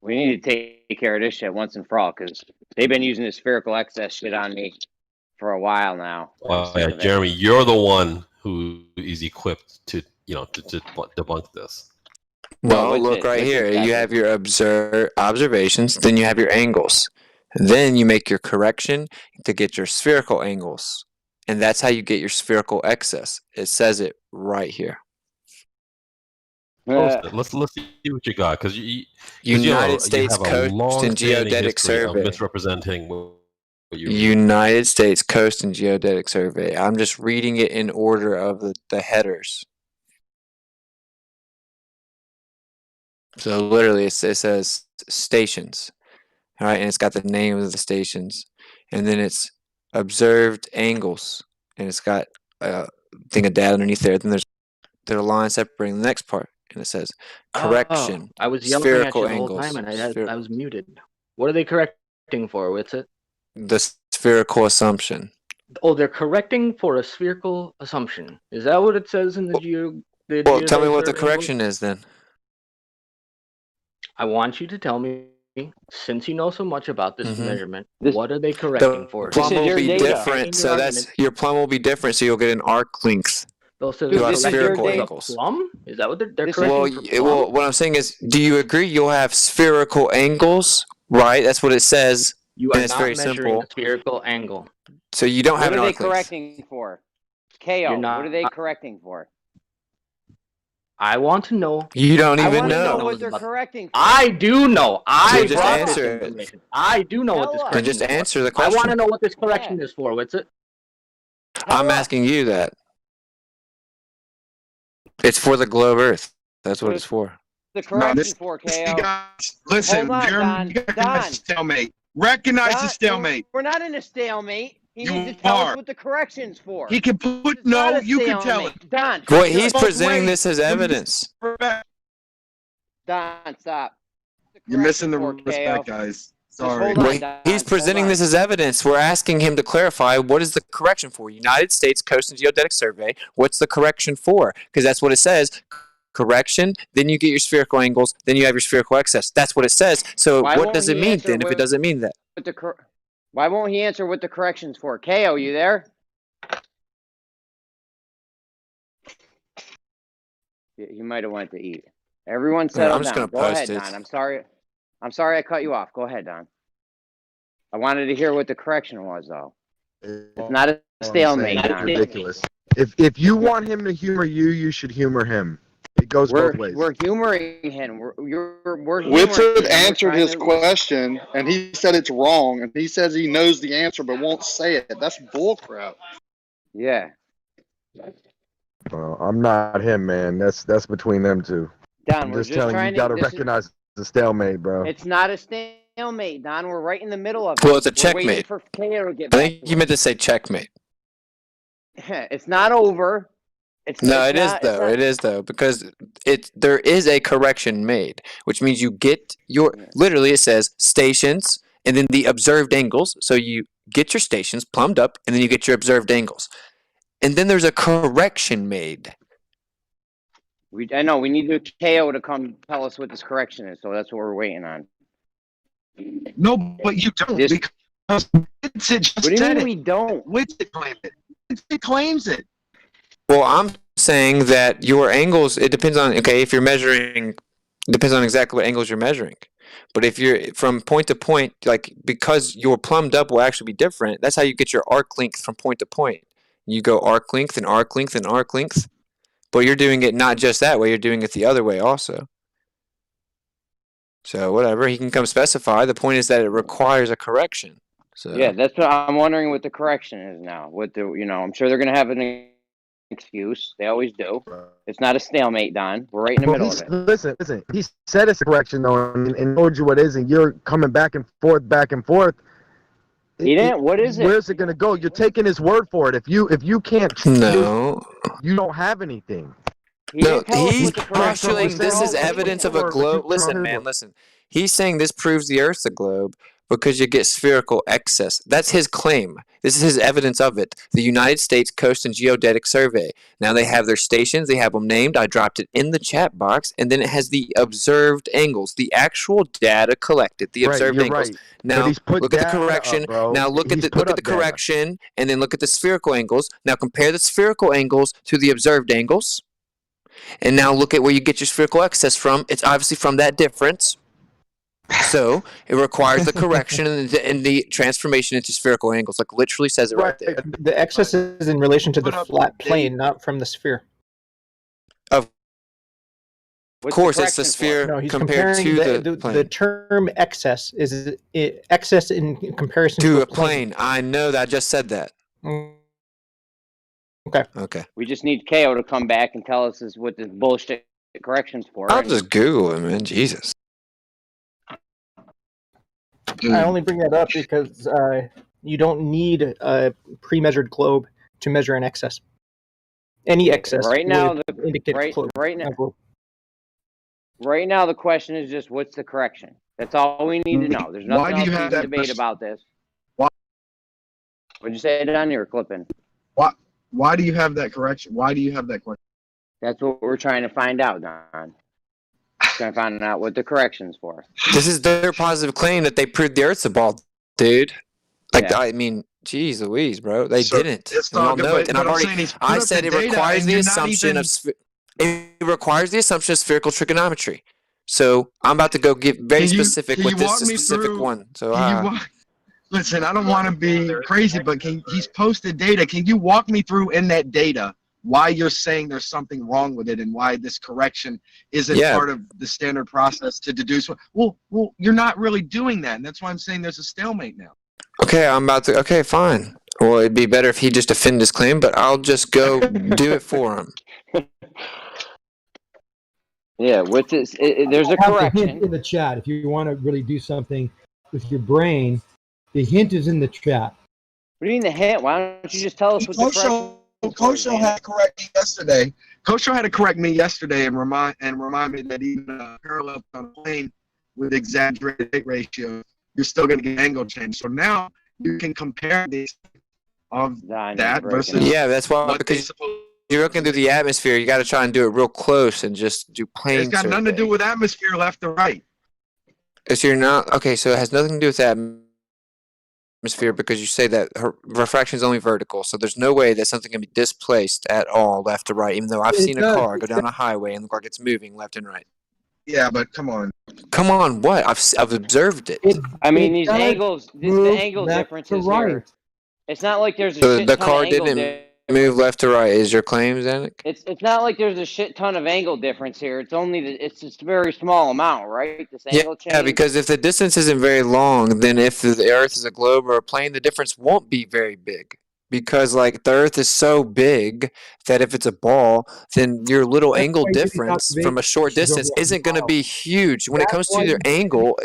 We need to take care of this shit once and for all because they've been using this spherical excess shit on me for a while now. Well, yeah, Jeremy, you're the one who is equipped to, to debunk this. Well, look right here. You have your observations, then you have your angles. Then you make your correction to get your spherical angles. And that's how you get your spherical excess. It says it right here. Let's see what you got, because United States Coast and Geodetic Survey. Misrepresenting what you. United States Coast and Geodetic Survey. I'm just reading it in order of the headers. So literally, it says stations, all right, and it's got the name of the stations, and then it's observed angles, and it's got a thing of data underneath there. Then there's a line separating the next part, and it says correction. I was yelling spherical at you the whole angles. time, and I was muted. What are they correcting for? What's it? The spherical assumption. Oh, they're correcting for a spherical assumption. Is that what it says in the Well, tell me what the correction is then. I want you to tell me, since you know so much about this measurement, what are they correcting for? Plumb will be different, so your plumb will be different, so you'll get an arc length. So You'll have spherical angles. Plumb? Is that what they're correcting? Well, what I'm saying is, do you agree you'll have spherical angles, right? That's what it says. You and are it's not very measuring simple. a spherical angle. So you don't have What an are they arc length. correcting for? KO, what are they correcting for? I want to know. You don't I even want to know. know what they're correcting for. I do know. I just brought this answer it. information. I do know what this Then correction just is for. answer the I question. want to know what this correction is for. What's it? I'm asking you that. It's for the globe Earth. That's what it's for. The correction for KO. Listen, Hold on, Jeremy, you Don. recognize the stalemate. Recognize the Don, stalemate. We're not in a stalemate. He You needs to tell are. us what the correction's for. He can put It's not a you can tell stalemate. it. Don, Well, shut he's up. presenting this as evidence. Don, stop. You're missing the for respect, KO. guys. Just Sorry. hold on, Well, Don. he's presenting this as evidence. We're asking him to clarify what is the correction for. United States Coast and Geodetic Survey. What's the correction for? Because that's what it says. Correction. Then you get your spherical angles. Then you have your spherical excess. That's what it says. So Why what won't does it he mean answer then? If it what- doesn't mean that. Why won't he answer what the correction's for? KO, you there? He might have went to eat. Everyone settle I'm just down. gonna Go post ahead, it. Don. I'm sorry I cut you off. Go ahead, Don. I wanted to hear what the correction was, though. It's not a stalemate, That's Don. ridiculous. If you want him to humor you, you should humor him. It goes both ways. We're humoring him. We're humoring Whitford him. We're answered trying his to- question, and he said it's wrong, and he says he knows the answer but won't say it. That's bullcrap. Yeah. Well, I'm not him, man. That's between them two. Don, I'm we're just just telling you, trying you gotta to. This is, recognize the stalemate, bro. it's not a stalemate, Don. We're right in the middle of it. Well, it's a We're waiting checkmate. for KO to get I back think you meant to say checkmate. It's not over. No, it is though. It is though, because there is a correction made, which means you get your literally it says stations and then the observed angles. So you get your stations plumbed up and then you get your observed angles. And then there's a correction made. I know we need the KO to come tell us what this correction is, so that's what we're waiting on. No, but you don't because Winston just What do you said mean it. we don't? Winston claimed it. Winston claims it. Well, I'm saying that your angles, it depends on, okay, if you're measuring, it depends on exactly what angles you're measuring. But if you're from point to point, like because your plumbed up will actually be different, that's how you get your arc length from point to point. You go arc length and arc length and arc length. But you're doing it not just that way, you're doing it the other way also. So whatever, he can come specify. The point is that it requires a correction. So Yeah, that's what I'm wondering what the correction is now. What the I'm sure they're gonna have an excuse. They always do. It's not a stalemate, Don. We're right in the middle of it. Listen. He said it's a correction though, and told you what it is, and you're coming back and forth. He didn't. What is it? Where's it gonna go? You're taking his word for it. If you can't, no, you don't have anything. No, he's postulating this is evidence of a globe. Listen, man, listen. He's saying this proves the Earth's a globe because you get spherical excess. That's his claim. This is his evidence of it. The United States Coast and Geodetic Survey. Now they have their stations. They have them named. I dropped it in the chat box. And then it has the observed angles, the actual data collected, the observed angles. Right. Now look at the correction. Now look at the correction, and then look at the spherical angles. Now compare the spherical angles to the observed angles. And now look at where you get your spherical excess from. It's obviously from that difference. So it requires the correction and the transformation into spherical angles. Like literally says it right there. The excess is in relation to the flat plane, not from the sphere. Of course, it's the sphere No, he's compared to the plane. The term excess is excess in comparison To a plane. I know that. I just said that. Okay. We just need KO to come back and tell us what this bullshit correction's for. I'll just Google it, man. Jesus. I only bring that up because you don't need a pre-measured globe to measure an excess. Any excess Right now, would indicate a globe. Right now, the question is just what's the correction? That's all we need to know. There's nothing else to debate about this. What'd you say, Don? You were clipping. Why do you have that correction? Why do you have that question? That's what we're trying to find out, Don. Trying to find out what the correction's for. This is their positive claim that they proved the Earth's a ball, dude. Like, I mean, geez Louise, bro. They didn't. We all know it. And I said it requires the assumption of spherical trigonometry. So I'm about to go get very specific with this specific one. So listen, I don't want to be crazy, but he's posted data. Can you walk me through in that data why you're saying there's something wrong with it and why this correction isn't part of the standard process to deduce? Well, you're not really doing that, and that's why I'm saying there's a stalemate now. Okay, I'm about to. Okay, fine. Well, it'd be better if he just defended his claim, but I'll just go do it for him. Yeah, with this, there's a correction. Hint in the chat. If you want to really do something with your brain, the hint is in the chat. What do you mean the hint? Why don't you just tell us what the correction is? Kosho had to correct me yesterday. Kosho had to correct me yesterday and remind me that even parallel on a plane with exaggerated weight ratio, you're still going to get angle change. So now you can compare these of that versus that's why because you're looking through the atmosphere, you got to try and do it real close and just do plane. It's got nothing to do with atmosphere left or right. So you're not okay. So it has nothing to do with that atmosphere because you say that refraction is only vertical, so there's no way that something can be displaced at all left to right, even though I've seen a car go down a highway and the car gets moving left and right. Yeah, but come on. Come on, what? I've observed it. I mean, these angles, the angle differences here. It's not like there's a So shit the ton car of angle didn't move left to right. Is your claim, Zanuck? It's not like there's a shit ton of angle difference here. It's only it's just a very small amount, right? This angle change. Yeah, because if the distance isn't very long, then if the Earth is a globe or a plane, the difference won't be very big. Because like the Earth is so big that if it's a ball, then your little angle difference from a short distance isn't going to be huge. When it comes to the angle,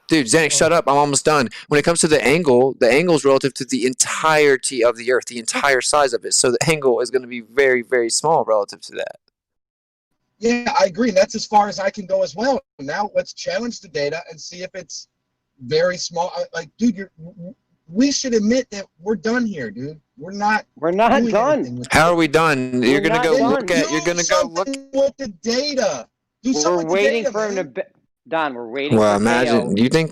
dude, Zanuck, shut up. I'm almost done. When it comes to the angle is relative to the entirety of the Earth, the entire size of it. So the angle is going to be very, very small relative to that. Yeah, I agree. That's as far as I can go as well. Now let's challenge the data and see if it's very small. Like, dude, we should admit that we're done here, dude. We're not done. How are we done? You're gonna go look at. You're gonna go look with the data. We're waiting for him to. Don, we're waiting. Well, for imagine. KO. You think that